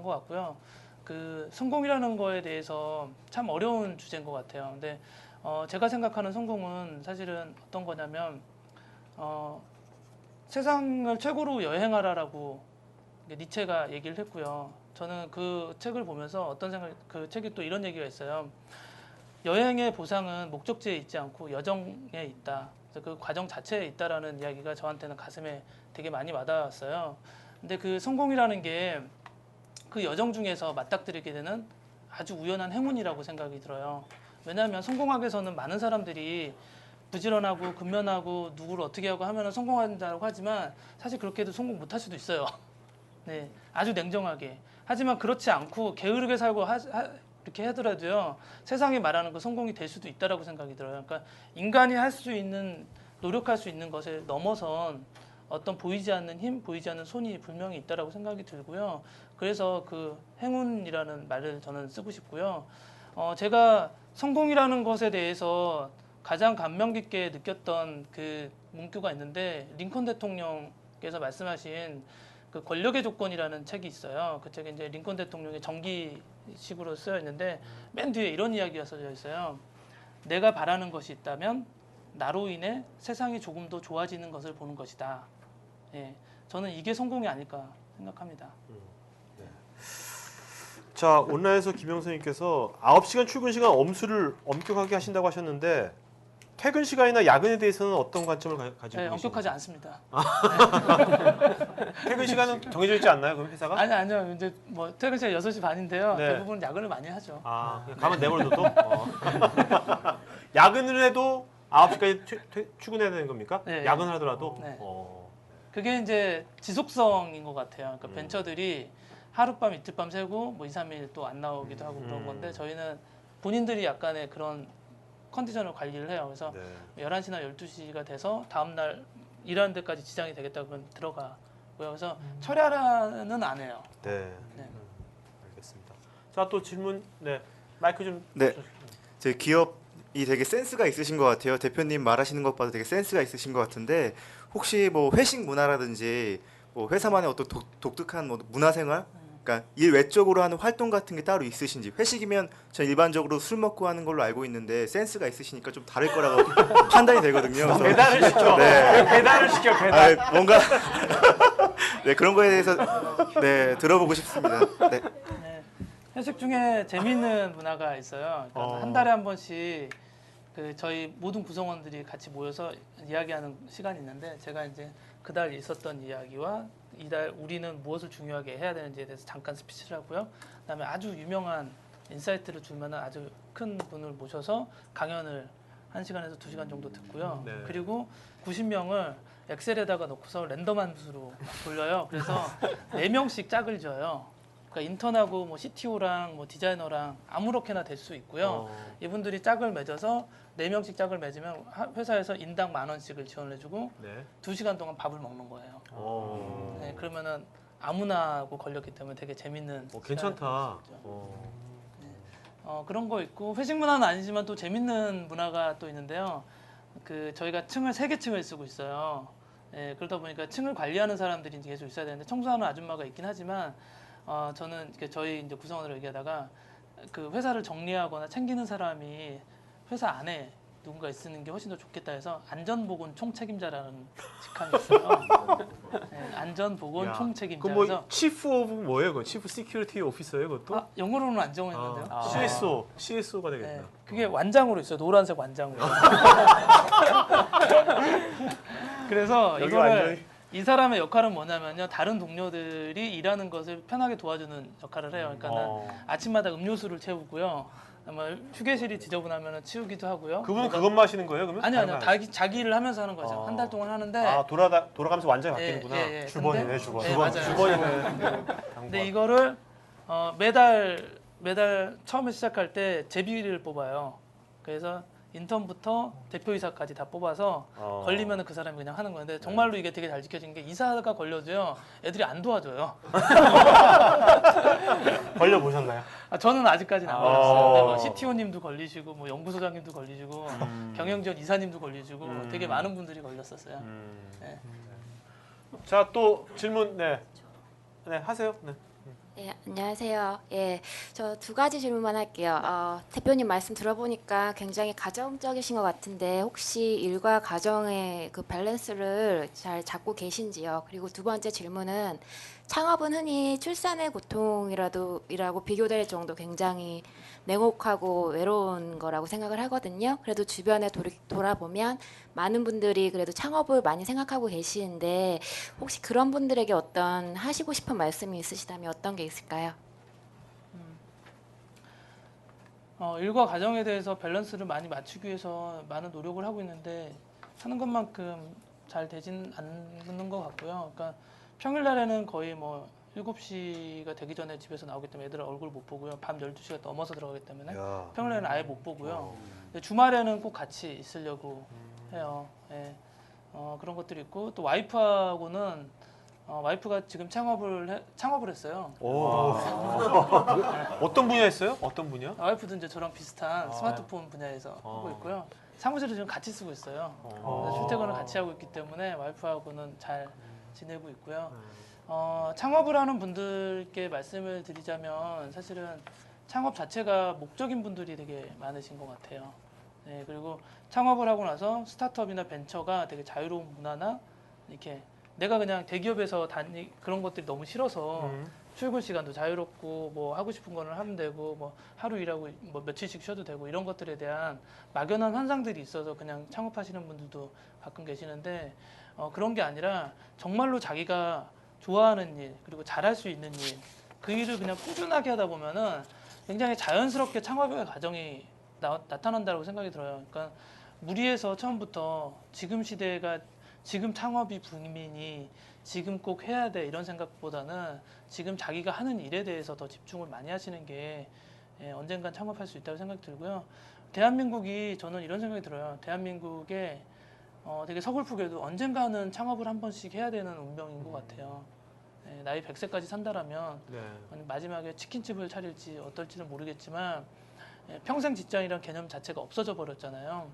것 같고요. 그 성공이라는 거에 대해서 참 어려운 주제인 것 같아요. 근데 제가 생각하는 성공은 사실은 어떤 거냐면 세상을 최고로 여행하라라고 니체가 얘기를 했고요. 저는 그 책을 보면서 그 책이 또 이런 얘기가 있어요. 여행의 보상은 목적지에 있지 않고 여정에 있다. 그래서 그 과정 자체에 있다라는 이야기가 저한테는 가슴에 되게 많이 와닿았어요. 근데 그 성공이라는 게 그 여정 중에서 맞닥뜨리게 되는 아주 우연한 행운이라고 생각이 들어요. 왜냐하면 성공하기 위해서는 많은 사람들이 부지런하고 근면하고 누구를 어떻게 하고 하면 성공한다고 하지만 사실 그렇게 해도 성공 못할 수도 있어요. 네, 아주 냉정하게. 하지만 그렇지 않고 게으르게 살고 이렇게 하더라도요. 세상이 말하는 그 성공이 될 수도 있다라고 생각이 들어요. 그러니까 인간이 할 수 있는 노력할 수 있는 것을 넘어선 어떤 보이지 않는 힘, 보이지 않는 손이 분명히 있다라고 생각이 들고요. 그래서 그 행운이라는 말을 저는 쓰고 싶고요. 제가 성공이라는 것에 대해서 가장 감명 깊게 느꼈던 그 문구가 있는데 링컨 대통령께서 말씀하신 그 권력의 조건이라는 책이 있어요. 그 책에 이제 링컨 대통령의 정기식으로 쓰여 있는데 맨 뒤에 이런 이야기가 써져 있어요. 내가 바라는 것이 있다면 나로 인해 세상이 조금 더 좋아지는 것을 보는 것이다. 예, 저는 이게 성공이 아닐까 생각합니다. 네. 자, 온라인에서 김영선님께서 9시간 출근 시간 엄수를 엄격하게 하신다고 하셨는데 퇴근 시간이나 야근에 대해서는 어떤 관점을 가지고 네, 계신가요? 엄격하지 않습니다. 퇴근 시간은 정해져 있지 않나요? 그럼 회사가? 아니요. 이제 뭐 퇴근 시간 6시 반인데요. 네. 대부분 야근을 많이 하죠. 아, 가면 내버려둬 또? 야근을 해도 9시까지 출근해야 되는 겁니까? 네. 야근을 하더라도? 네. 어. 그게 이제 지속성인 것 같아요. 그러니까 음. 벤처들이 하룻밤 이틀밤 새고 뭐 2, 3일 또 안 나오기도 하고 그런 건데 저희는 본인들이 약간의 그런 컨디션을 관리를 해요. 그래서 네. 11시나 12시가 돼서 다음날 일하는 데까지 지장이 되겠다 그러면 들어가고요. 그래서 철야는 안 해요. 네. 네. 알겠습니다. 자, 또 질문. 네. 마이크 좀. 네. 제 기업이 되게 센스가 있으신 것 같아요. 대표님 말하시는 것 봐도 되게 센스가 있으신 것 같은데 혹시 뭐 회식 문화라든지 뭐 회사만의 어떤 독특한 뭐 문화생활, 그러니까 일 외적으로 하는 활동 같은 게 따로 있으신지. 회식이면 전 일반적으로 술 먹고 하는 걸로 알고 있는데 센스가 있으시니까 좀 다를 거라고 판단이 되거든요. 그래서 배달을 시켜. 네. 배달을 시켜. 배달. 아, 뭔가 네 그런 거에 대해서 네 들어보고 싶습니다. 네. 네. 회식 중에 재미있는 문화가 있어요. 그러니까 한 달에 한 번씩 그 저희 모든 구성원들이 같이 모여서 이야기하는 시간이 있는데 제가 이제 그달 있었던 이야기와 이달 우리는 무엇을 중요하게 해야 되는지에 대해서 잠깐 스피치를 하고요. 그다음에 아주 유명한 인사이트를 줄 만한 아주 큰 분을 모셔서 강연을 1시간에서 2시간 정도 듣고요. 네. 그리고 90명을 엑셀에다가 넣고서 랜덤한 수로 돌려요. 그래서 4명씩 짝을 져요. 그러니까 인턴하고 뭐 CTO랑 뭐 디자이너랑 아무렇게나 될 수 있고요. 이분들이 짝을 맺어서 4명씩 짝을 맺으면 회사에서 인당 10,000원씩을 지원을 해주고 네. 2시간 동안 밥을 먹는 거예요. 오. 네, 그러면은 아무나 하고 걸렸기 때문에 되게 재밌는. 괜찮다. 그런 거 있고 회식 문화는 아니지만 또 재밌는 문화가 또 있는데요. 그 저희가 층을 3개 층을 쓰고 있어요. 예, 그러다 보니까 층을 관리하는 사람들이 이제 계속 있어야 되는데 청소하는 아줌마가 있긴 하지만 저는 이렇게 저희 이제 구성원으로 얘기하다가 그 회사를 정리하거나 챙기는 사람이 회사 안에 누군가 있는 게 훨씬 더 좋겠다 해서 안전보건 총책임자라는 직함이 있어요. 네, 안전보건 총책임자. 그럼 뭐 치프 오브 뭐예요? 그 치프 시큐리티 오피서예요, 그것도? 영어로는 안 정했는데요. CSO가 되겠네요. 네, 그게 완장으로 있어요. 노란색 완장으로. 그래서 이거를 이 사람의 역할은 뭐냐면요. 다른 동료들이 일하는 것을 편하게 도와주는 역할을 해요. 그러니까 아침마다 음료수를 채우고요. 아마 휴게실이 지저분하면 치우기도 하고요. 그분은 그것만 하시는 거예요, 그러면? 아니요. 자기 일을 하면서 하는 거죠. 한 달 동안 하는데. 돌아가면서 완전히 바뀌는구나. 예. 주번이네, 주번. 네, 맞아요. 주번이네. 근데 이거를 매달 처음에 시작할 때 제비를 뽑아요. 그래서 인턴부터 대표이사까지 다 뽑아서 걸리면 그 사람이 그냥 하는 건데 정말로 이게 되게 잘 지켜진 게 이사가 걸려도요 애들이 안 도와줘요. 걸려보셨나요? 저는 아직까지는 안 걸렸어요. 근데 뭐 CTO님도 걸리시고 뭐 연구소장님도 걸리시고 경영지원 이사님도 걸리시고 되게 많은 분들이 걸렸었어요. 네. 자, 또 질문 네 하세요. 네. 네, 안녕하세요. 예, 저 2가지 질문만 할게요. 대표님 말씀 들어보니까 굉장히 가정적이신 것 같은데 혹시 일과 가정의 그 밸런스를 잘 잡고 계신지요? 그리고 2번째 질문은 창업은 흔히 출산의 고통이라고 비교될 정도 굉장히 냉혹하고 외로운 거라고 생각을 하거든요. 그래도 주변에 돌아보면 많은 분들이 그래도 창업을 많이 생각하고 계시는데 혹시 그런 분들에게 어떤 하시고 싶은 말씀이 있으시다면 어떤 게 있을까요? 일과 가정에 대해서 밸런스를 많이 맞추기 위해서 많은 노력을 하고 있는데 하는 것만큼 잘 되진 않는 것 같고요. 그러니까 평일날에는 거의 뭐 7시가 되기 전에 집에서 나오기 때문에 애들 얼굴 못 보고요. 밤 12시가 넘어서 들어가기 때문에 평일에는 아예 못 보고요. 근데 주말에는 꼭 같이 있으려고 해요. 예. 그런 것들이 있고 또 와이프하고는 와이프가 지금 창업을 했어요. 어떤 분야였어요? 어떤 분야? 와이프도 이제 저랑 비슷한 스마트폰 분야에서 하고 있고요. 사무실을 지금 같이 쓰고 있어요. 출퇴근을 같이 하고 있기 때문에 와이프하고는 잘 지내고 있고요. 창업을 하는 분들께 말씀을 드리자면 사실은 창업 자체가 목적인 분들이 되게 많으신 것 같아요. 네, 그리고 창업을 하고 나서 스타트업이나 벤처가 되게 자유로운 문화나 이렇게 내가 그냥 대기업에서 그런 것들이 너무 싫어서 출근 시간도 자유롭고 뭐 하고 싶은 거는 하면 되고 뭐 하루 일하고 뭐 며칠씩 쉬어도 되고 이런 것들에 대한 막연한 환상들이 있어서 그냥 창업하시는 분들도 가끔 계시는데 그런 게 아니라 정말로 자기가 좋아하는 일 그리고 잘할 수 있는 일 그 일을 그냥 꾸준하게 하다 보면은 굉장히 자연스럽게 창업의 과정이 나타난다고 생각이 들어요. 그러니까 무리해서 처음부터 지금 시대가 지금 창업이 붐이니 지금 꼭 해야 돼 이런 생각보다는 지금 자기가 하는 일에 대해서 더 집중을 많이 하시는 게 언젠간 창업할 수 있다고 생각이 들고요. 대한민국이 저는 이런 생각이 들어요. 대한민국에 되게 서글프게도 언젠가는 창업을 한 번씩 해야 되는 운명인 것 같아요. 나이 100세까지 산다라면 마지막에 치킨집을 차릴지 어떨지는 모르겠지만 평생 직장이란 개념 자체가 없어져 버렸잖아요.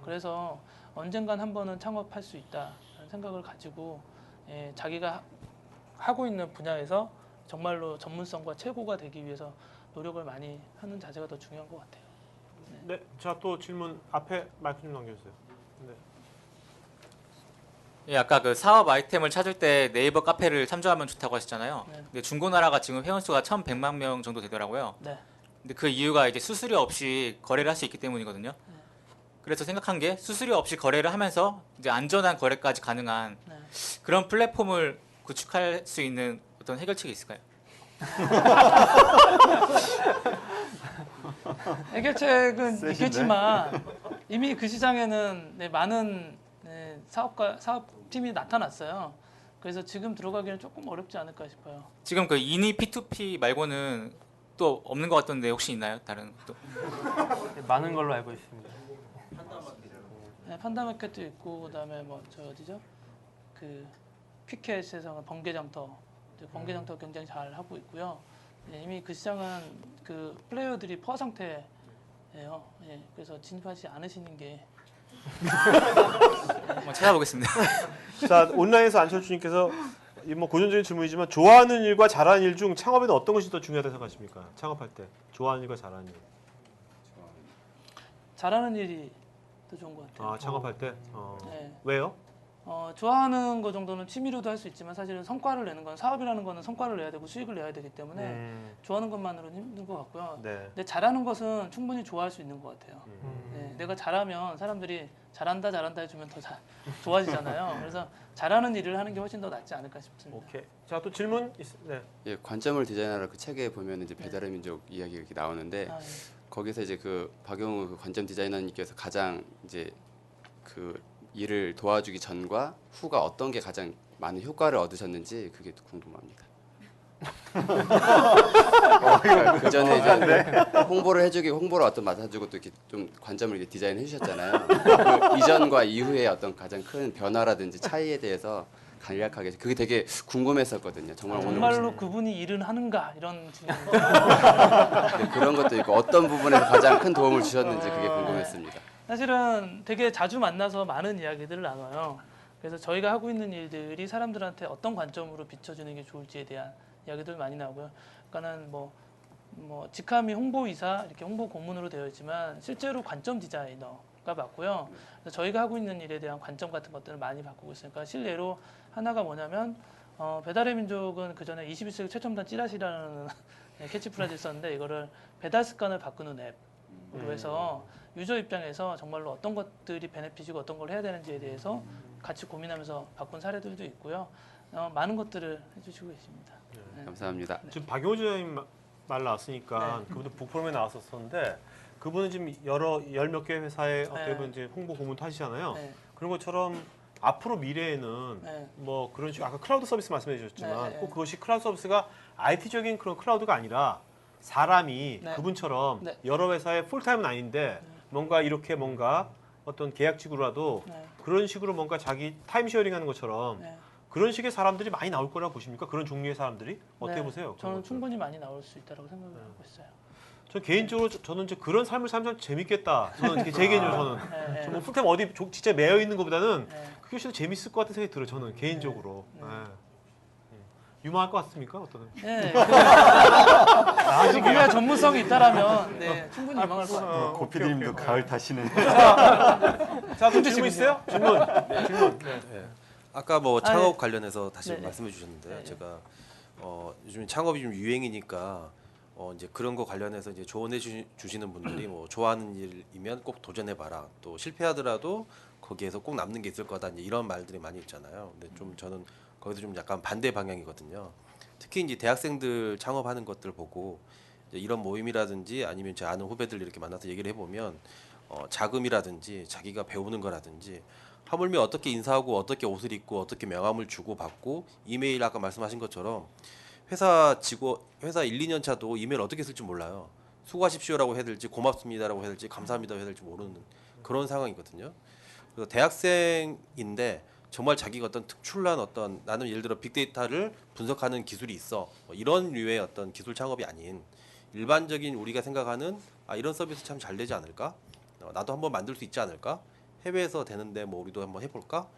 그래서 언젠간 한 번은 창업할 수 있다는 생각을 가지고 자기가 하고 있는 분야에서 정말로 전문성과 최고가 되기 위해서 노력을 많이 하는 자세가 더 중요한 것 같아요. 네, 자 또 질문 앞에 마이크 좀 넘겨주세요. 네. 예, 아까 그 사업 아이템을 찾을 때 네이버 카페를 참조하면 좋다고 하셨잖아요. 네. 근데 중고나라가 지금 회원수가 1,100만 명 정도 되더라고요. 네. 근데 그 이유가 이제 수수료 없이 거래를 할 수 있기 때문이거든요. 그래서 생각한 게 수수료 없이 거래를 하면서 이제 안전한 거래까지 가능한 그런 플랫폼을 구축할 수 있는 어떤 해결책이 있을까요? 해결책은 세신데? 있겠지만 이미 그 시장에는 많은 사업팀이 나타났어요. 그래서 지금 들어가기는 조금 어렵지 않을까 싶어요. 지금 그 이니 P2P 말고는 또 없는 것 같던데 혹시 있나요? 다른 또? 많은 걸로 알고 있습니다. 네, 판다마켓도 있고 그다음에 뭐 저 어디죠? 그 퀴켓에서는 번개장터, 번개장터 굉장히 잘 하고 있고요. 이미 그 시장은 그 플레이어들이 포화 상태예요. 그래서 진입하지 않으시는 게 한번 찾아보겠습니다. 자 온라인에서 안철수님께서 뭐 고전적인 질문이지만 좋아하는 일과 잘하는 일 중 창업에는 어떤 것이 더 중요하다고 생각하십니까? 창업할 때 좋아하는 일과 잘하는 일. 잘하는 일이 더 좋은 것 같아요. 아 창업할 때? 네. 왜요? 좋아하는 거 정도는 취미로도 할 수 있지만 사실은 성과를 내는 건 사업이라는 거는 성과를 내야 되고 수익을 내야 되기 때문에 좋아하는 것만으로는 힘든 것 같고요. 네. 근데 잘하는 것은 충분히 좋아할 수 있는 것 같아요. 내가 잘하면 사람들이 잘한다 해주면 더 좋아지잖아요. 그래서 잘하는 일을 하는 게 훨씬 더 낫지 않을까 싶습니다. 오케이. 자 또 질문 네. 예, 관점을 디자인하라 그 책에 보면 이제 배달의 민족 이야기가 이렇게 나오는데 거기서 이제 그 박용우 그 관점 디자이너님께서 가장 이제 그 일을 도와주기 전과 후가 어떤 게 가장 많은 효과를 얻으셨는지 그게 궁금합니다. 그 전에 이제 홍보를 해주기 홍보를 어떤 맡아주고 또 이렇게 좀 관점을 이렇게 디자인해 주셨잖아요. 그 이전과 이후의 어떤 가장 큰 변화라든지 차이에 대해서 간략하게 그게 되게 궁금했었거든요. 정말로 그분이 일은 하는가 이런 질문. 그런 것도 있고 어떤 부분에서 가장 큰 도움을 주셨는지 그게 궁금했습니다. 사실은 되게 자주 만나서 많은 이야기들을 나눠요. 그래서 저희가 하고 있는 일들이 사람들한테 어떤 관점으로 비춰주는 게 좋을지에 대한 이야기들 많이 나오고요. 그러니까는 뭐 직함이 홍보이사 이렇게 홍보 고문으로 되어 있지만 실제로 관점 디자이너가 맞고요. 그래서 저희가 하고 있는 일에 대한 관점 같은 것들을 많이 바꾸고 있으니까 실례로 하나가 뭐냐면 배달의 민족은 그 전에 21세기 최첨단 찌라시라는 캐치프레이즈 있었는데 이거를 배달 습관을 바꾸는 앱으로 해서 유저 입장에서 정말로 어떤 것들이 베네핏이고 어떤 걸 해야 되는지에 대해서 같이 고민하면서 바꾼 사례들도 있고요. 많은 것들을 해주시고 계십니다. 네. 감사합니다. 지금 박용호 지사님 말 나왔으니까 그분도 북포럼에 나왔었었는데 그분은 지금 열 몇 개 회사에 어떻게 보면 이제 홍보 고문도 하시잖아요. 그런 것처럼 앞으로 미래에는 뭐 그런 식으로 아까 클라우드 서비스 말씀해 주셨지만 꼭 그것이 클라우드 서비스가 IT적인 그런 클라우드가 아니라 사람이 그분처럼 여러 회사의 풀타임은 아닌데 뭔가 이렇게 뭔가 어떤 계약직으로라도 그런 식으로 뭔가 자기 타임 쉐어링하는 것처럼 그런 식의 사람들이 많이 나올 거라고 보십니까? 그런 종류의 사람들이 어떻게 보세요? 저는 충분히 많이 나올 수 있다고 생각을 하고 있어요. 저 개인적으로 저는 이제 그런 삶을 살면 재밌겠다. 저는 제 개인적으로 저는 풀타임 어디 진짜 매여 있는 것보다는 그게 훨씬 더 재밌을 것 같은 생각이 들어요. 저는 개인적으로. 유망할 것 같습니까? 어떤? 네. 그 분야 전문성이 있다라면 충분히 유망할 것 같아요. 고피디님도 가을 타시는. 자, 또 질문 있어요? 질문. 질문. 아까 뭐 아, 창업 네. 관련해서 다시 네, 네. 말씀해 주셨는데요. 네. 제가 요즘 창업이 좀 유행이니까 이제 그런 거 관련해서 이제 조언해 주시는 분들이 뭐 좋아하는 일이면 꼭 도전해 봐라. 또 실패하더라도 거기에서 꼭 남는 게 있을 거다. 이제 이런 말들이 많이 있잖아요. 근데 좀 저는 거기서 좀 약간 반대 방향이거든요. 특히 이제 대학생들 창업하는 것들 보고 이제 이런 모임이라든지 아니면 제 아는 후배들 이렇게 만나서 얘기를 해보면 자금이라든지 자기가 배우는 거라든지 하물며 어떻게 인사하고 어떻게 옷을 입고 어떻게 명함을 주고 받고 이메일 아까 말씀하신 것처럼 회사 1, 2년 차도 이메일 어떻게 쓸지 몰라요. 수고하십시오라고 해야 될지 고맙습니다라고 해야 될지 감사합니다 해야 될지 모르는 그런 상황이거든요. 그래서 대학생인데 정말 자기가 어떤 특출난 어떤 나는 예를 들어 빅데이터를 분석하는 기술이 있어 이런 류의 어떤 기술 창업이 아닌 일반적인 우리가 생각하는 이런 서비스 참 잘 되지 않을까? 나도 한번 만들 수 있지 않을까? 해외에서 되는데 뭐 우리도 한번 해볼까?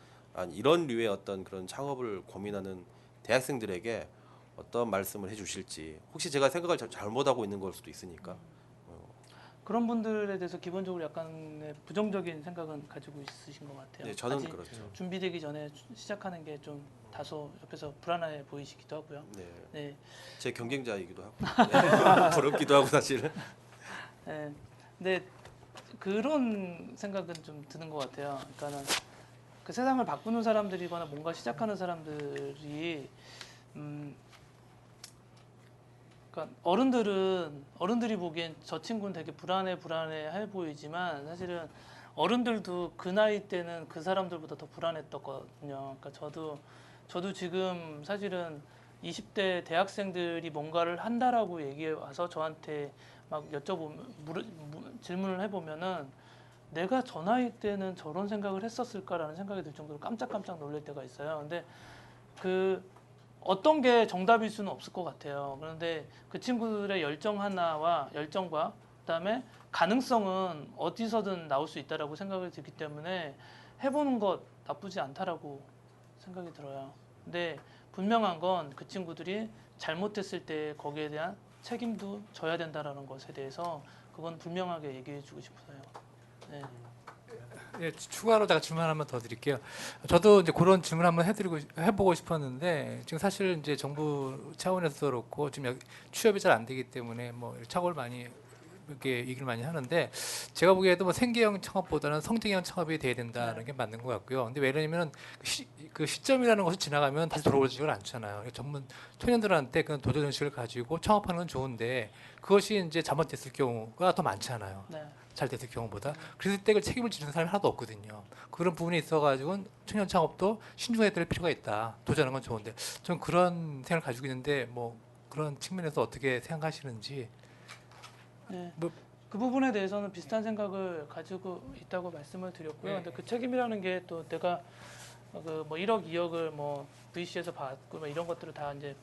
이런 류의 어떤 그런 창업을 고민하는 대학생들에게 어떤 말씀을 해주실지 혹시 제가 생각을 잘못하고 있는 걸 수도 있으니까 그런 분들에 대해서 기본적으로 약간의 부정적인 생각은 가지고 있으신 것 같아요. 네, 저는 아직 그렇죠. 준비되기 전에 시작하는 게 좀 다소 옆에서 불안해 보이시기도 하고요. 네. 네. 제 경쟁자이기도 하고 네. 부럽기도 하고 사실은. 네. 근데 그런 생각은 좀 드는 것 같아요. 그러니까는 그 세상을 바꾸는 사람들이거나 뭔가 시작하는 사람들이 그러니까 어른들이 보기엔 저 친구는 되게 불안해 보이지만 사실은 어른들도 그 나이 때는 그 사람들보다 더 불안했었거든요. 그러니까 저도 지금 사실은 20대 대학생들이 뭔가를 한다라고 얘기해 와서 저한테 막 질문을 해보면은 내가 저 나이 때는 저런 생각을 했었을까라는 생각이 들 정도로 깜짝깜짝 놀랄 때가 있어요. 근데 그 어떤 게 정답일 수는 없을 것 같아요. 그런데 그 친구들의 열정과 그다음에 가능성은 어디서든 나올 수 있다라고 생각이 들기 때문에 해보는 것 나쁘지 않다라고 생각이 들어요. 근데 분명한 건 그 친구들이 잘못했을 때 거기에 대한 책임도 져야 된다라는 것에 대해서 그건 분명하게 얘기해주고 싶어요. 네. 예, 추가로 제가 질문 하나만 더 드릴게요. 저도 이제 그런 질문 한번 해보고 싶었는데 지금 사실 이제 정부 차원에서도 그렇고 지금 취업이 잘 안 되기 때문에 뭐 창업을 많이 이렇게 얘기를 많이 하는데 제가 보기에도 뭐 생계형 창업보다는 성장형 창업이 돼야 된다는 게 맞는 것 같고요. 근데 왜냐면 그 시점이라는 것을 지나가면 다시 돌아오지가 않잖아요. 전문 청년들한테 그런 도전 의식을 가지고 창업하는 건 좋은데 그것이 이제 잘못됐을 경우가 더 많잖아요. 네. 잘 됐을 경우보다. 그랬을 때 그 책임을 지는 사람이 하나도 없거든요. 그런 부분이 있어가지고 청년 창업도 신중해야 될 필요가 있다. 도전하는 건 좋은데 전 그런 생각을 가지고 있는데 뭐 그런 측면에서 어떻게 생각하시는지. 네. 그 부분에 대해서는 비슷한 생각을 가지고 있다고 말씀을 드렸고요. 근데 그 책임이라는 게 또 내가 그 뭐 1억, 2억을 뭐 VC에서 받고 뭐 이런 것들을 다 이제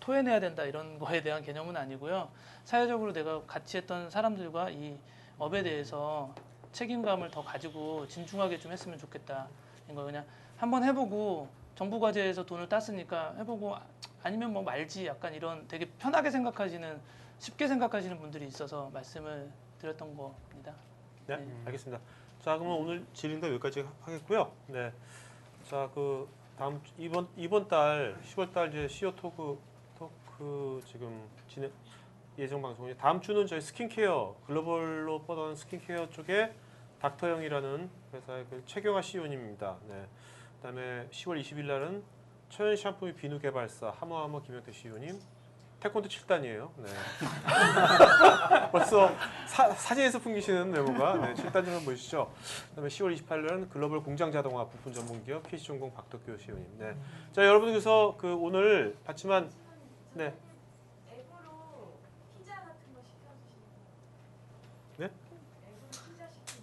토해내야 된다 이런 거에 대한 개념은 아니고요. 사회적으로 내가 같이 했던 사람들과 이 업에 대해서 책임감을 더 가지고 진중하게 좀 했으면 좋겠다. 이거 그냥 한번 해보고 정부 과제에서 돈을 땄으니까 해보고 아니면 뭐 말지 약간 이런 되게 편하게 생각하시는 쉽게 생각하시는 분들이 있어서 말씀을 드렸던 겁니다. 네, 알겠습니다. 자, 그러면 오늘 질의응답 여기까지 하겠고요. 네, 자, 그 다음 이번 달 10월 이제 CEO 토크 지금 진행 예정 방송이 다음 주는 저희 스킨케어 글로벌로 뻗어난 스킨케어 쪽에 닥터형이라는 회사의 그 최경화 CEO님입니다. 네, 그다음에 10월 20일 날은 천연 샴푸 비누 개발사 하모하모 김영태 CEO님. 태권도 7단이에요. 네. 벌써 사진에서 풍기시는 메모가 7단 좀 보시죠. 그다음에 10월 28일은 글로벌 공장 자동화 부품 전문 기업 KC전공 박덕규 CEO님. 네. 자, 여러분 그래서 그 오늘 봤지만 네. 앱으로 피자 같은 거 시켜주시는 네? 앱으로 피자 시키는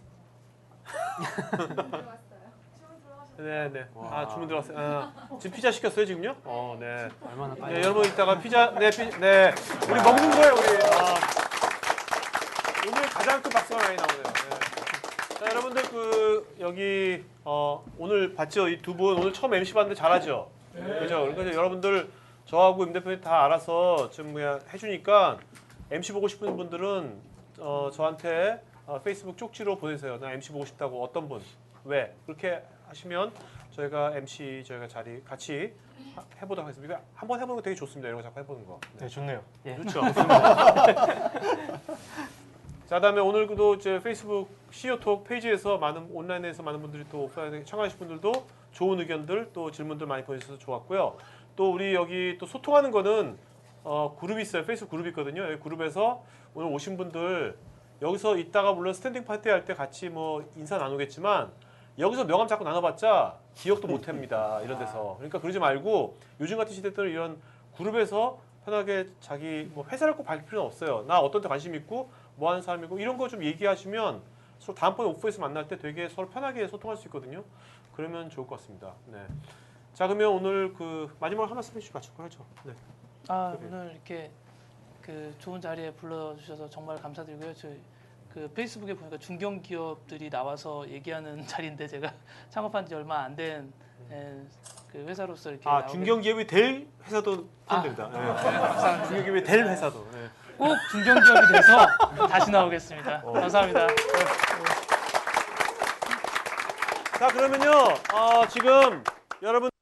네네. 아, 주문 들어왔어요. 아, 지금 피자 시켰어요 지금요? 네. 얼마나 빨리? 네, 여러분 이따가 피자 네, 우리 먹는 거예요 우리. 오늘 가장 큰 박수가 많이 나오네요. 네. 자, 여러분들 그 여기 오늘 봤죠? 이 두 분 오늘 처음 MC 봤는데 잘하죠? 네. 그죠? 그러니까 여러분들 저하고 임 대표님 다 알아서 좀 그냥 해주니까 MC 보고 싶은 분들은 저한테 페이스북 쪽지로 보내세요. 나 MC 보고 싶다고 어떤 분 왜 그렇게 하시면 저희가 MC 저희가 자리 같이 해보도록 하겠습니다. 한번 해보는 거 되게 좋습니다. 이런 거 자꾸 해보는 거. 네, 좋네요. 예. 좋죠. 자, 다음에 오늘도 이제 페이스북 CEO톡 페이지에서 많은 온라인에서 많은 분들이 또 오프라인에 참가하신 분들도 좋은 의견들 또 질문들 많이 보내주셔서 좋았고요. 또 우리 여기 또 소통하는 거는 그룹이 있어요. 페이스북 그룹이 있거든요. 여기 그룹에서 오늘 오신 분들 여기서 이따가 물론 스탠딩 파티 할 때 같이 뭐 인사 나누겠지만 여기서 명함 자꾸 나눠봤자 기억도 못 합니다. 이런 데서. 그러니까 그러지 말고 요즘 같은 시대 때는 이런 그룹에서 편하게 자기 뭐 회사를 꼭 밝힐 필요는 없어요. 나 어떤 데 관심 있고 뭐 하는 사람이고 이런 거 좀 얘기하시면 서로 다음번에 오프에서 만날 때 되게 서로 편하게 소통할 수 있거든요. 그러면 좋을 것 같습니다. 네. 자, 그러면 오늘 그 마지막으로 한 말씀 해주시고 마칠 거 하죠. 네. 오늘 이렇게 그 좋은 자리에 불러주셔서 정말 감사드리고요. 저희 그 페이스북에 보니까 중견기업들이 나와서 얘기하는 자리인데 제가 창업한 지 얼마 안 된 그 회사로서 이렇게 중견기업이 될 회사도 됩니다. 네. 감사합니다. 중견기업이 될 회사도. 네. 꼭 중견기업이 돼서 다시 나오겠습니다. 감사합니다. 자, 그러면요 지금 여러분.